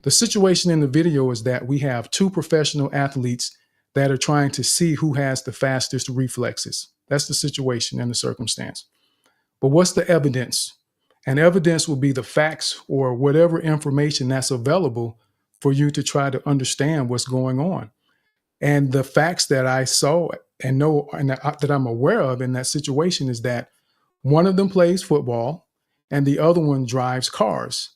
The situation in the video is that we have two professional athletes that are trying to see who has the fastest reflexes. That's the situation and the circumstance. But what's the evidence? And evidence will be the facts or whatever information that's available for you to try to understand what's going on. And the facts that I saw and know and that I'm aware of in that situation is that one of them plays football and the other one drives cars.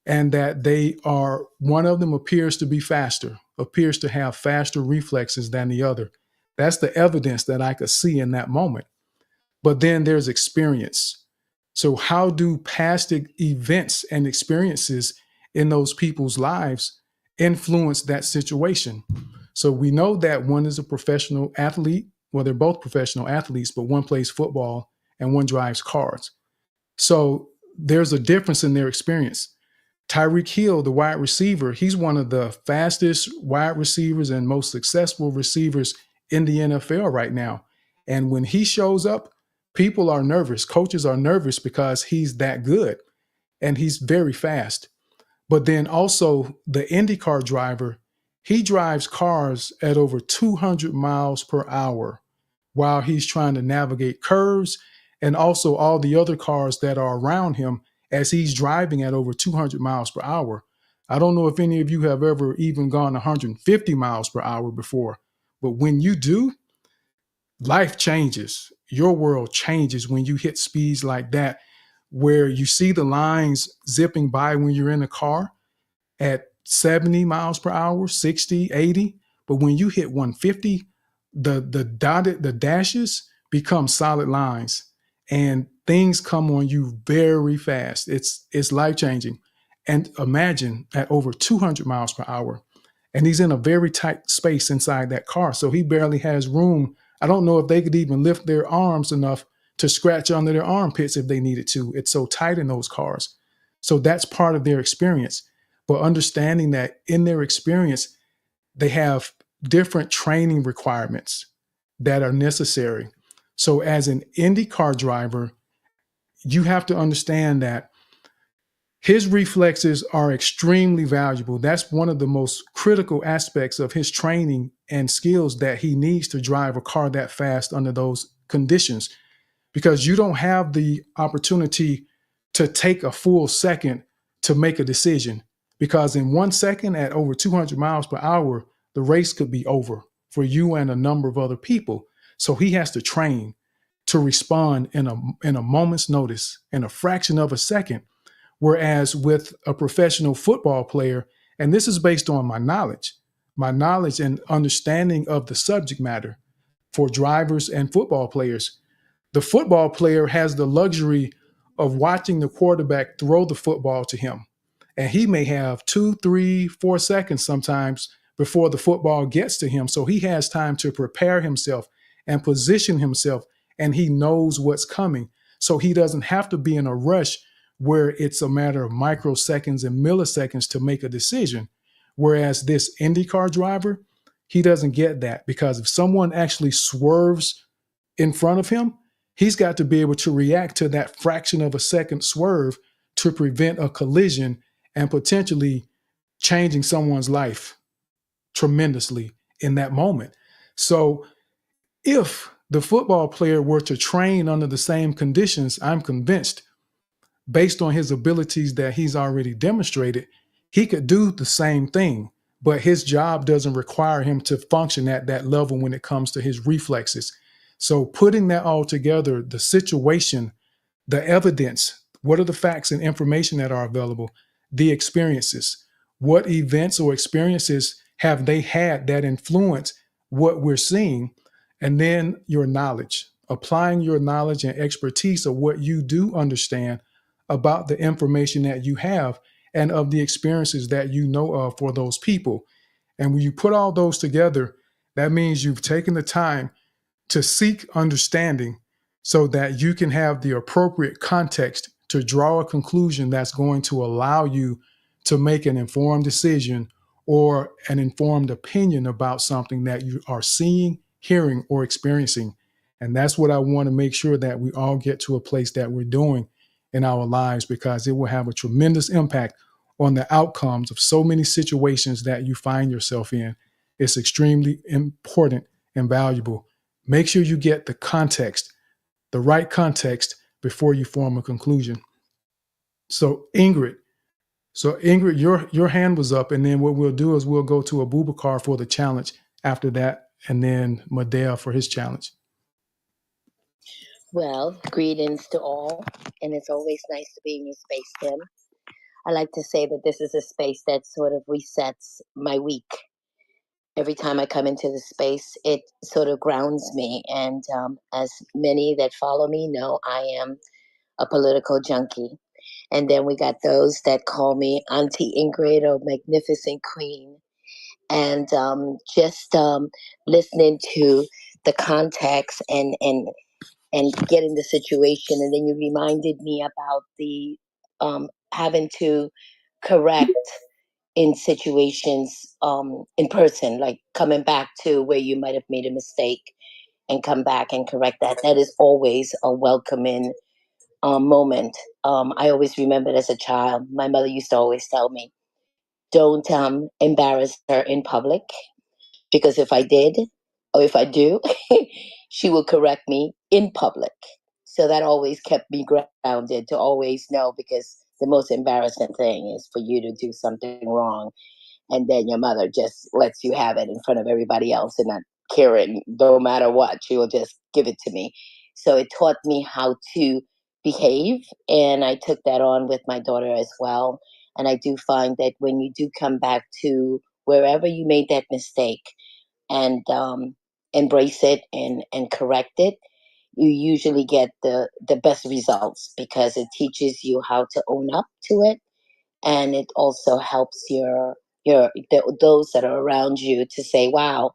And that one of them appears to be faster, appears to have faster reflexes than the other. That's the evidence that I could see in that moment. But then there's experience. So how do past events and experiences in those people's lives influence that situation? So we know that one is a professional athlete. Well, they're both professional athletes, but one plays football and one drives cars. So there's a difference in their experience. Tyreek Hill, the wide receiver, he's one of the fastest wide receivers and most successful receivers in the NFL right now. And when he shows up, people are nervous. Coaches are nervous because he's that good and he's very fast. But then also the IndyCar driver, he drives cars at over 200 miles per hour while he's trying to navigate curves and also all the other cars that are around him as he's driving at over 200 miles per hour. I don't know if any of you have ever even gone 150 miles per hour before, but when you do, life changes. Your world changes when you hit speeds like that, where you see the lines zipping by when you're in a car at 70 miles per hour, 60, 80. But when you hit 150, the dashes become solid lines and things come on you very fast. It's life-changing. And imagine at over 200 miles per hour, and he's in a very tight space inside that car. So he barely has room. I don't know if they could even lift their arms enough to scratch under their armpits if they needed to. It's so tight in those cars. So that's part of their experience. But understanding that in their experience, they have different training requirements that are necessary. So as an IndyCar driver, you have to understand that his reflexes are extremely valuable. That's one of the most critical aspects of his training and skills that he needs to drive a car that fast under those conditions, because you don't have the opportunity to take a full second to make a decision, because in 1 second at over 200 miles per hour, the race could be over for you and a number of other people. So he has to train to respond in a moment's notice, in a fraction of a second. Whereas with a professional football player, and this is based on my knowledge and understanding of the subject matter for drivers and football players, the football player has the luxury of watching the quarterback throw the football to him. And he may have 2, 3, 4 seconds sometimes before the football gets to him. So he has time to prepare himself and position himself, and he knows what's coming. So he doesn't have to be in a rush where it's a matter of microseconds and milliseconds to make a decision. Whereas this IndyCar driver, he doesn't get that, because if someone actually swerves in front of him, he's got to be able to react to that fraction of a second swerve to prevent a collision and potentially changing someone's life tremendously in that moment. So if the football player were to train under the same conditions, I'm convinced, based on his abilities that he's already demonstrated, he could do the same thing, but his job doesn't require him to function at that level when it comes to his reflexes. So putting that all together, the situation, the evidence, what are the facts and information that are available, the experiences, what events or experiences have they had that influence what we're seeing, and then your knowledge, applying your knowledge and expertise of what you do understand about the information that you have and of the experiences that you know of for those people. And when you put all those together, that means you've taken the time to seek understanding so that you can have the appropriate context to draw a conclusion that's going to allow you to make an informed decision or an informed opinion about something that you are seeing, hearing, or experiencing. And that's what I want to make sure that we all get to a place that we're doing in our lives, because it will have a tremendous impact on the outcomes of so many situations that you find yourself in. It's extremely important and valuable Make sure you get the context, the right context before you form a conclusion. So Ingrid, your hand was up, and then what we'll do is we'll go to Abubakar for the challenge after that, and then Madea for his challenge. Well, greetings to all, and it's always nice to be in your space, Tim. I like to say that this is a space that sort of resets my week. Every time I come into the space, it sort of grounds me. And as many that follow me know, I am a political junkie. And then we got those that call me Auntie Ingrid or Magnificent Queen. And just listening to the context and getting the situation. And then you reminded me about the having to correct in situations in person, like coming back to where you might have made a mistake and come back and correct that. That is always a welcoming moment. I always remembered as a child, my mother used to always tell me, don't embarrass her in public, because if I did, or if I do, she will correct me in public. So that always kept me grounded to always know, because the most embarrassing thing is for you to do something wrong and then your mother just lets you have it in front of everybody else and not caring, no matter what. She will just give it to me. So it taught me how to behave, and I took that on with my daughter as well. And I do find that when you do come back to wherever you made that mistake and embrace it and correct it, you usually get the best results, because it teaches you how to own up to it, and it also helps those that are around you to say, wow,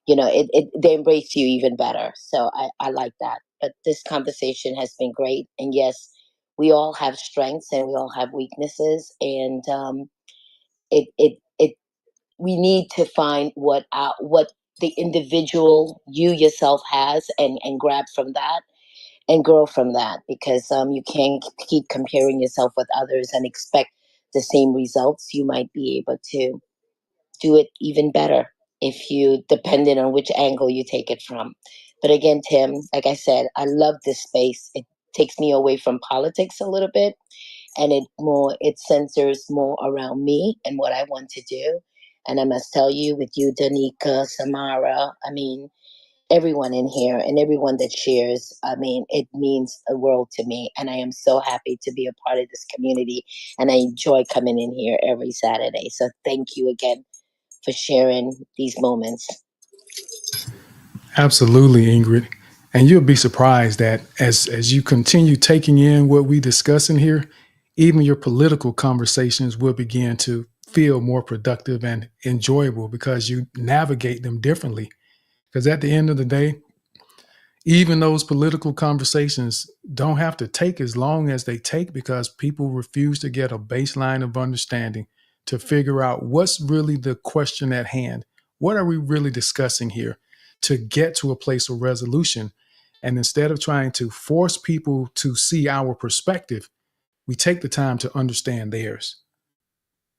they embrace you even better. So I like that. But this conversation has been great, and yes, we all have strengths and we all have weaknesses, and it we need to find what the individual you yourself has, and grab from that and grow from that, because you can't keep comparing yourself with others and expect the same results. You might be able to do it even better if you, depending on which angle you take it from. But again, Tim, like I said, I love this space. It takes me away from politics a little bit, and it centers more around me and what I want to do. And I must tell you, with you, Danica, Samara, I mean, everyone in here and everyone that shares, I mean, it means a world to me. And I am so happy to be a part of this community. And I enjoy coming in here every Saturday. So thank you again for sharing these moments. Absolutely, Ingrid. And you'll be surprised that as you continue taking in what we discuss in here, even your political conversations will begin to feel more productive and enjoyable, because you navigate them differently. Because at the end of the day, even those political conversations don't have to take as long as they take, because people refuse to get a baseline of understanding to figure out what's really the question at hand. What are we really discussing here to get to a place of resolution? And instead of trying to force people to see our perspective, we take the time to understand theirs.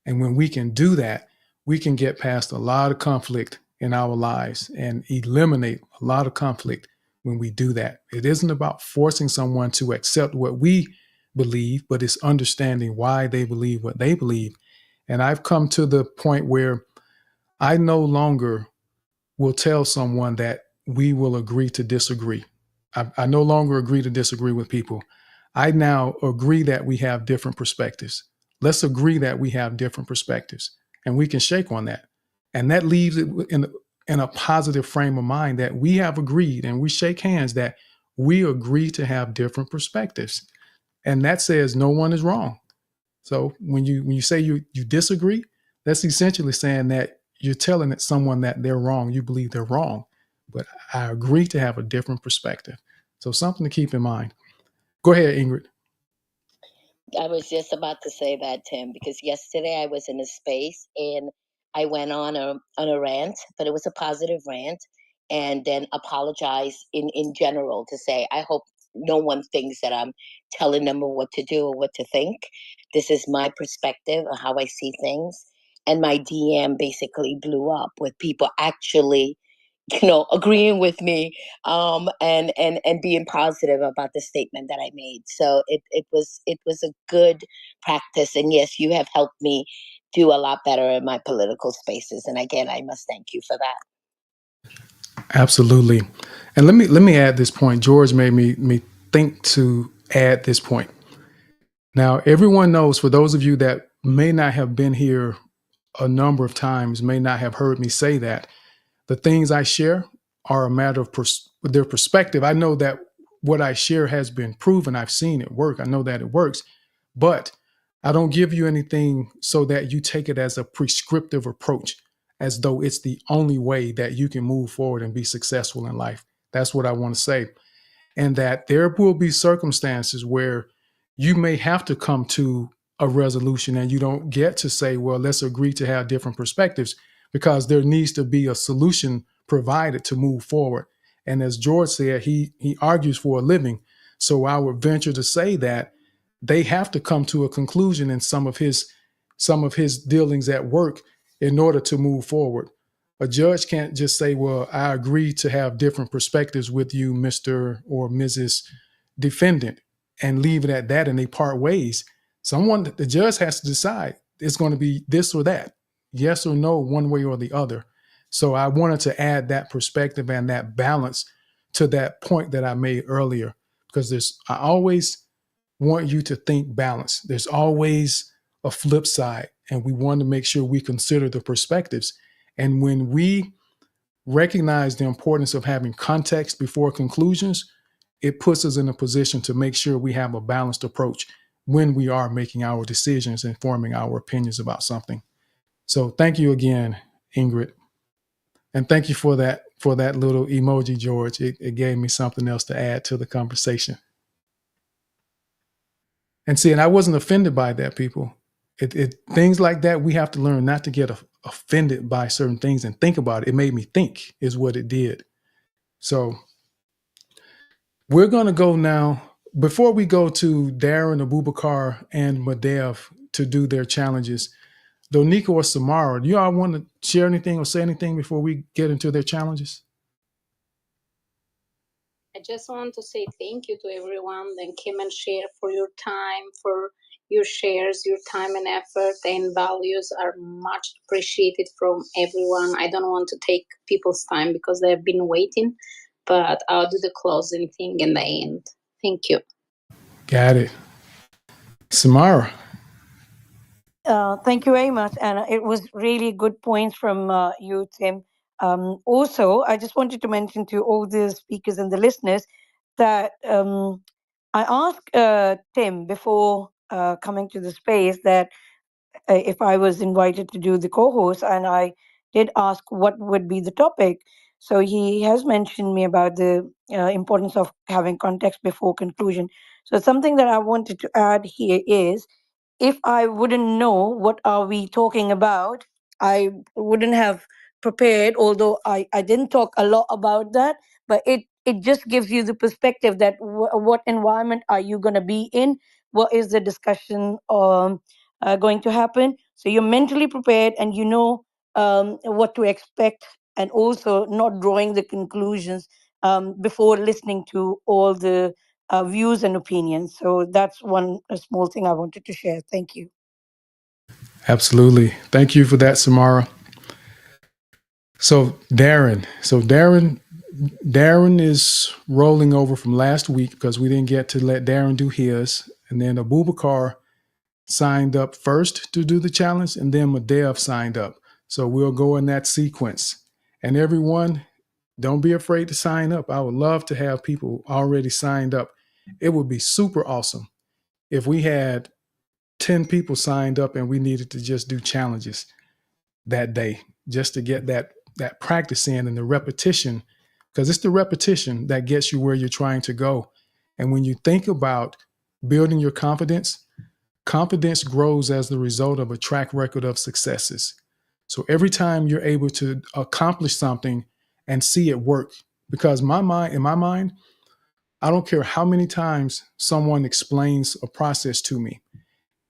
And when we can do that, we can get past a lot of conflict in our lives and eliminate a lot of conflict when we do that. It isn't about forcing someone to accept what we believe, but it's understanding why they believe what they believe. And I've come to the point where I no longer will tell someone that we will agree to disagree. I no longer agree to disagree with people. I now agree that we have different perspectives. Let's agree that we have different perspectives, and we can shake on that. And that leaves it in a positive frame of mind that we have agreed, and we shake hands that we agree to have different perspectives. And that says no one is wrong. So when you say you disagree, that's essentially saying that you're telling someone that they're wrong. You believe they're wrong, but I agree to have a different perspective. So something to keep in mind. Go ahead, Ingrid. I was just about to say that, Tim, because yesterday I was in a space and I went on a rant, but it was a positive rant, and then apologized in general to say, I hope no one thinks that I'm telling them what to do or what to think. This is my perspective of how I see things. And my DM basically blew up with people actually agreeing with me, and being positive about the statement that I made. So it was a good practice. And yes, you have helped me do a lot better in my political spaces. And again, I must thank you for that. Absolutely. And let me add this point. George made me think to add this point. Now, everyone knows, for those of you that may not have been here a number of times, may not have heard me say that, the things I share are a matter of their perspective. I know that what I share has been proven. I've seen it work. I know that it works, but I don't give you anything so that you take it as a prescriptive approach, as though it's the only way that you can move forward and be successful in life. That's what I want to say. And that there will be circumstances where you may have to come to a resolution and you don't get to say, well, let's agree to have different perspectives, because there needs to be a solution provided to move forward. And as George said, he argues for a living. So I would venture to say that they have to come to a conclusion in some of his dealings at work in order to move forward. A judge can't just say, well, I agree to have different perspectives with you, Mr. or Mrs. Defendant, and leave it at that, and they part ways. The judge has to decide it's going to be this or that, yes or no, one way or the other. So I wanted to add that perspective and that balance to that point that I made earlier, because I always want you to think balance. There's always a flip side, and we want to make sure we consider the perspectives. And when we recognize the importance of having context before conclusions, it puts us in a position to make sure we have a balanced approach when we are making our decisions and forming our opinions about something. So thank you again, Ingrid. And thank you for that little emoji, George. It gave me something else to add to the conversation. And see, and I wasn't offended by that, people. Things like that, we have to learn not to get offended by certain things and think about it. It made me think, is what it did. So we're going to go now. Before we go to Darren, Abubakar, and Madev to do their challenges, Donika or Samara, do you all want to share anything or say anything before we get into their challenges? I just want to say thank you to everyone that came and shared for your time, for your shares, your time and effort and values are much appreciated from everyone. I don't want to take people's time because they've been waiting, but I'll do the closing thing in the end. Thank you. Got it. Samara. Thank you very much. And it was really good points from you, Tim. Also, I just wanted to mention to all the speakers and the listeners that I asked Tim before coming to the space that if I was invited to do the co-host, and I did ask what would be the topic. So he has mentioned me about the importance of having context before conclusion. So something that I wanted to add here is, if I wouldn't know what are we talking about, I wouldn't have prepared, although I didn't talk a lot about that, but it just gives you the perspective that what environment are you going to be in, what is the discussion going to happen. So you're mentally prepared and you know what to expect, and also not drawing the conclusions before listening to all the views and opinions. So that's one small thing I wanted to share. Thank you. Absolutely. Thank you for that, Samara. So Darren is rolling over from last week because we didn't get to let Darren do his. And then Abubakar signed up first to do the challenge, and then Madev signed up. So we'll go in that sequence. And everyone, don't be afraid to sign up. I would love to have people already signed up. It would be super awesome if we had 10 people signed up and we needed to just do challenges that day, just to get that practice in and the repetition, because it's the repetition that gets you where you're trying to go. And when you think about building your confidence grows as the result of a track record of successes. So every time you're able to accomplish something and see it work, because in my mind, I don't care how many times someone explains a process to me.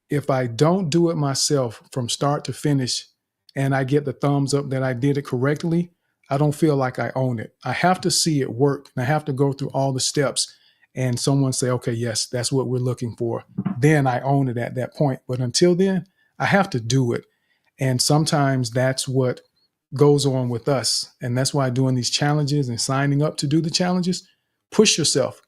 If I don't do it myself from start to finish and I get the thumbs up that I did it correctly, I don't feel like I own it. I have to see it work, and I have to go through all the steps and someone say, okay, yes, that's what we're looking for. Then I own it at that point. But until then, I have to do it. And sometimes that's what goes on with us. And that's why doing these challenges and signing up to do the challenges, push yourself,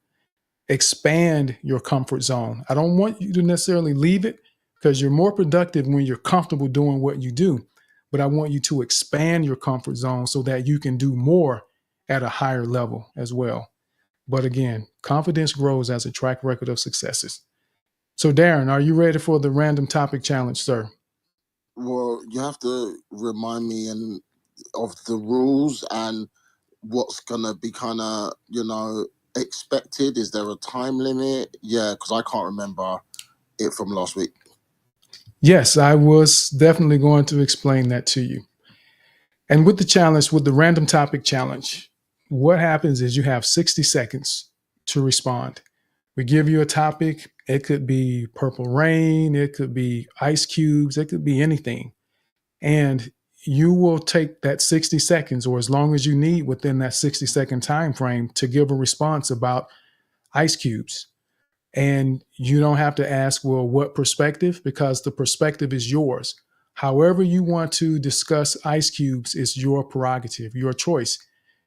expand your comfort zone. I don't want you to necessarily leave it, because you're more productive when you're comfortable doing what you do. But I want you to expand your comfort zone so that you can do more at a higher level as well. But again, confidence grows as a track record of successes. So Darren, are you ready for the random topic challenge, sir? Well, you have to remind me of the rules and what's gonna be kind of, expected. Is there a time limit? Yeah, because I can't remember it from last week. Yes, I was definitely going to explain that to you. And with the challenge, with the random topic challenge, what happens is you have 60 seconds to respond. We give you a topic. It could be purple rain. It could be ice cubes. It could be anything. And you will take that 60 seconds or as long as you need within that 60-second time frame to give a response about ice cubes. And you don't have to ask, well, what perspective? Because the perspective is yours. However you want to discuss ice cubes is your prerogative, your choice.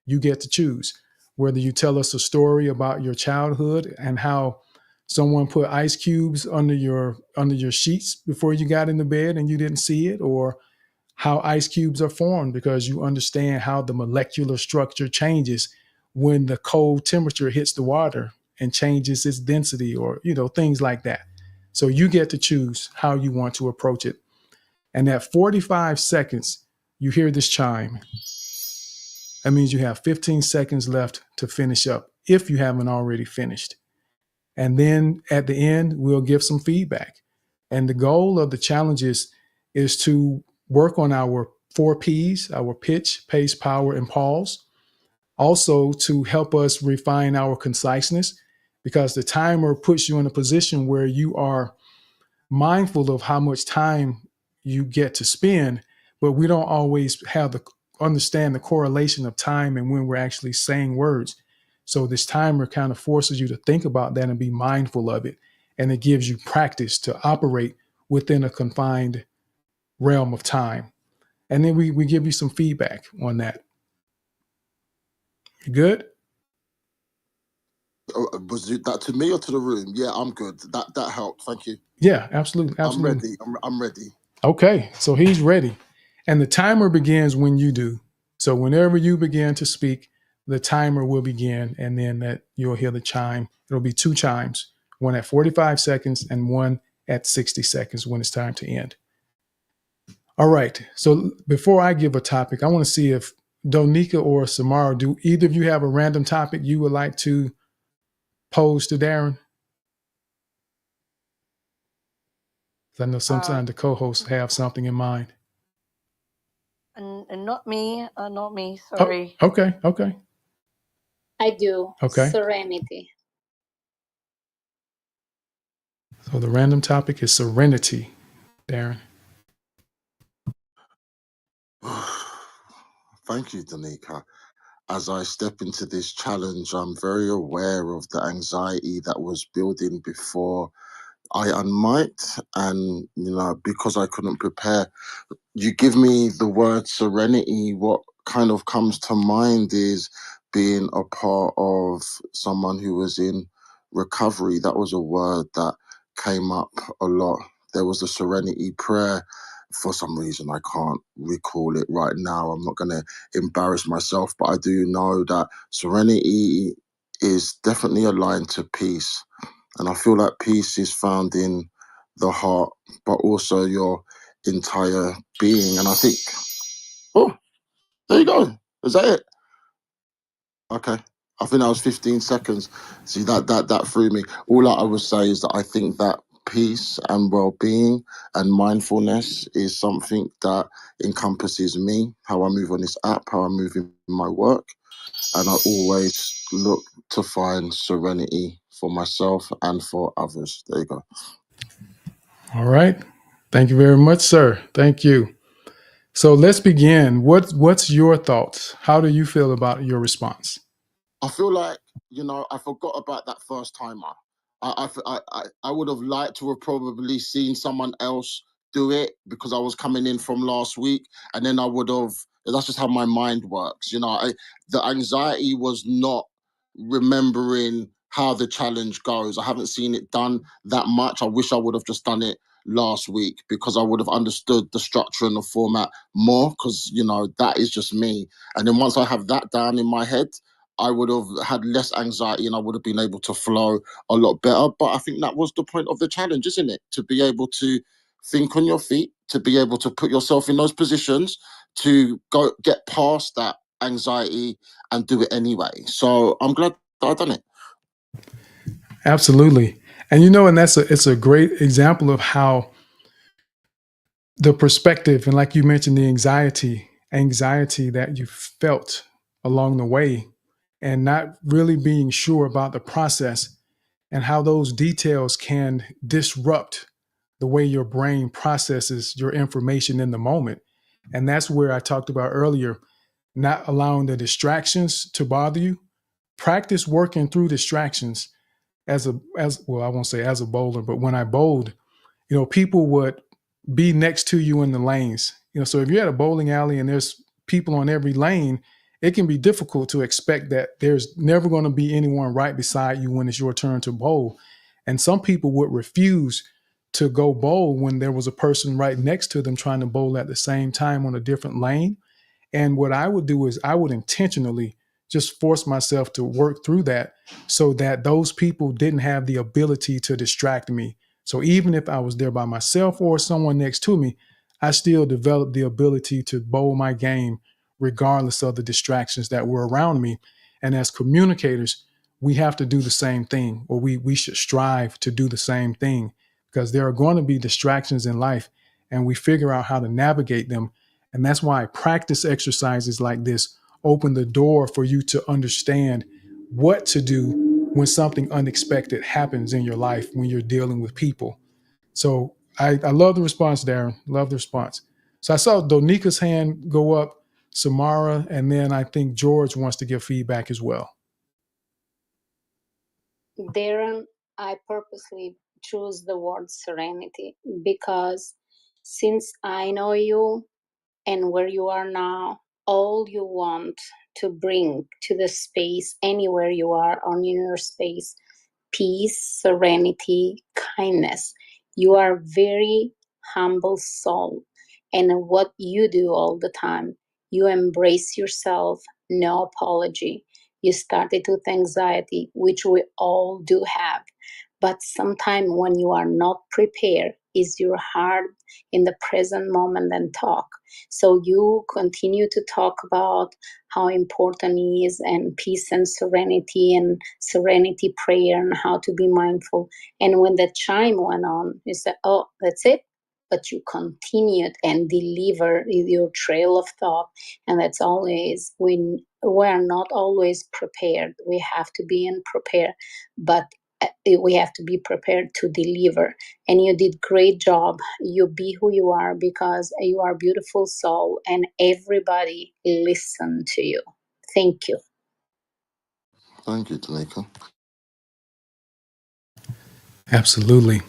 You get to choose whether you tell us a story about your childhood and how someone put ice cubes under your sheets before you got into bed and you didn't see it, or how ice cubes are formed because you understand how the molecular structure changes when the cold temperature hits the water and changes its density, or things like that. So you get to choose how you want to approach it. And at 45 seconds, you hear this chime. That means you have 15 seconds left to finish up if you haven't already finished. And then at the end, we'll give some feedback. And the goal of the challenges is to work on our 4 Ps, our pitch, pace, power, and pause. Also to help us refine our conciseness, because the timer puts you in a position where you are mindful of how much time you get to spend, but we don't always understand the correlation of time and when we're actually saying words. So this timer kind of forces you to think about that and be mindful of it. And it gives you practice to operate within a confined realm of time. And then we give you some feedback on that. You good? Was it that to me or to the room? Yeah, I'm good. That helped. Thank you. Yeah, absolutely. I'm ready. I'm ready. Okay, so he's ready. And the timer begins when you do. So whenever you begin to speak, the timer will begin, and then you'll hear the chime. It'll be 2 chimes, one at 45 seconds and one at 60 seconds when it's time to end. All right, so before I give a topic, I want to see if Donika or Samara, do either of you have a random topic you would like to pose to Darren? I know sometimes the co-hosts have something in mind. And not me, sorry. Oh, okay. I do. Okay. Serenity. So the random topic is serenity, Darren. Thank you, Donika. As I step into this challenge, I'm very aware of the anxiety that was building before I unmiked, and because I couldn't prepare. You give me the word serenity, what kind of comes to mind is being a part of someone who was in recovery. That was a word that came up a lot. There was a serenity prayer. For some reason, I can't recall it right now. I'm not going to embarrass myself, but I do know that serenity is definitely aligned to peace. And I feel like peace is found in the heart, but also your entire being. And I think, oh, there you go. Is that it? Okay. I think that was 15 seconds. See, that threw me. All I would say is that I think that peace and well-being and mindfulness is something that encompasses me, how I move on this app, how I move in my work. And I always look to find serenity for myself and for others. There you go. All right. Thank you very much, sir. Thank you. So let's begin. What's your thoughts? How do you feel about your response? I feel like, I forgot about that first timer. I would have liked to have probably seen someone else do it because I was coming in from last week, and then that's just how my mind works. The anxiety was not remembering how the challenge goes. I haven't seen it done that much. I wish I would have just done it last week because I would have understood the structure and the format more because, that is just me. And then once I have that down in my head, I would have had less anxiety and I would have been able to flow a lot better. But I think that was the point of the challenge, isn't it? To be able to think on your feet, to be able to put yourself in those positions, to go get past that anxiety and do it anyway. So I'm glad that I've done it. Absolutely. And it's a great example of how the perspective and, like you mentioned, the anxiety that you felt along the way and not really being sure about the process and how those details can disrupt the way your brain processes your information in the moment. And that's where I talked about earlier, not allowing the distractions to bother you. Practice working through distractions as well, I won't say as a bowler, but when I bowled, people would be next to you in the lanes. So if you're at a bowling alley and there's people on every lane, it can be difficult to expect that there's never going to be anyone right beside you when it's your turn to bowl. And some people would refuse to go bowl when there was a person right next to them trying to bowl at the same time on a different lane. And what I would do is I would intentionally just force myself to work through that so that those people didn't have the ability to distract me. So even if I was there by myself or someone next to me, I still developed the ability to bowl my game regardless of the distractions that were around me. And as communicators, we have to do the same thing, or we should strive to do the same thing, because there are going to be distractions in life and we figure out how to navigate them. And that's why practice exercises like this open the door for you to understand what to do when something unexpected happens in your life when you're dealing with people. So I love the response, Darren. Love the response. So I saw Donika's hand go up, Samara, and then I think George wants to give feedback as well. Darren, I purposely choose the word serenity because since I know you and where you are now, all you want to bring to the space, anywhere you are on your space, peace, serenity, kindness. You are very humble soul. And what you do all the time, you embrace yourself, no apology. You started with anxiety, which we all do have. But sometimes when you are not prepared, is your heart in the present moment and talk. So you continue to talk about how important it is and peace and serenity prayer and how to be mindful. And when the chime went on, you said, oh, that's it. But you continued and delivered your trail of thought. And that's always when we are not always prepared. We have to be unprepared, but we have to be prepared to deliver. And you did great job. You be who you are because you are a beautiful soul and everybody listen to you. Thank you. Thank you, Donika. Absolutely.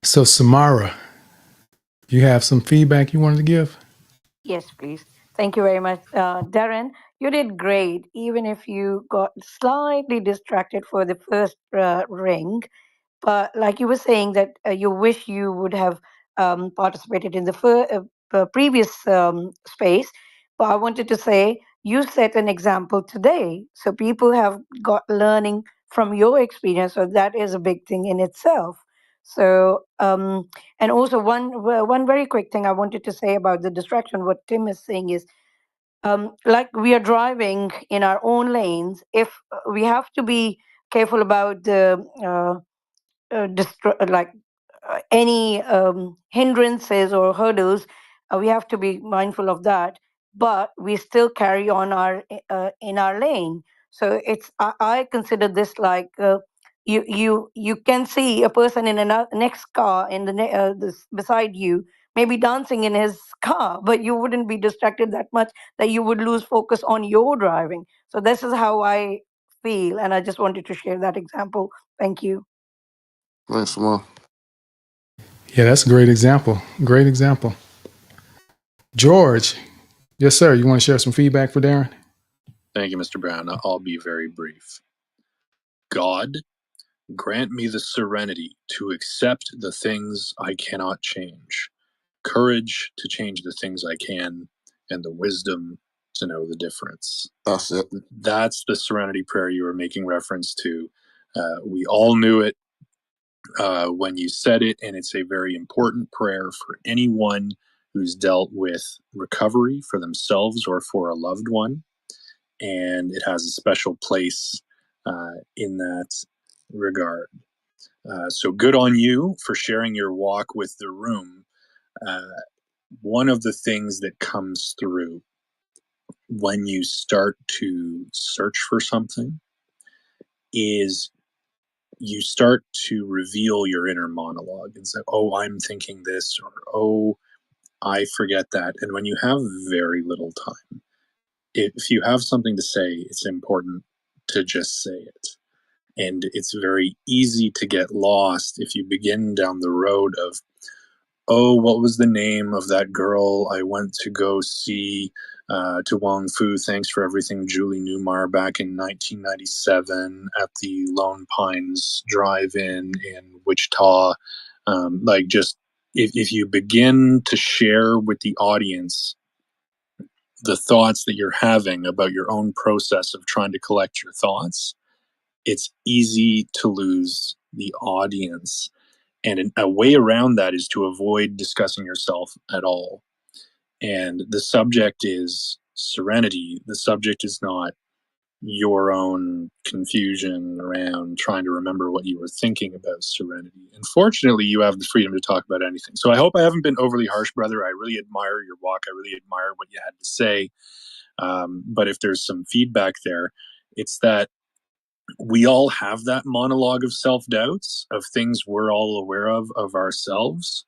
So Samara, you have some feedback you wanted to give? Yes, please. Thank you very much. Darren, you did great, even if you got slightly distracted for the first ring. But like you were saying that you wish you would have participated in the previous space. But I wanted to say you set an example today. So people have got learning from your experience. So that is a big thing in itself. So, and also one very quick thing I wanted to say about the distraction, what Tim is saying is, like we are driving in our own lanes, if we have to be careful about the any hindrances or hurdles, we have to be mindful of that. But we still carry on our in our lane. So I consider this like you can see a person in another next car in the beside you, maybe dancing in his car, but you wouldn't be distracted that much that you would lose focus on your driving. So this is how I feel, and I just wanted to share that example. Thank you. Thanks, Samara. Yeah, that's a great example. Great example. George, yes, sir. You want to share some feedback for Darren? Thank you, Mr. Brown. I'll be very brief. God, grant me the serenity to accept the things I cannot change, courage to change the things I can, and the wisdom to know the difference. That's it. That's the serenity prayer you were making reference to. We all knew it when you said it, and it's a very important prayer for anyone who's dealt with recovery for themselves or for a loved one. And it has a special place in that regard. So good on you for sharing your walk with the room. One of the things that comes through when you start to search for something is you start to reveal your inner monologue and say, oh, I'm thinking this, or oh, I forget that. And when you have very little time, if you have something to say, it's important to just say it. And it's very easy to get lost if you begin down the road of, oh, what was the name of that girl I went to go see to Wong Fu? Thanks for everything, Julie Newmar, back in 1997 at the Lone Pines Drive-In in Wichita. Just if you begin to share with the audience the thoughts that you're having about your own process of trying to collect your thoughts, it's easy to lose the audience. And a way around that is to avoid discussing yourself at all. And the subject is serenity. The subject is not your own confusion around trying to remember what you were thinking about serenity. And fortunately, you have the freedom to talk about anything. So I hope I haven't been overly harsh, brother. I really admire your walk. I really admire what you had to say. But if there's some feedback there, it's that we all have that monologue of self-doubts, of things we're all aware of ourselves.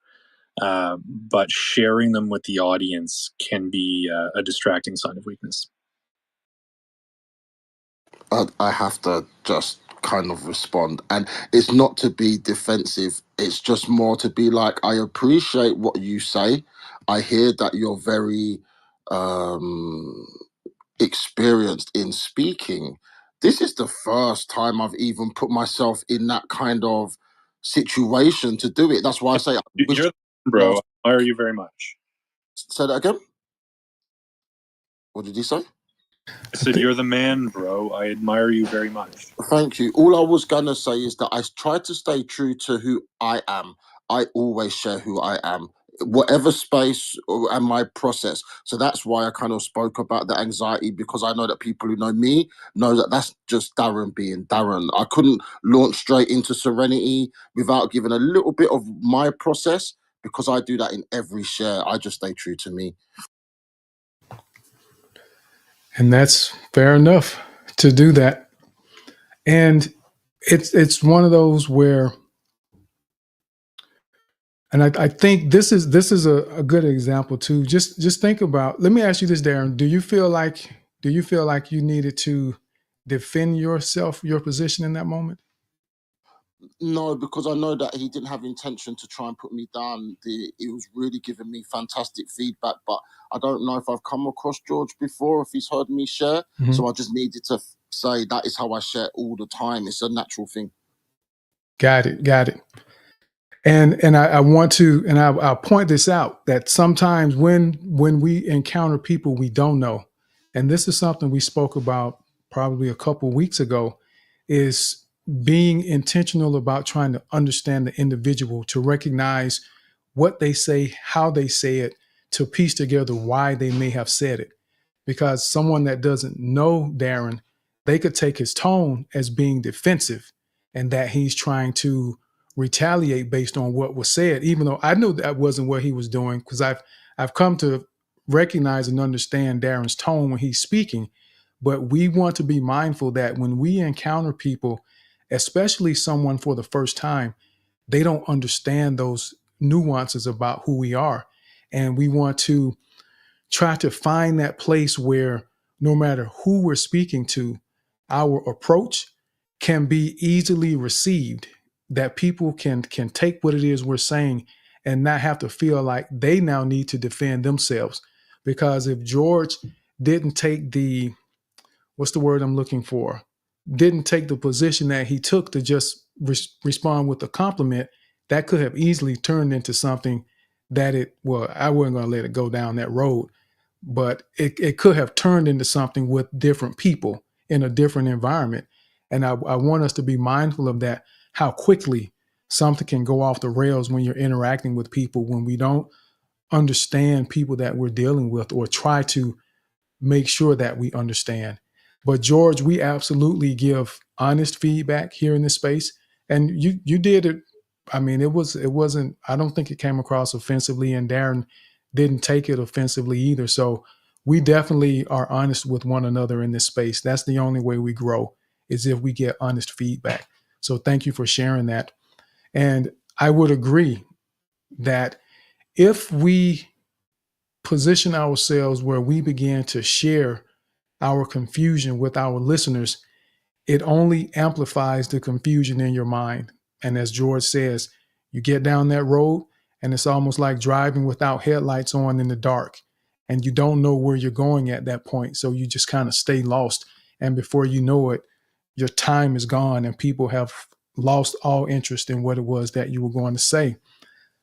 But sharing them with the audience can be a distracting sign of weakness. I have to just kind of respond, and it's not to be defensive, it's just more to be like, I appreciate what you say. I hear that you're very experienced in speaking. This is the first time I've even put myself in that kind of situation to do it. That's why I say, You're bro. I admire you very much. Say that again. What did he say? I said, you're the man, bro. I admire you very much. Thank you. All I was going to say is that I try to stay true to who I am. I always share who I am, whatever space and my process. So that's why I kind of spoke about the anxiety, because I know that people who know me know that that's just Darren being Darren. I couldn't launch straight into serenity without giving a little bit of my process, because I do that in every share. I just stay true to me. And that's fair enough to do that. And it's one of those where, and I think this is a good example too. Just think about, let me ask you this, Darren. Do you feel like you needed to defend yourself, your position in that moment? No, because I know that he didn't have intention to try and put me down. He was really giving me fantastic feedback, but I don't know if I've come across George before, if he's heard me share. Mm-hmm. So I just needed to say that is how I share all the time. It's a natural thing. Got it. And I want to, and I'll point this out, that sometimes when we encounter people we don't know, and this is something we spoke about probably a couple weeks ago, is being intentional about trying to understand the individual, to recognize what they say, how they say it, to piece together why they may have said it. Because someone that doesn't know Darren, they could take his tone as being defensive and that he's trying to retaliate based on what was said, even though I knew that wasn't what he was doing, because I've come to recognize and understand Darren's tone when he's speaking. But we want to be mindful that when we encounter people, especially someone for the first time, they don't understand those nuances about who we are. And we want to try to find that place where no matter who we're speaking to, our approach can be easily received, that people can take what it is we're saying and not have to feel like they now need to defend themselves. Because if George didn't take the, what's the word I'm looking for? Didn't take the position that he took to just respond with a compliment, that could have easily turned into something that I wasn't going to let it go down that road, but it could have turned into something with different people in a different environment. And I want us to be mindful of that, how quickly something can go off the rails when you're interacting with people, when we don't understand people that we're dealing with or try to make sure that we understand. But George, we absolutely give honest feedback here in this space. And you did it. I mean, it wasn't, I don't think it came across offensively, and Darren didn't take it offensively either. So we definitely are honest with one another in this space. That's the only way we grow, is if we get honest feedback. So thank you for sharing that. And I would agree that if we position ourselves where we begin to share our confusion with our listeners, it only amplifies the confusion in your mind. And as George says, you get down that road and it's almost like driving without headlights on in the dark, and you don't know where you're going at that point. So you just kind of stay lost. And before you know it, your time is gone and people have lost all interest in what it was that you were going to say.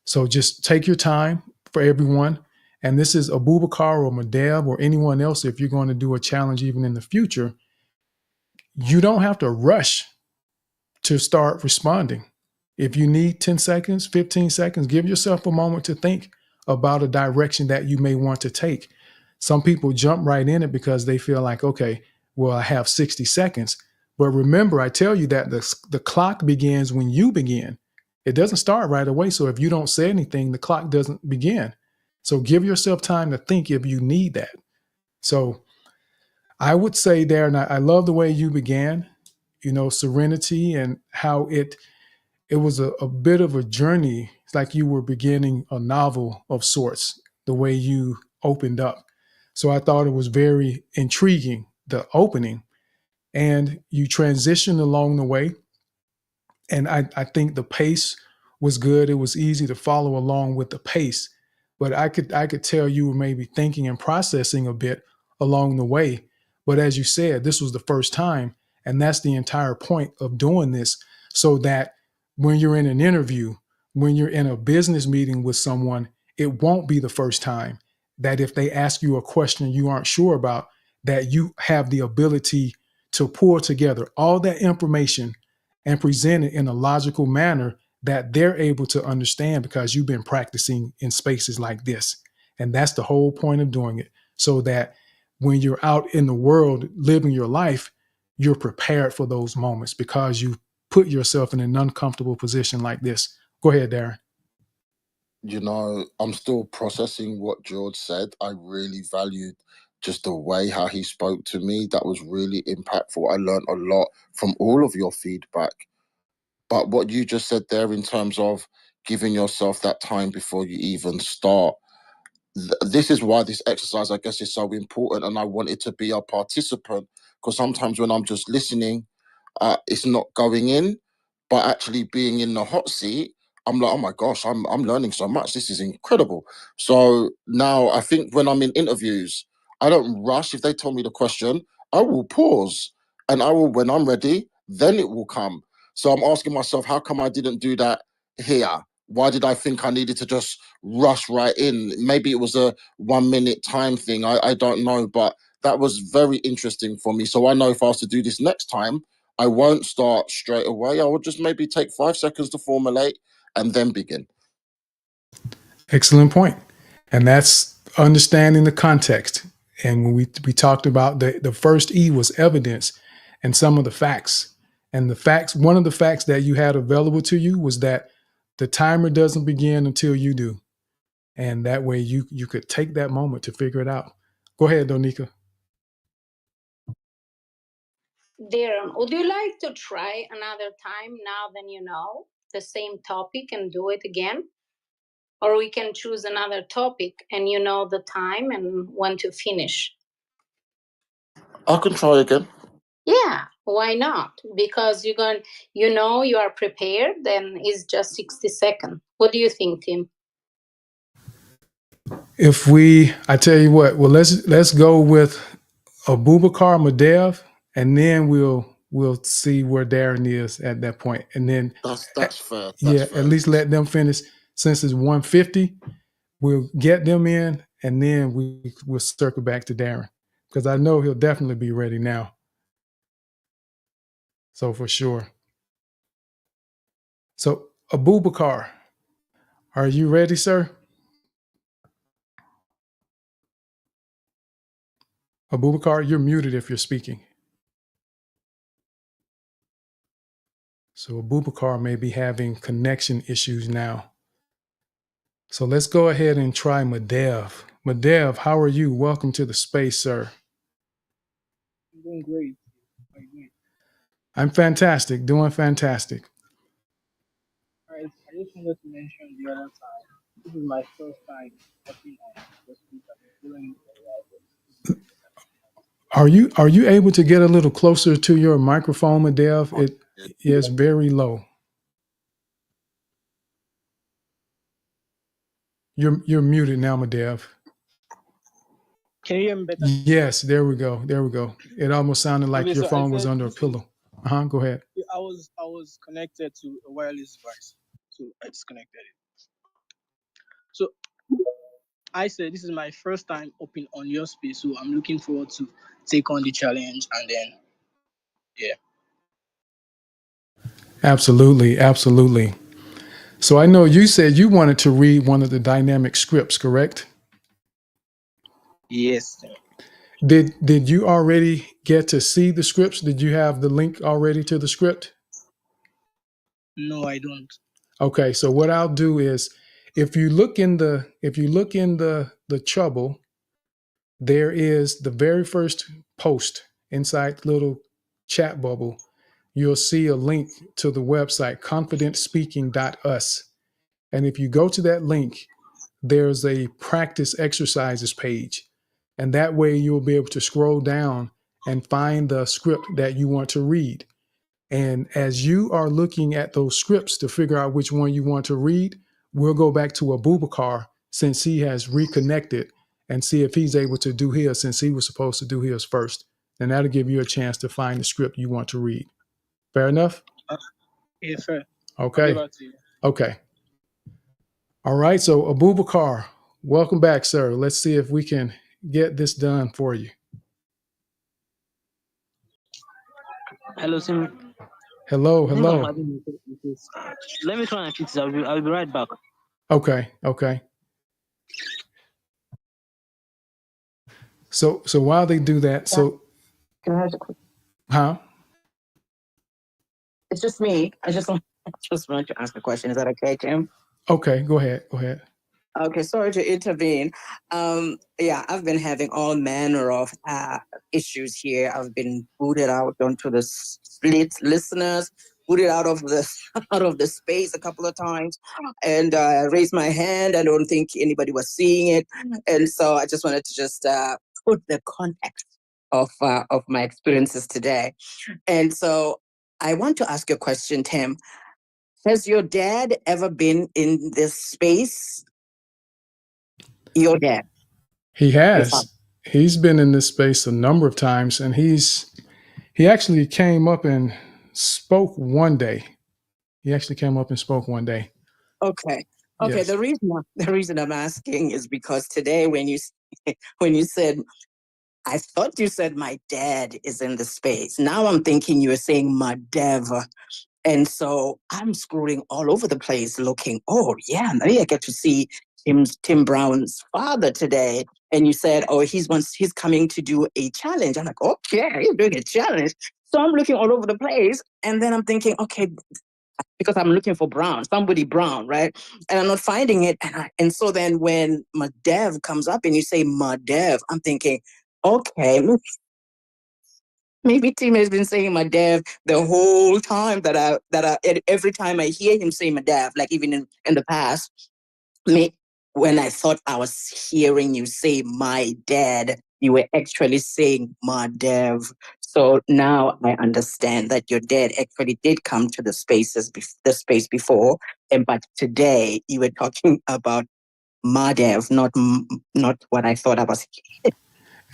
So just take your time for everyone. And this is Abubakar or Madeb or anyone else. If you're going to do a challenge even in the future, you don't have to rush to start responding. If you need 10 seconds, 15 seconds, give yourself a moment to think about a direction that you may want to take. Some people jump right in it because they feel like, okay, well, I have 60 seconds. But remember, I tell you that the clock begins when you begin. It doesn't start right away. So if you don't say anything, the clock doesn't begin. So give yourself time to think if you need that. So I would say there, and I love the way you began, serenity, and how it was a bit of a journey. It's like you were beginning a novel of sorts, the way you opened up. So I thought it was very intriguing, the opening, and you transitioned along the way. And I think the pace was good. It was easy to follow along with the pace, but I could tell you were maybe thinking and processing a bit along the way. But as you said, this was the first time, and that's the entire point of doing this, so that when you're in an interview, when you're in a business meeting with someone, it won't be the first time that if they ask you a question you aren't sure about, that you have the ability to pull together all that information and present it in a logical manner that they're able to understand, because you've been practicing in spaces like this. And that's the whole point of doing it, so that when you're out in the world living your life, you're prepared for those moments because you put yourself in an uncomfortable position like this. Go ahead, Darren. I'm still processing what George said. I really valued just the way how he spoke to me. That was really impactful. I learned a lot from all of your feedback. But what you just said there in terms of giving yourself that time before you even start, this is why this exercise, I guess, is so important. And I wanted to be a participant, because sometimes when I'm just listening, it's not going in, but actually being in the hot seat, I'm like, oh my gosh, I'm learning so much. This is incredible. So now I think when I'm in interviews, I don't rush. If they tell me the question, I will pause, and I will, when I'm ready, then it will come. So I'm asking myself, how come I didn't do that here? Why did I think I needed to just rush right in? Maybe it was a 1 minute time thing. I don't know, but that was very interesting for me. So I know if I was to do this next time, I won't start straight away. I will just maybe take 5 seconds to formulate and then begin. Excellent point. And that's understanding the context. And when we talked about the first E was evidence and some of the facts. And the facts, one of the facts that you had available to you was that the timer doesn't begin until you do. And that way you could take that moment to figure it out. Go ahead, Donika. Darren, would you like to try another time now that you know the same topic and do it again? or we can choose another topic and you know the time and when to finish. I can try again. Yeah, why not? Because you are prepared, then it's just 60 seconds. What do you think, Tim? I tell you what, well, let's go with Abubakar Madev, and then we'll see where Darren is at that point, and then That's fair. at least let them finish. Since it's 150, we'll get them in, and then we'll circle back to Darren, because I know he'll definitely be ready now. So for sure. So Abubakar, are you ready, sir? Abubakar, you're muted if you're speaking. So Abubakar may be having connection issues now. So let's go ahead and try Madev. Madev, how are you? Welcome to the space, sir. I'm doing great. How are you doing? I'm fantastic, doing fantastic. All right, I just wanted to mention the other time. This is my first time working on this week. I've been feeling Are you able to get a little closer to your microphone, Madev? It is very low. You're muted now, Madev. Can you hear me better? Yes, there we go. There we go. It almost sounded like Okay, your so I phone was said under a pillow. Go ahead. I was connected to a wireless device, so I disconnected it. So I said this is my first time open on your space, so I'm looking forward to take on the challenge, and then yeah. Absolutely, absolutely. So I know you said you wanted to read one of the dynamic scripts, correct? Yes. Did you already get to see the scripts? Did you have the link already to the script? No, I don't. Okay, so what I'll do is if you look in the trouble, there is the very first post inside the little chat bubble. You'll see a link to the website confidentspeaking.us. And if you go to that link, there's a practice exercises page. And that way you'll be able to scroll down and find the script that you want to read. And as you are looking at those scripts to figure out which one you want to read, we'll go back to Abubakar since he has reconnected and see if he's able to do his since he was supposed to do his first. And that'll give you a chance to find the script you want to read. Fair enough? Yeah, fair. Okay. I'll get back to you. Okay. All right. So Abubakar, welcome back, sir. Let's see if we can get this done for you. Hello, Sim. Hello, I think I'm hello. having issues. Let me try and fix it. I'll be right back. Okay, okay. So while they do that, Can I ask a quick? huh? It's just me. I just want to ask a question. Is that okay, Tim? Okay, go ahead. Go ahead. Okay, sorry to intervene. Yeah, I've been having all manner of issues here. I've been booted out onto the split listeners, booted out of the space a couple of times, and raised my hand. I don't think anybody was seeing it, and so I just wanted to just put the context of my experiences today. And so I want to ask you a question, Tim. Has your dad ever been in this space? Your dad. He Your father. has. He's been in this space a number of times, and he actually came up and spoke one day. He actually came up and spoke one day. Okay. Okay. Yes. The reason I'm asking is because today when you said, I thought you said my dad is in the space. Now I'm thinking you were saying Madev. And so I'm scrolling all over the place looking, oh yeah, maybe I get to see Tim Brown's father today. And you said, oh, he's coming to do a challenge. I'm like, okay, you're doing a challenge. So I'm looking all over the place. And then I'm thinking, okay, because I'm looking for Brown, somebody Brown, right? And I'm not finding it. And so then when Madev comes up and you say Madev, I'm thinking, okay, maybe Tim has been saying Madev the whole time that I every time I hear him say Madev, like even in the past. me, when I thought I was hearing you say my dad, you were actually saying Madev. So now I understand that your dad actually did come to the the space before, but today you were talking about Madev, not what I thought I was.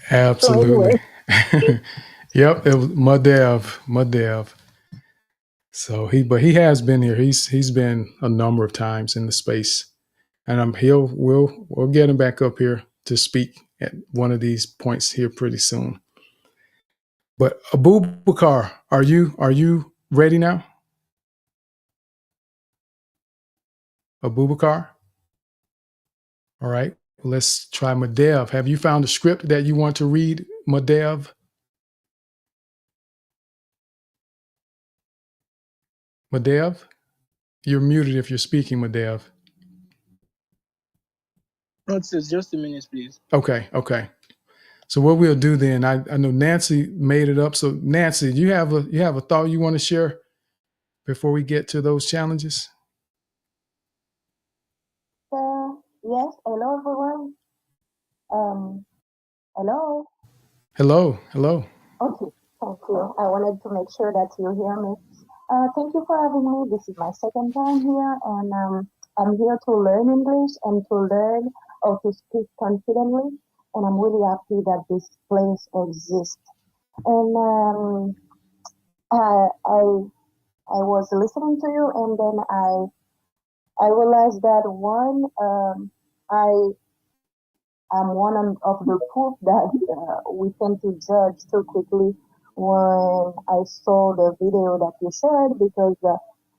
Absolutely. anyway. Yep, it was Madev. So he has been here. He's been a number of times in the space, and we'll get him back up here to speak at one of these points here pretty soon. But Abubakar, are you ready now? Abubakar? All right. Let's try Madev. Have you found a script that you want to read, Madev? Madev? You're muted if you're speaking, Madev. No, it's just a minute, please. Okay. So what we'll do then, I know Nancy made it up. So Nancy, do you have a thought you want to share before we get to those challenges? Yes, hello everyone. Hello. Hello. Okay, thank you. I wanted to make sure that you hear me. Thank you for having me. This is my second time here, and I'm here to learn English and to learn how to speak confidently. And I'm really happy that this place exists. And I was listening to you, and then I realized that I'm one of the proof that we tend to judge too quickly when I saw the video that you shared, because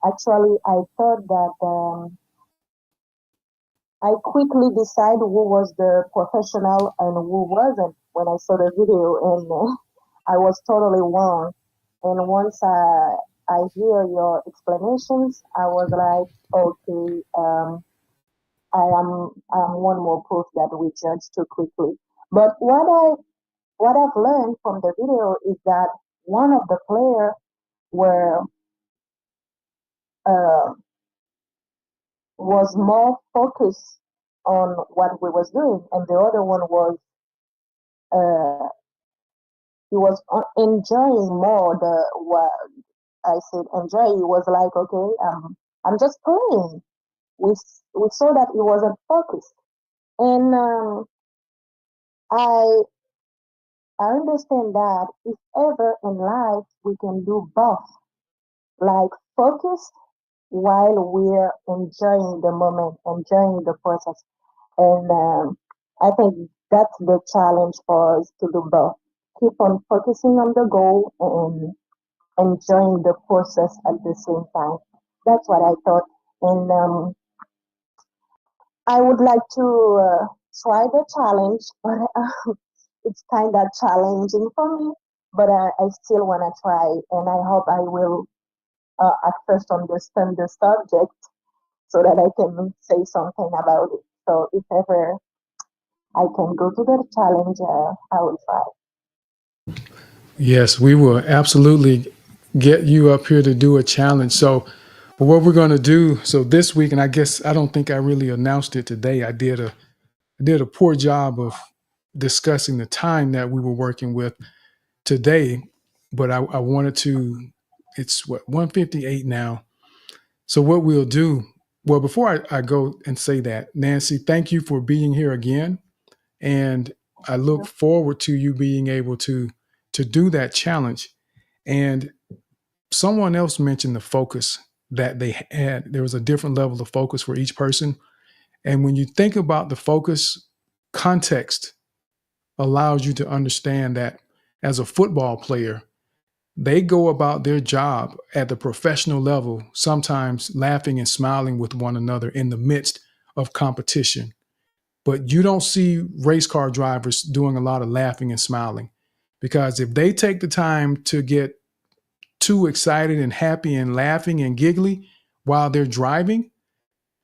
actually I thought that I quickly decide who was the professional and who wasn't when I saw the video, and I was totally wrong. And once I hear your explanations, I was like, okay, I'm one more proof that we judge too quickly. But what I've learned from the video is that one of the players was more focused on what we was doing, and the other one was he was enjoying more what I said. Enjoy. He was like, okay, I'm just playing. We saw that he wasn't focused, and I understand that if ever in life we can do both, like focus while we're enjoying the moment, enjoying the process. And I think that's the challenge for us to do both. Keep on focusing on the goal and enjoying the process at the same time. That's what I thought. And I would like to try the challenge, but it's kind of challenging for me. But I still want to try, and I hope I will at first understand the subject so that I can say something about it. So if ever I can go to the challenge, I will try. Yes, we will absolutely get you up here to do a challenge. So what we're going to do, so this week, and I guess I don't think I really announced it today. I did a poor job of discussing the time that we were working with today, but I wanted to, it's what, 1:58 now. So what we'll do, well, before I go and say that, Nancy, thank you for being here again. And I look forward to you being able to do that challenge. And someone else mentioned the focus that they had. There was a different level of focus for each person. And when you think about the focus, context allows you to understand that as a football player, they go about their job at the professional level, sometimes laughing and smiling with one another in the midst of competition. But you don't see race car drivers doing a lot of laughing and smiling, because if they take the time to get too excited and happy and laughing and giggly while they're driving,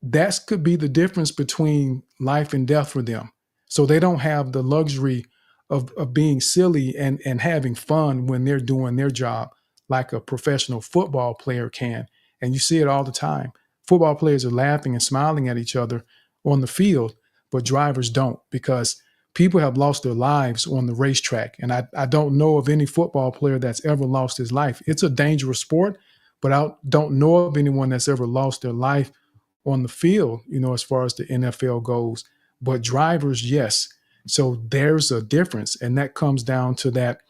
that could be the difference between life and death for them. So they don't have the luxury of being silly and having fun when they're doing their job like a professional football player can. And you see it all the time. Football players are laughing and smiling at each other on the field, but drivers don't, because people have lost their lives on the racetrack. And I don't know of any football player that's ever lost his life. It's a dangerous sport, but I don't know of anyone that's ever lost their life on the field, as far as the NFL goes. But drivers, yes. So there's a difference. And that comes down to that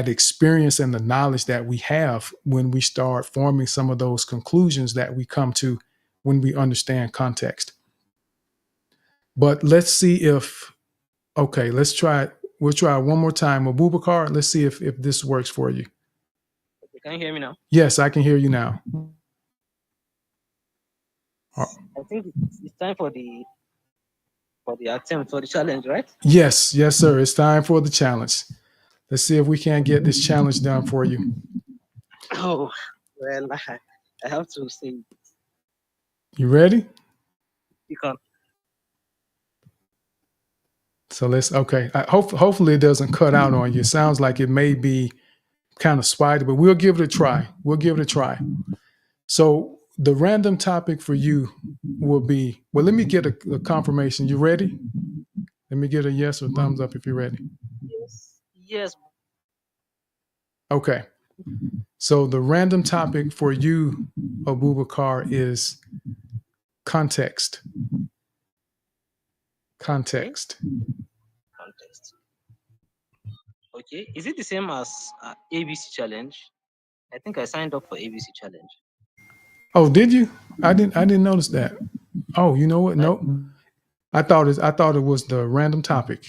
experience and the knowledge that we have when we start forming some of those conclusions that we come to when we understand context. But let's see if, okay, let's try it. We'll try it one more time. Abubakar, let's see if this works for you. Can you hear me now? Yes, I can hear you now. I think it's time for the attempt for the challenge, right? Yes, sir. It's time for the challenge. Let's see if we can get this challenge done for you. Oh, well, I have to say, You ready? you can. So okay. Hopefully it doesn't cut out on you. It sounds like it may be kind of spider, but we'll give it a try. So the random topic for you will be, well, let me get a confirmation. You ready? Let me get a yes or thumbs up if you're ready. Yes. Okay. So the random topic for you, Abubakar, is context. Context. Okay. Is it the same as ABC challenge? I think I signed up for ABC challenge. Oh, did you? I didn't notice that. Oh, you know what? Nope. I thought it was the random topic.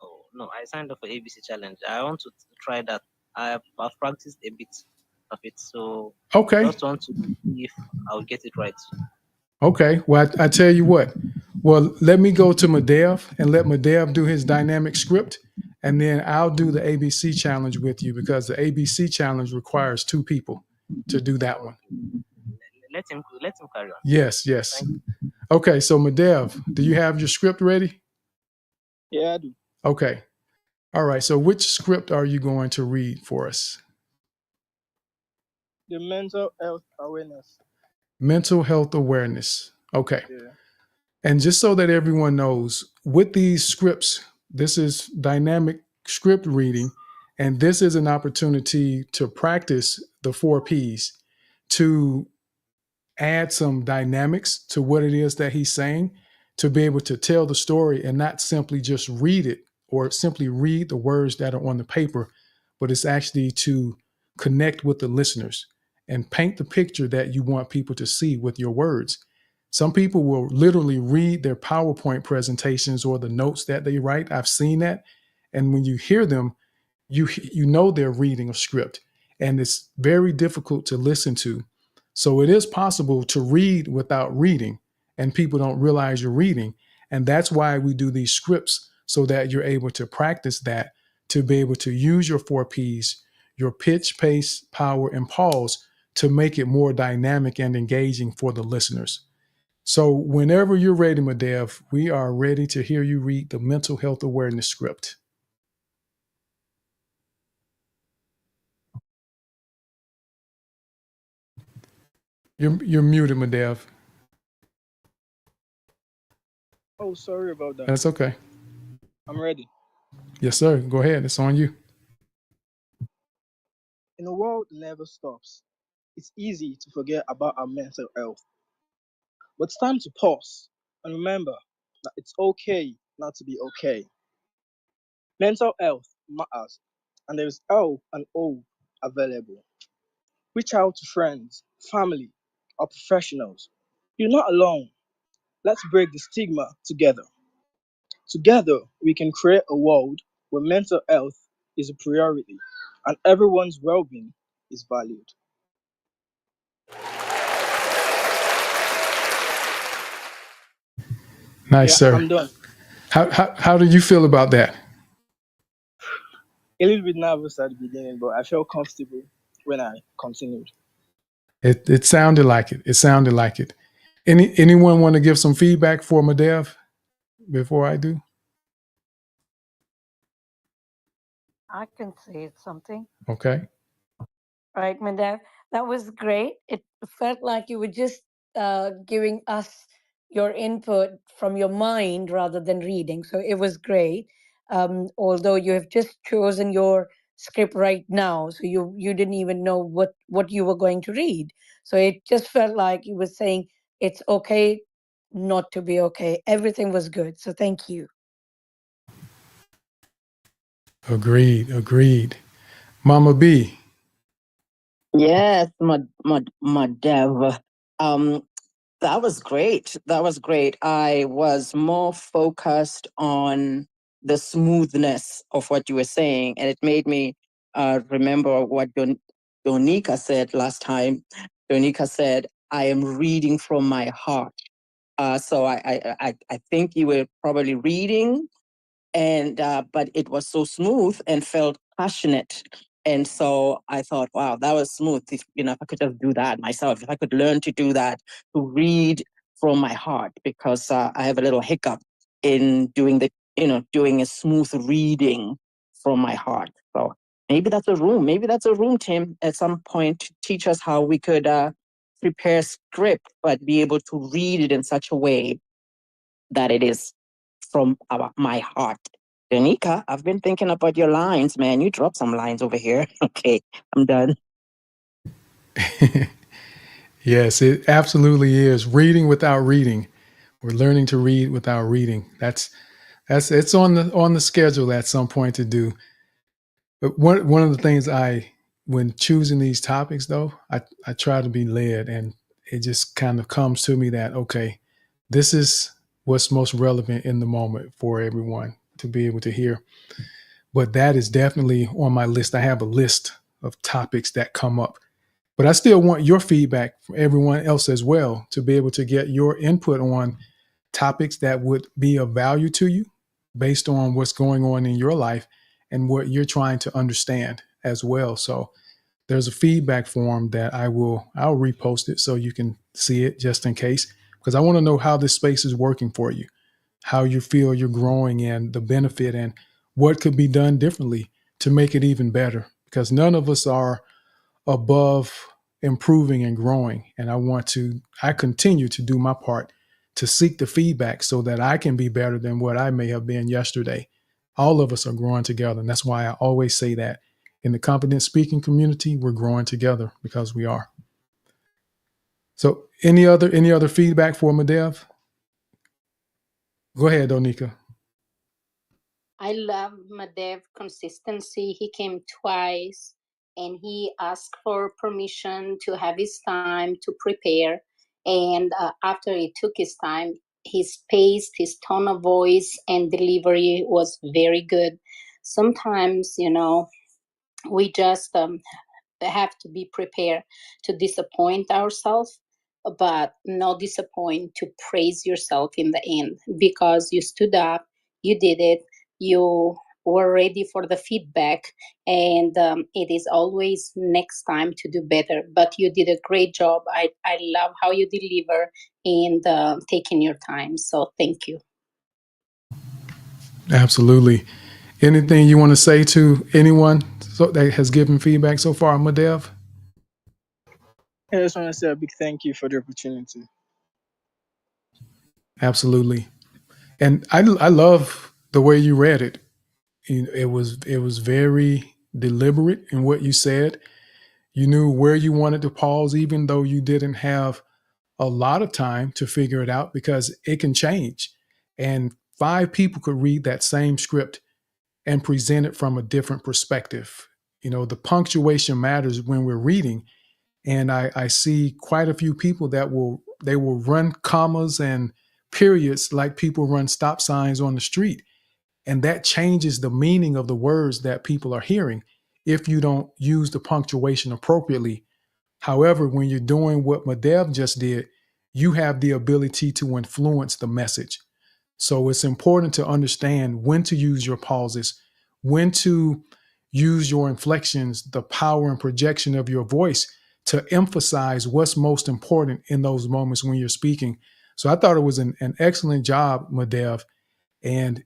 Oh no, I signed up for ABC challenge. I want to try that. I've practiced a bit of it, so Okay. I just want to see if I'll get it right. Okay. Well, I tell you what. Well, let me go to Madev and let Madev do his dynamic script, and then I'll do the ABC challenge with you, because the ABC challenge requires 2 people to do that one. Let him carry on. Yes. Okay. So Madev, do you have your script ready? Yeah, I do. Okay. All right. So which script are you going to read for us? The mental health awareness. Mental health awareness. Okay. Yeah. And just so that everyone knows, with these scripts, this is dynamic script reading, and this is an opportunity to practice the 4 Ps, to add some dynamics to what it is that he's saying, to be able to tell the story and not simply just read it or simply read the words that are on the paper, but it's actually to connect with the listeners and paint the picture that you want people to see with your words. Some people will literally read their PowerPoint presentations or the notes that they write. I've seen that. And when you hear them, you know they're reading a script, and it's very difficult to listen to. So it is possible to read without reading, and people don't realize you're reading. And that's why we do these scripts, so that you're able to practice that, to be able to use your 4 Ps, your pitch, pace, power, and pause, to make it more dynamic and engaging for the listeners. So whenever you're ready, Madev, we are ready to hear you read the mental health awareness script. You're muted, Madev. Oh, sorry about that. That's okay. I'm ready. Yes, sir. Go ahead. It's on you. In a world that never stops, it's easy to forget about our mental health. But it's time to pause and remember that it's okay not to be okay. Mental health matters, and there is help and hope available. Reach out to friends, family, or professionals. You're not alone. Let's break the stigma together. Together, we can create a world where mental health is a priority and everyone's well being is valued. Nice, Yeah, sir. I'm done. How do you feel about that? A little bit nervous at the beginning, but I felt comfortable when I continued. It sounded like it. It sounded like it. Anyone want to give some feedback for Madev before I do? I can say something. Okay. Right, Madev, that was great. It felt like you were just giving us your input from your mind rather than reading. So it was great. Although you have just chosen your script right now, so you didn't even know what you were going to read. So it just felt like you were saying it's okay not to be okay. Everything was good. So thank you. Agreed. Mama B. Yes, my dev. That was great. That was great. I was more focused on the smoothness of what you were saying, and it made me remember what Donika said last time. Donika said, "I am reading from my heart." So I think you were probably reading, and but it was so smooth and felt passionate. And so I thought, wow, that was smooth. If I could just do that myself, if I could learn to do that, to read from my heart, because I have a little hiccup in doing a smooth reading from my heart. So maybe that's a room. Maybe that's a room, Tim, at some point to teach us how we could prepare script, but be able to read it in such a way that it is from my heart. Danica, I've been thinking about your lines, man. You dropped some lines over here. Okay, I'm done. Yes, it absolutely is. Reading without reading. We're learning to read without reading. That's it's on the schedule at some point to do. But one of the things when choosing these topics though, I try to be led, and it just kind of comes to me that, okay, this is what's most relevant in the moment for everyone to be able to hear. But that is definitely on my list. I have a list of topics that come up. But I still want your feedback from everyone else as well, to be able to get your input on topics that would be of value to you based on what's going on in your life and what you're trying to understand as well. So there's a feedback form that I'll repost it so you can see it, just in case, because I want to know how this space is working for you, how you feel you're growing, and the benefit, and what could be done differently to make it even better, because none of us are above improving and growing. And I continue to do my part to seek the feedback so that I can be better than what I may have been yesterday. All of us are growing together. And that's why I always say that in the confident speaking community, we're growing together, because we are. So any other feedback for Madev? Go ahead, Donika. I love Madev consistency. He came twice and he asked for permission to have his time to prepare. And after he took his time, his pace, his tone of voice, and delivery was very good. Sometimes, we just have to be prepared to disappoint ourselves, but not disappoint to praise yourself in the end, because you stood up, you did it, you were ready for the feedback, and it is always next time to do better. But you did a great job. I love how you deliver and taking your time. So thank you. Absolutely. Anything you want to say to anyone that has given feedback so far, Madev? I just want to say a big thank you for the opportunity. Absolutely. And I love the way you read it. It was very deliberate in what you said. You knew where you wanted to pause, even though you didn't have a lot of time to figure it out, because it can change. And 5 people could read that same script and present it from a different perspective. The punctuation matters when we're reading. And I see quite a few people that will run commas and periods like people run stop signs on the street. And that changes the meaning of the words that people are hearing if you don't use the punctuation appropriately. However, when you're doing what Madev just did, you have the ability to influence the message. So it's important to understand when to use your pauses, when to use your inflections, the power and projection of your voice to emphasize what's most important in those moments when you're speaking. So I thought it was an excellent job, Madev. And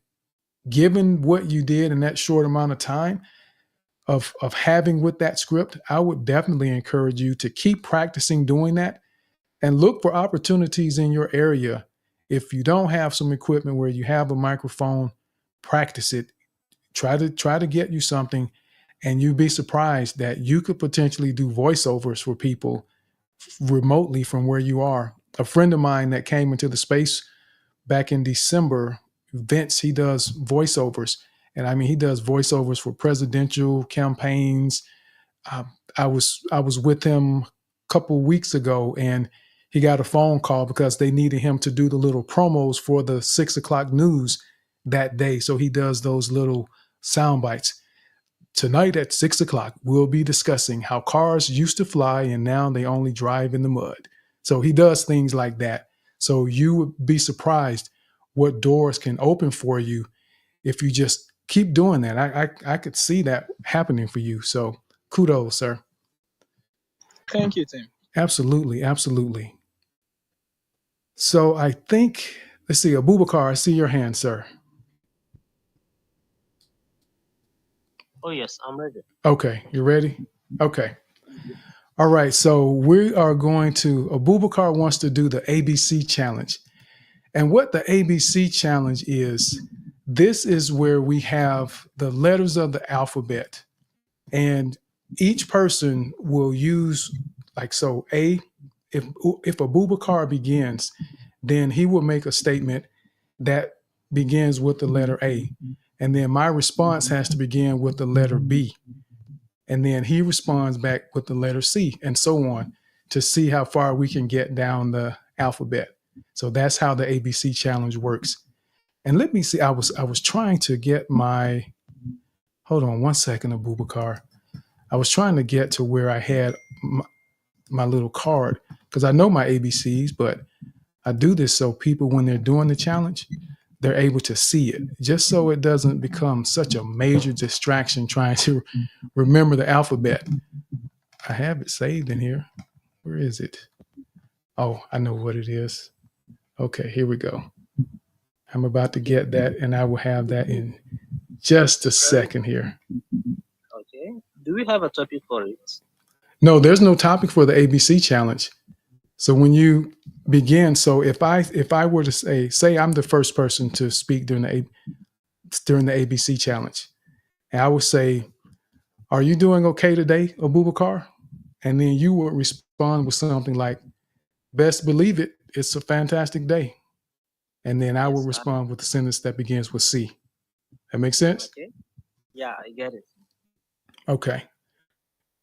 given what you did in that short amount of time of having with that script, I would definitely encourage you to keep practicing doing that and look for opportunities in your area if you don't have some equipment where you have a microphone, practice it. Try to get you something, and you'd be surprised that you could potentially do voiceovers for people remotely from where you are. A friend of mine that came into the space back in December, Vince, he does voiceovers. And I mean, he does voiceovers for presidential campaigns. I was with him a couple weeks ago, and he got a phone call because they needed him to do the little promos for the 6 o'clock news that day. So he does those little sound bites. Tonight at 6 o'clock, we'll be discussing how cars used to fly and now they only drive in the mud. So he does things like that. So you would be surprised what doors can open for you if you just keep doing that. I could see that happening for you. So kudos, sir. Thank you, Tim. Absolutely. Absolutely. So I think, let's see, Abubakar, I see your hand, sir. Oh yes, I'm ready. Okay, you ready? Okay. All right, so we are going to, Abubakar wants to do the ABC challenge. And what the ABC challenge is, this is where we have the letters of the alphabet. And each person will use, like, so if Abubakar begins, then he will make a statement that begins with the letter A. And then my response has to begin with the letter B. And then he responds back with the letter C, and so on, to see how far we can get down the alphabet. So that's how the ABC challenge works. And let me see, I was trying to get my, hold on one second, Abubakar. I was trying to get to where I had my little card, because I know my ABCs, but I do this so people, when they're doing the challenge, they're able to see it, just so it doesn't become such a major distraction trying to remember the alphabet. I have it saved in here. Where is it? Oh, I know what it is. Okay, here we go. I'm about to get that, and I will have that in just a second here. Okay. Do we have a topic for it? No, there's no topic for the ABC challenge. So when you begin, so if I were to say I'm the first person to speak during the ABC challenge, and I would say, "Are you doing okay today, Abubakar?" And then you would respond with something like, "Best believe it, it's a fantastic day." And then I will respond with a sentence that begins with C. That makes sense? Okay. Yeah, I get it. Okay.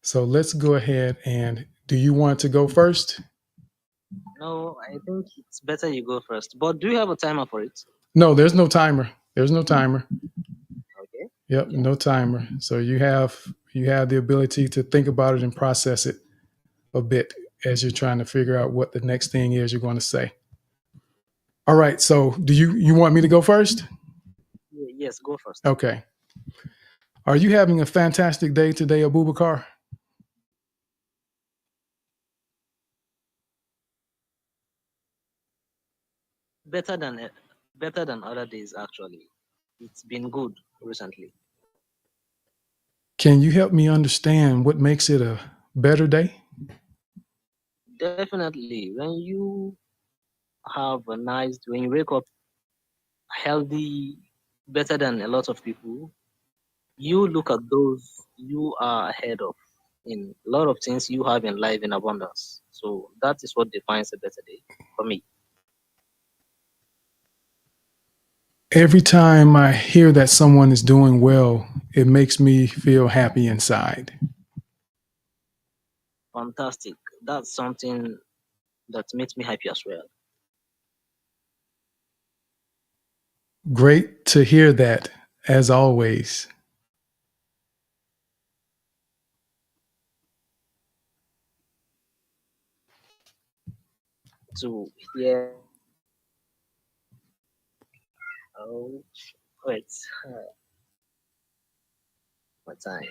So let's go ahead, and do you want to go first? No, I think it's better you go first. But do you have a timer for it? No, there's no timer. There's no timer. Okay. Yep, no timer. So you have the ability to think about it and process it a bit as you're trying to figure out what the next thing is you're going to say. All right. So do you want me to go first? Yes, go first. Okay. Are you having a fantastic day today, Abubakar? Better than other days, actually. It's been good recently. Can you help me understand what makes it a better day? Definitely. When you wake up healthy, better than a lot of people, you look at those you are ahead of in a lot of things you have in life in abundance. So that is what defines a better day for me. Every time I hear that someone is doing well, it makes me feel happy inside. Fantastic. That's something that makes me happy as well. Great to hear that, as always. To hear. Oh, wait. What time?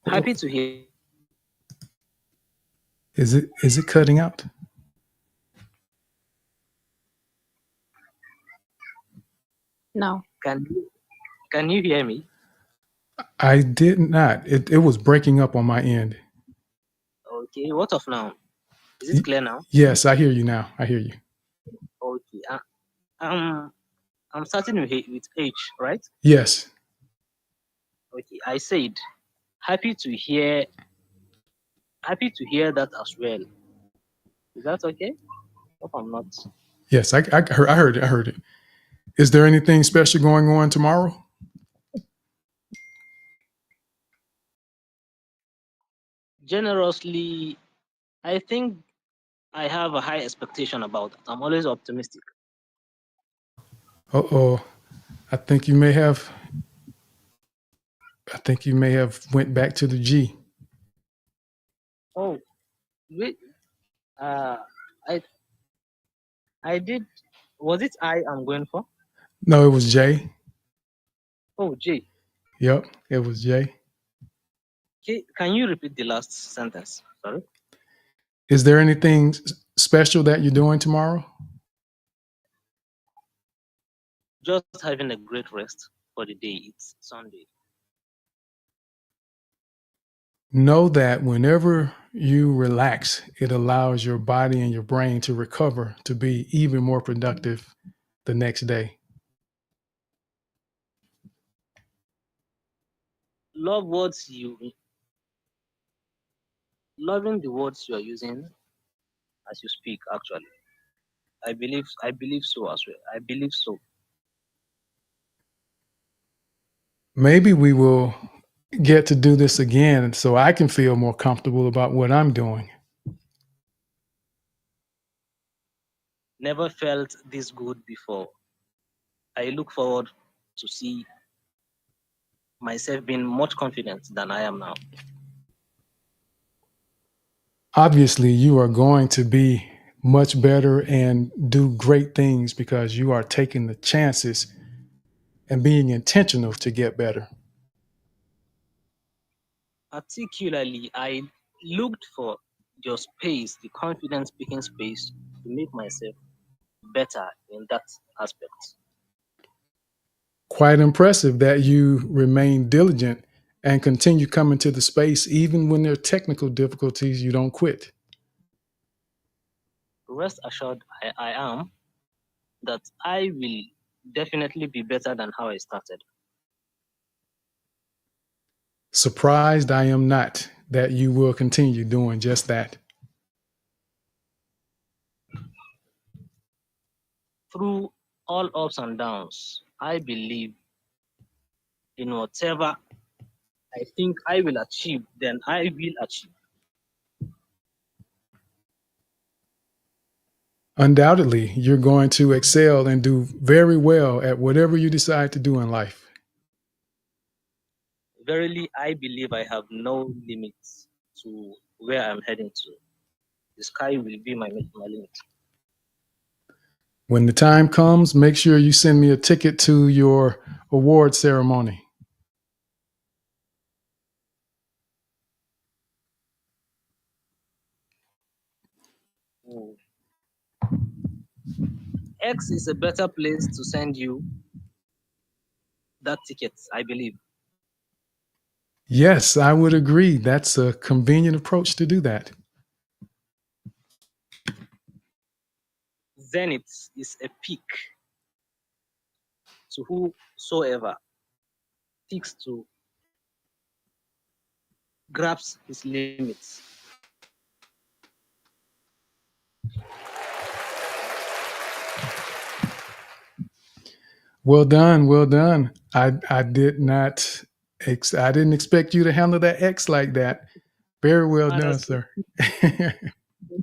Happy to hear. Is it cutting out? No. Can you hear me? I did not. It was breaking up on my end. Okay. What of now? Is it clear now? Yes, I hear you now. I hear you. Okay. I'm starting with H, right? Yes. Okay. I said happy to hear that as well. Is that okay? Hope I'm not. Yes, I heard it. I heard it. Is there anything special going on tomorrow? Generously, I think I have a high expectation about it. I'm always optimistic. Uh-oh. I think you may have went back to the G. Oh, wait. I did. Was it I'm going for? No, it was J. Oh, J. Yep, it was J. Okay, can you repeat the last sentence? Sorry. Is there anything special that you're doing tomorrow? Just having a great rest for the day. It's Sunday. Know that whenever you relax, it allows your body and your brain to recover to be even more productive the next day. Loving the words you are using as you speak, actually. I believe so as well. I believe so. Maybe we will get to do this again so I can feel more comfortable about what I'm doing. Never felt this good before. I look forward to see myself being much confident than I am now. Obviously, you are going to be much better and do great things because you are taking the chances and being intentional to get better. Particularly, I looked for your space, the confident speaking space, to make myself better in that aspect. Quite impressive that you remain diligent and continue coming to the space even when there are technical difficulties. You don't quit. Rest assured, I am that I will definitely be better than how I started. Surprised I am not that you will continue doing just that. Through all ups and downs, I believe in whatever I think I will achieve, then I will achieve. Undoubtedly, you're going to excel and do very well at whatever you decide to do in life. Verily, I believe I have no limits to where I'm heading to. The sky will be my limit. When the time comes, make sure you send me a ticket to your award ceremony. X is a better place to send you that ticket, I believe. Yes, I would agree. That's a convenient approach to do that. Zenith is a peak to whosoever seeks to grasp his limits. Well done, well done. I didn't expect you to handle that X like that. Very well done, sir. Thank you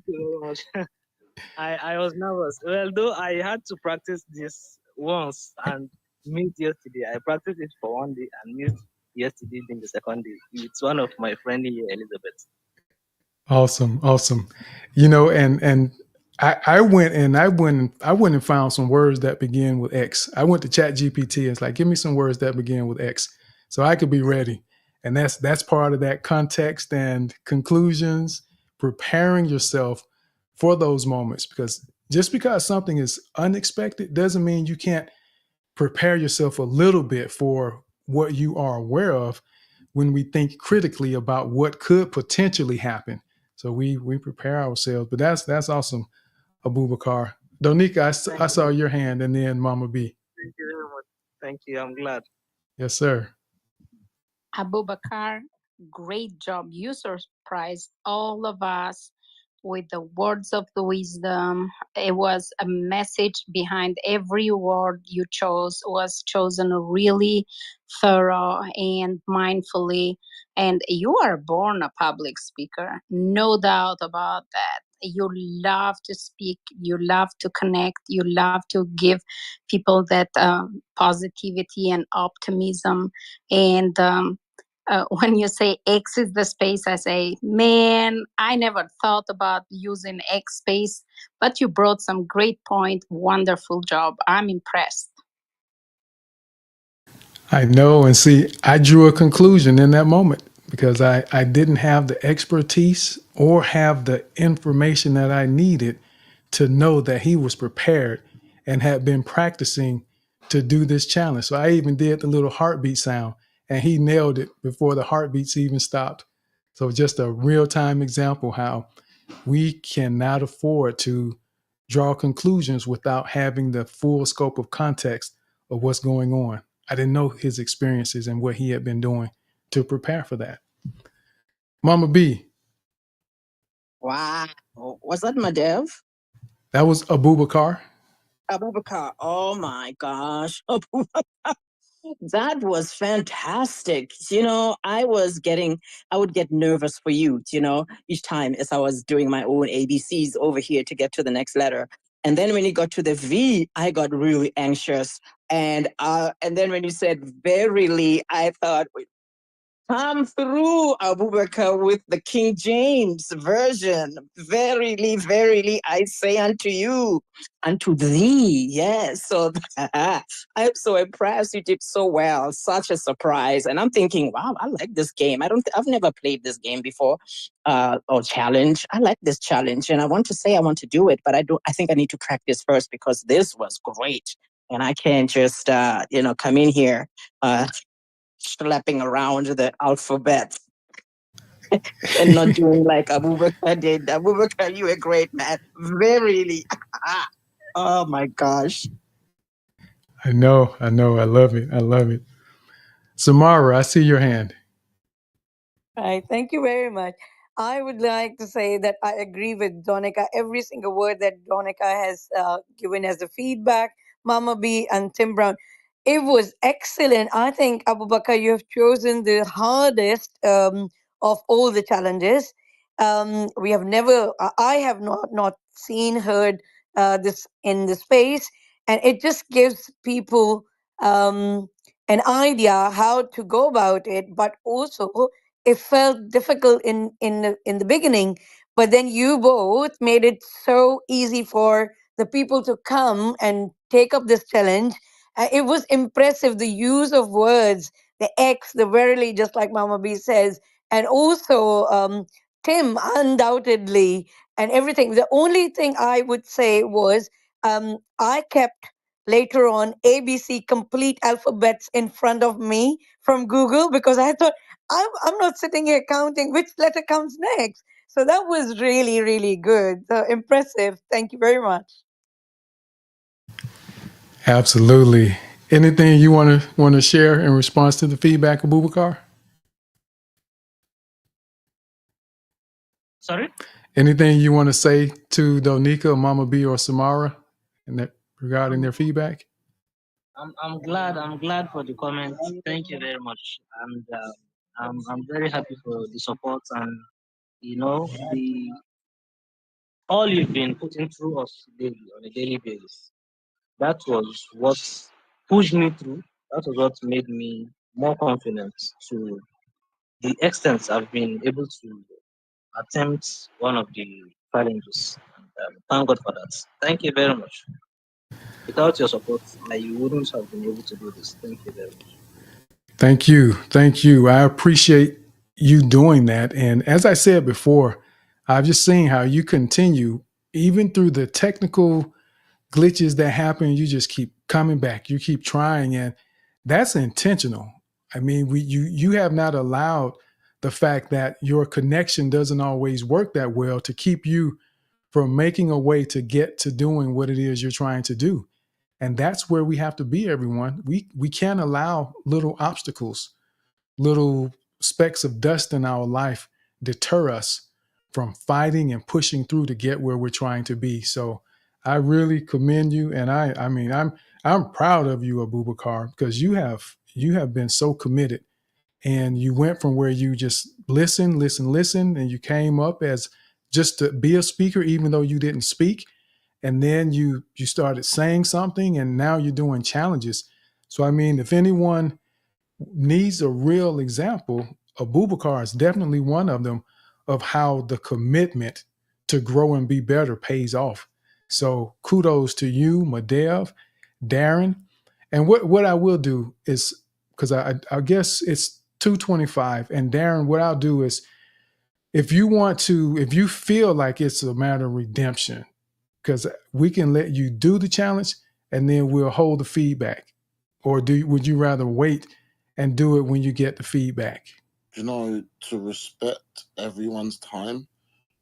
very much. I was nervous. Well, though I had to practice this once and missed yesterday. I practiced it for one day and missed yesterday being the second day. It's one of my friend here, Elizabeth. Awesome. You know, and I went and found some words that begin with X. I went to ChatGPT and it's like, give me some words that begin with X so I could be ready. And that's part of that context and conclusions, preparing yourself for those moments, because just because something is unexpected doesn't mean you can't prepare yourself a little bit for what you are aware of when we think critically about what could potentially happen. So we prepare ourselves. But that's awesome, Abubakar. Donika, I saw your hand, and then Mama B. Thank you very much. Thank you. I'm glad. Yes, sir. Abubakar, great job. You surprised all of us with the words of the wisdom. It was a message behind every word you chose, was chosen really thorough and mindfully. And you are born a public speaker, no doubt about that. You love to speak, you love to connect, you love to give people that positivity and optimism. And when you say X is the space, I say, man, I never thought about using X space, but you brought some great point. Wonderful job. I'm impressed. I know. And see, I drew a conclusion in that moment because I didn't have the expertise or have the information that I needed to know that he was prepared and had been practicing to do this challenge. So I even did the little heartbeat sound and he nailed it before the heartbeats even stopped. So just a real time example how we cannot afford to draw conclusions without having the full scope of context of what's going on. I didn't know his experiences and what he had been doing to prepare for that. Mama B. Wow. Was that Madev? That was Abubakar. Abubakar. Oh my gosh. That was fantastic. I would get nervous for you, each time as I was doing my own ABCs over here to get to the next letter. And then when you got to the V, I got really anxious. And then when you said verily, I thought, come through, Abubakar, with the King James version. Verily, verily, I say unto you, unto thee. Yes. So I'm so impressed. You did so well. Such a surprise. And I'm thinking, wow, I like this game. I've never played this game before. Or challenge. I like this challenge. And I want to do it, but I think I need to practice first because this was great. And I can't just, come in here, slapping around the alphabet and not doing like Abubakar did. Abubakar, you a great man. Verily. Oh my gosh. I know. I love it. Samara, I see your hand. Right. Thank you very much. I would like to say that I agree with Donika. Every single word that Donika has given as a feedback, Mama B and Tim Brown. It was excellent. I think, Abubakar, you have chosen the hardest of all the challenges. We have never, I have not seen, heard this in the space. And it just gives people an idea how to go about it, but also it felt difficult in the beginning, but then you both made it so easy for the people to come and take up this challenge. It was impressive, the use of words, the X, the verily, just like Mama B says, and also Tim, undoubtedly, and everything. The only thing I would say was I kept later on ABC complete alphabets in front of me from Google because I thought I'm not sitting here counting which letter comes next. So that was really, really good. So impressive. Thank you very much. Absolutely. Anything you want to share in response to the feedback, Abubakar? Sorry? Anything you want to say to Donika, Mama B, or Samara regarding their feedback? I'm glad for the comments. Thank you very much. And I'm very happy for the support and the all you've been putting through us daily on a daily basis. That was what pushed me through. That was what made me more confident to the extent I've been able to attempt one of the challenges. And, thank God for that. Thank you very much. Without your support, I wouldn't have been able to do this. Thank you very much. Thank you. I appreciate you doing that. And as I said before, I've just seen how you continue, even through the technical glitches that happen, you just keep coming back. You keep trying, and that's intentional. I mean, you have not allowed the fact that your connection doesn't always work that well to keep you from making a way to get to doing what it is you're trying to do. And that's where we have to be, everyone. We can't allow little obstacles, little specks of dust in our life deter us from fighting and pushing through to get where we're trying to be. So I really commend you, and I mean I'm proud of you, Abubakar, because you have been so committed, and you went from where you just listen, and you came up as just to be a speaker, even though you didn't speak, and then you started saying something, and now you're doing challenges. So I mean, if anyone needs a real example, Abubakar is definitely one of them, of how the commitment to grow and be better pays off. So kudos to you, Madev, Darren. And what I will do is, because I guess it's 2:25, and Darren, what I'll do is, if you feel like it's a matter of redemption, because we can let you do the challenge and then we'll hold the feedback. Or would you rather wait and do it when you get the feedback? You know, to respect everyone's time,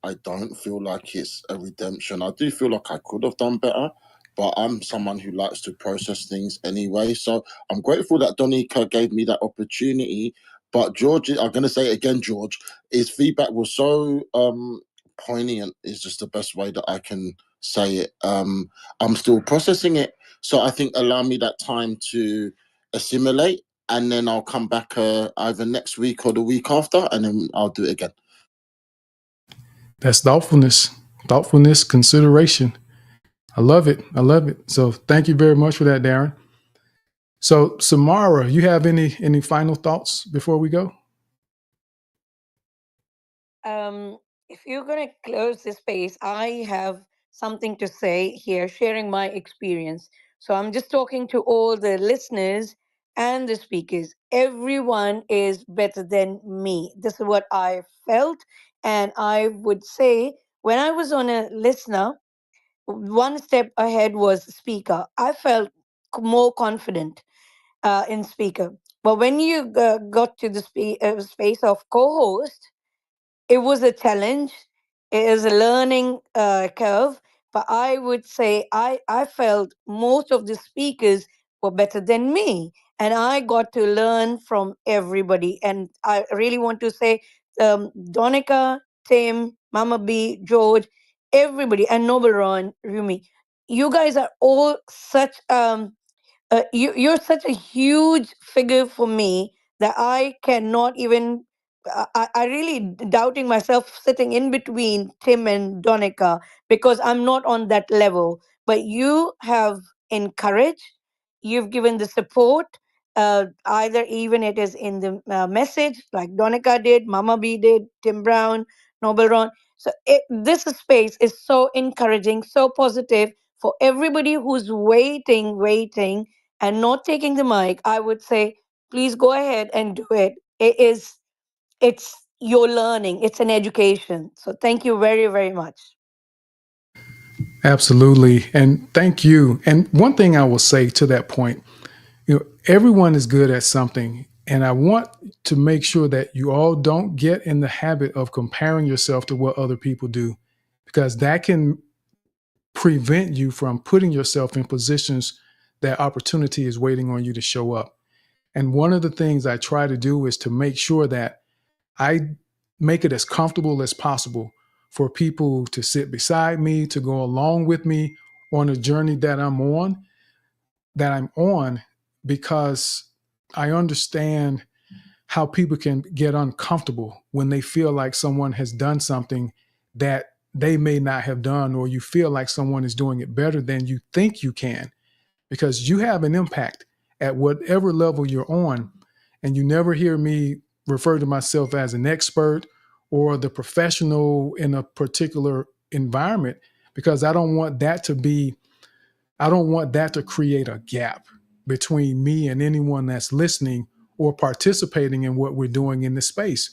I don't feel like it's a redemption. I do feel like I could have done better, but I'm someone who likes to process things anyway. So I'm grateful that Donika gave me that opportunity. But George, I'm going to say it again, George, his feedback was so poignant, is just the best way that I can say it. I'm still processing it. So I think allow me that time to assimilate, and then I'll come back either next week or the week after, and then I'll do it again. That's thoughtfulness, consideration. I love it. So thank you very much for that, Darren. So Samara, you have any final thoughts before we go? If you're going to close this space, I have something to say here, sharing my experience. So I'm just talking to all the listeners and the speakers. Everyone is better than me. This is what I felt. And I would say, when I was on a listener, one step ahead was speaker. I felt more confident in speaker. But when you got to the space of co-host, it was a challenge. It is a learning curve. But I would say I felt most of the speakers were better than me. And I got to learn from everybody. And I really want to say, Donica, Tim, Mama B, George, everybody, and Noble Ron, Rumi, you guys are all such you're such a huge figure for me that I cannot even. I really doubting myself sitting in between Tim and Donica because I'm not on that level. But you have encouraged, you've given the support. Either even it is in the message like Donica did, Mama B did, Tim Brown, Noble Ron. So this space is so encouraging, so positive for everybody who's waiting and not taking the mic. I would say, please go ahead and do it. It's your learning. It's an education. So thank you very, very much. Absolutely. And thank you. And one thing I will say to that point, everyone is good at something. And I want to make sure that you all don't get in the habit of comparing yourself to what other people do, because that can prevent you from putting yourself in positions that opportunity is waiting on you to show up. And one of the things I try to do is to make sure that I make it as comfortable as possible for people to sit beside me, to go along with me on a journey that I'm on, because I understand how people can get uncomfortable when they feel like someone has done something that they may not have done, or you feel like someone is doing it better than you think you can, because you have an impact at whatever level you're on. And you never hear me refer to myself as an expert or the professional in a particular environment, because I don't want that to create a gap between me and anyone that's listening or participating in what we're doing in this space.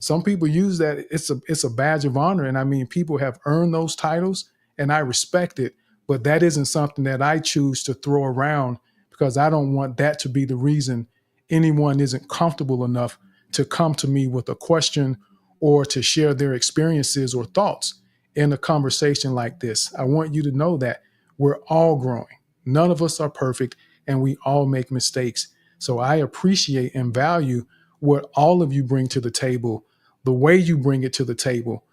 Some people use that. It's a badge of honor. And I mean, people have earned those titles and I respect it, but that isn't something that I choose to throw around, because I don't want that to be the reason anyone isn't comfortable enough to come to me with a question or to share their experiences or thoughts. in a conversation like this. I want you to know that we're all growing. None of us are perfect, and we all make mistakes. So I appreciate and value what all of you bring to the table, the way you bring it to the table,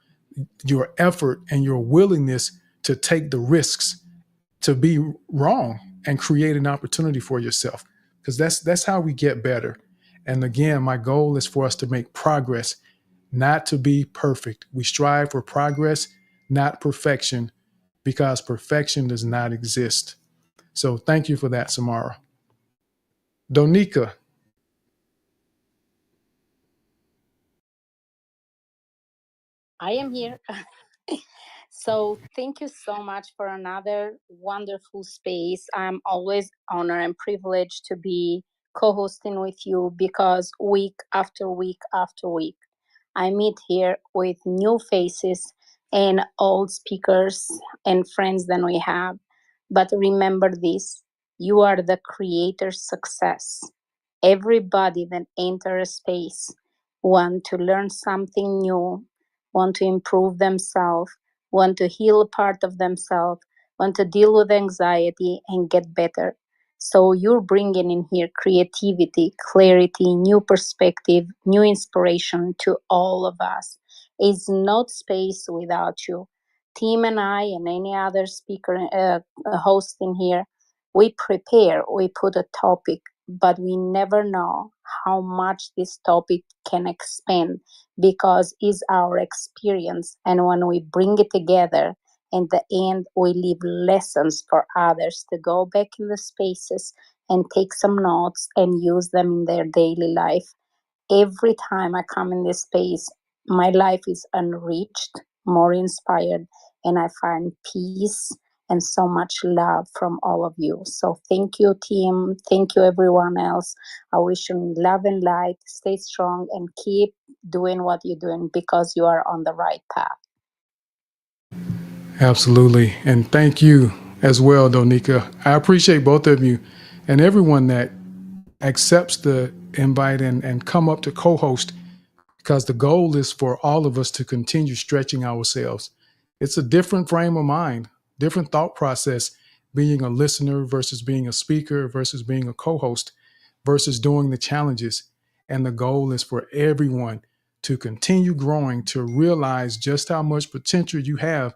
your effort and your willingness to take the risks to be wrong and create an opportunity for yourself, because that's how we get better. And again, my goal is for us to make progress, not to be perfect. We strive for progress, not perfection, because perfection does not exist. So thank you for that, Samara. Donika. I am here. So thank you so much for another wonderful space. I'm always honored and privileged to be co-hosting with you, because week after week after week, I meet here with new faces and old speakers and friends that we have. But remember this, you are the creator's success. Everybody that enters a space want to learn something new, want to improve themselves, want to heal a part of themselves, want to deal with anxiety and get better. So you're bringing in here creativity, clarity, new perspective, new inspiration to all of us. It's not space without you. Tim and I and any other speaker, host in here, we prepare, we put a topic, but we never know how much this topic can expand, because it's our experience. And when we bring it together, in the end, we leave lessons for others to go back in the spaces and take some notes and use them in their daily life. Every time I come in this space, my life is enriched, more inspired, and I find peace and so much love from all of you. So thank you, team. Thank you, everyone else. I wish you love and light. Stay strong and keep doing what you're doing, because you are on the right path. Absolutely. And thank you as well, Donika. I appreciate both of you and everyone that accepts the invite and come up to co-host, because the goal is for all of us to continue stretching ourselves. It's a different frame of mind, different thought process, being a listener versus being a speaker versus being a co-host versus doing the challenges. And the goal is for everyone to continue growing, to realize just how much potential you have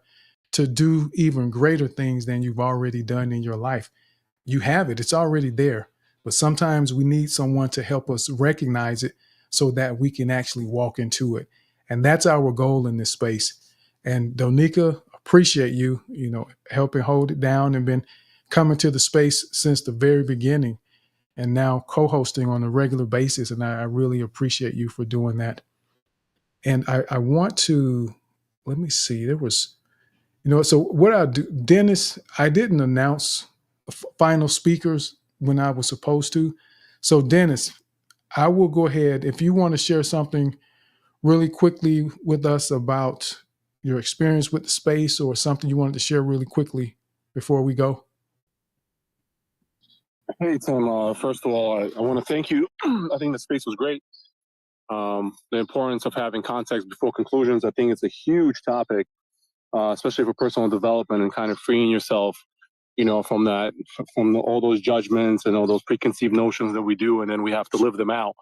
to do even greater things than you've already done in your life. You have it, it's already there. But sometimes we need someone to help us recognize it so that we can actually walk into it. And that's our goal in this space. And Donika, appreciate you, helping hold it down and been coming to the space since the very beginning and now co-hosting on a regular basis. And I really appreciate you for doing that. And I want to, let me see, there was, so what I do, Dennis, I didn't announce final speakers when I was supposed to. So Dennis, I will go ahead. If you want to share something really quickly with us about your experience with the space or something you wanted to share really quickly before we go. Hey, Tim. First of all, I want to thank you. I think the space was great. The importance of having context before conclusions, I think it's a huge topic, especially for personal development and kind of freeing yourself, from all those judgments and all those preconceived notions that we do, and then we have to live them out.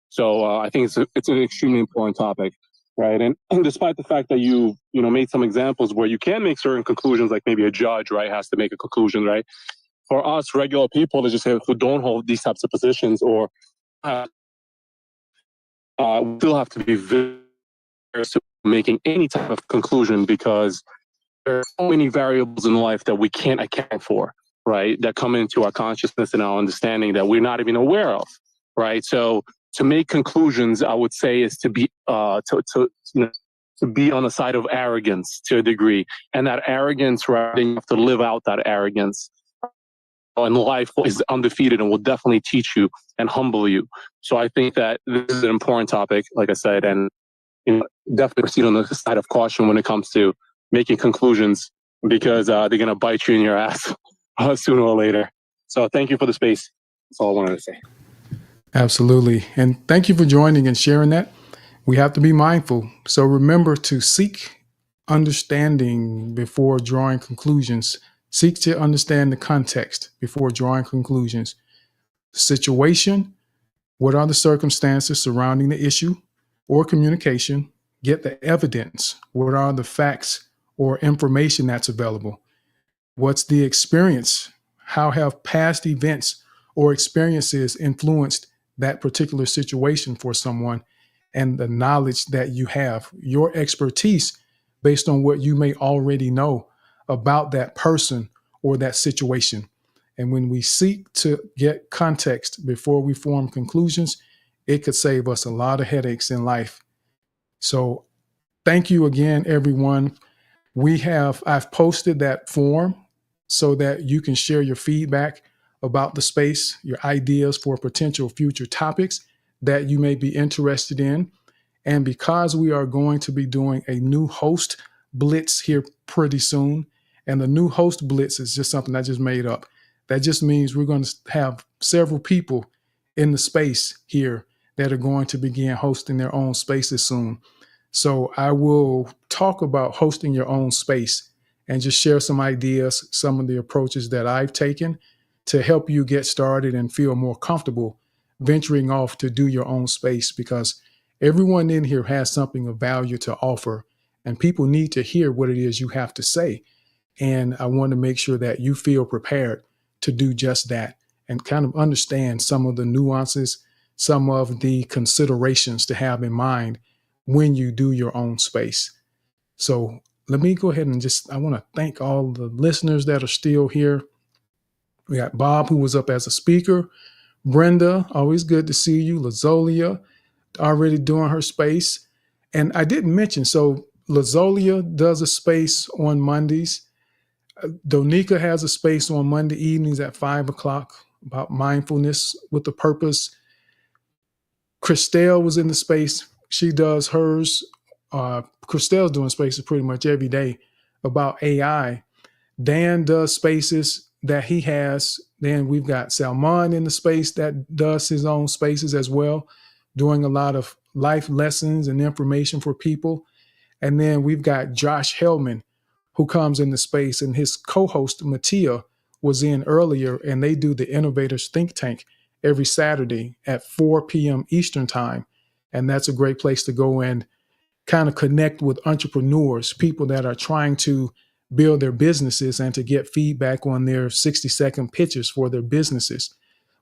So I think it's an extremely important topic, right? And despite the fact that you made some examples where you can make certain conclusions, like maybe a judge, right, has to make a conclusion, right? For us regular people to just say who don't hold these types of positions, or we still have to be very making any type of conclusion, because there are so many variables in life that we can't account for, right? That come into our consciousness and our understanding that we're not even aware of, right? So to make conclusions, I would say, is to be to be on the side of arrogance to a degree, and that arrogance, right? You have to live out that arrogance. And life is undefeated and will definitely teach you and humble you. So I think that this is an important topic, like I said, and definitely proceed on the side of caution when it comes to making conclusions, because they're going to bite you in your ass sooner or later. So thank you for the space. That's all I wanted to say. Absolutely. And thank you for joining and sharing that. We have to be mindful. So remember to seek understanding before drawing conclusions. Seek to understand the context before drawing conclusions. Situation, what are the circumstances surrounding the issue or communication? Get the evidence. What are the facts or information that's available? What's the experience? How have past events or experiences influenced that particular situation for someone? And the knowledge that you have, your expertise based on what you may already know about that person or that situation. And when we seek to get context before we form conclusions, it could save us a lot of headaches in life. So thank you again, everyone. I've posted that form so that you can share your feedback about the space, your ideas for potential future topics that you may be interested in. And because we are going to be doing a new host blitz here pretty soon, and the new host blitz is just something I just made up. That just means we're going to have several people in the space here that are going to begin hosting their own spaces soon. So I will talk about hosting your own space and just share some ideas, some of the approaches that I've taken to help you get started and feel more comfortable venturing off to do your own space, because everyone in here has something of value to offer and people need to hear what it is you have to say. And I want to make sure that you feel prepared to do just that and kind of understand some of the nuances, some of the considerations to have in mind when you do your own space. So let me go ahead and I want to thank all the listeners that are still here. We got Bob, who was up as a speaker. Brenda, always good to see you. Lazolia, already doing her space. And I didn't mention, so Lazolia does a space on Mondays. Donika has a space on Monday evenings at 5:00 about mindfulness with a purpose. Christelle was in the space. She does hers. Christelle's doing spaces pretty much every day about AI. Dan does spaces that he has. Then we've got Salman in the space that does his own spaces as well, doing a lot of life lessons and information for people. And then we've got Josh Hellman, who comes into space, and his co-host Mattia was in earlier, and they do the Innovators Think Tank every Saturday at 4 p.m. Eastern time. And that's a great place to go and kind of connect with entrepreneurs, people that are trying to build their businesses and to get feedback on their 60-second pitches for their businesses.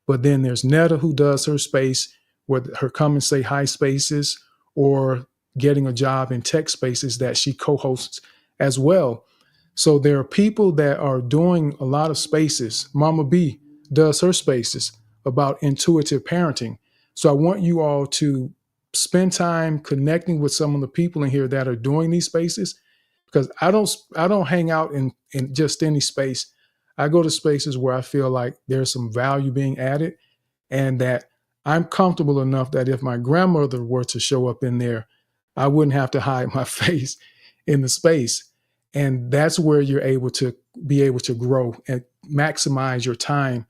But then there's Netta, who does her space, with her Come and Say Hi spaces, or getting a job in tech spaces that she co-hosts as well. So there are people that are doing a lot of spaces. Mama B does her spaces about intuitive parenting. So I want you all to spend time connecting with some of the people in here that are doing these spaces, because I don't hang out in just any space. I go to spaces where I feel like there's some value being added, and that I'm comfortable enough that if my grandmother were to show up in there, I wouldn't have to hide my face in the space. And that's where you're able to grow and maximize your time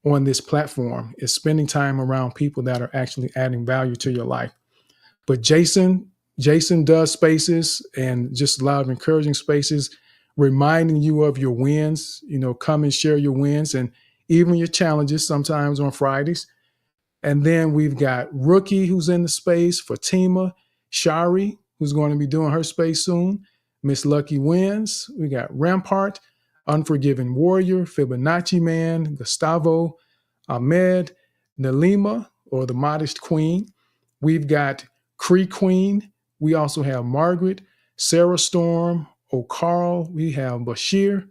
on this platform, is spending time around people that are actually adding value to your life. But Jason does spaces, and just a lot of encouraging spaces, reminding you of your wins. Come and share your wins and even your challenges sometimes on Fridays. And then we've got Rookie, who's in the space, Fatima, Shari, who's going to be doing her space soon, Miss Lucky Wins. We got Rampart, Unforgiven Warrior, Fibonacci Man, Gustavo, Ahmed, Nalima, or the Modest Queen. We've got Cree Queen. We also have Margaret, Sarah Storm, O'Carl. We have Bashir,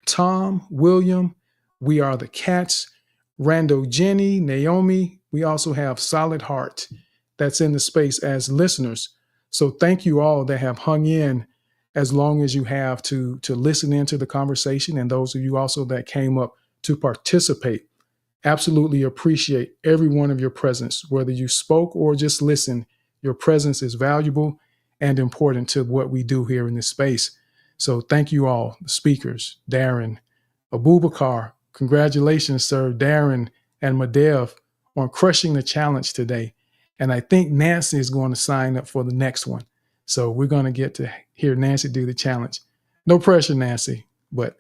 Tom, William. We Are the Cats, Rando Jenny, Naomi. We also have Solid Heart that's in the space as listeners. So thank you all that have hung in as long as you have to listen into the conversation, and those of you also that came up to participate. Absolutely appreciate every one of your presence. Whether you spoke or just listened, your presence is valuable and important to what we do here in this space. So thank you all, the speakers, Darren, Abubakar. Congratulations, sir, Darren and Madev, on crushing the challenge today. And I think Nancy is going to sign up for the next one. So we're going to get to hear Nancy do the challenge. No pressure, Nancy, but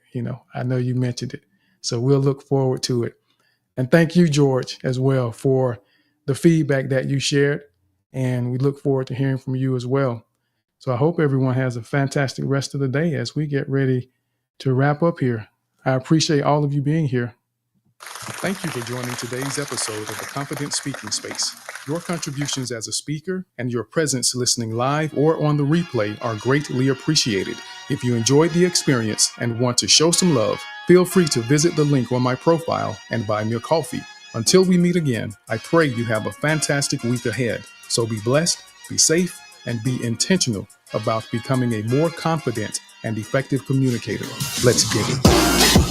I know you mentioned it. So we'll look forward to it. And thank you, George, as well, for the feedback that you shared. And we look forward to hearing from you as well. So I hope everyone has a fantastic rest of the day as we get ready to wrap up here. I appreciate all of you being here. Thank you for joining today's episode of the Confident Speaking Space. Your contributions as a speaker and your presence listening live or on the replay are greatly appreciated. If you enjoyed the experience and want to show some love, feel free to visit the link on my profile and buy me a coffee. Until we meet again, I pray you have a fantastic week ahead. So be blessed, be safe, and be intentional about becoming a more confident and effective communicator. Let's get it.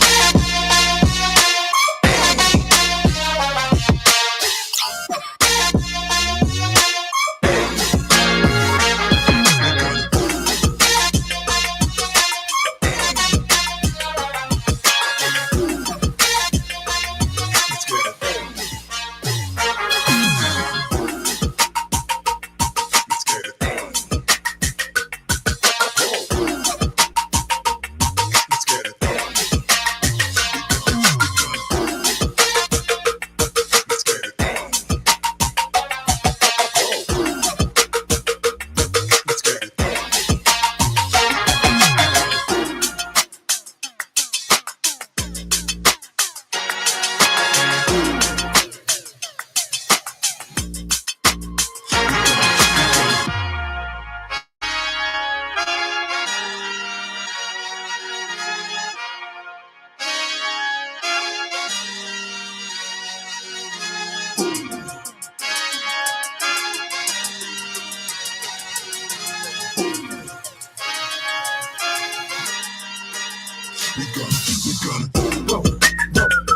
We gonna go.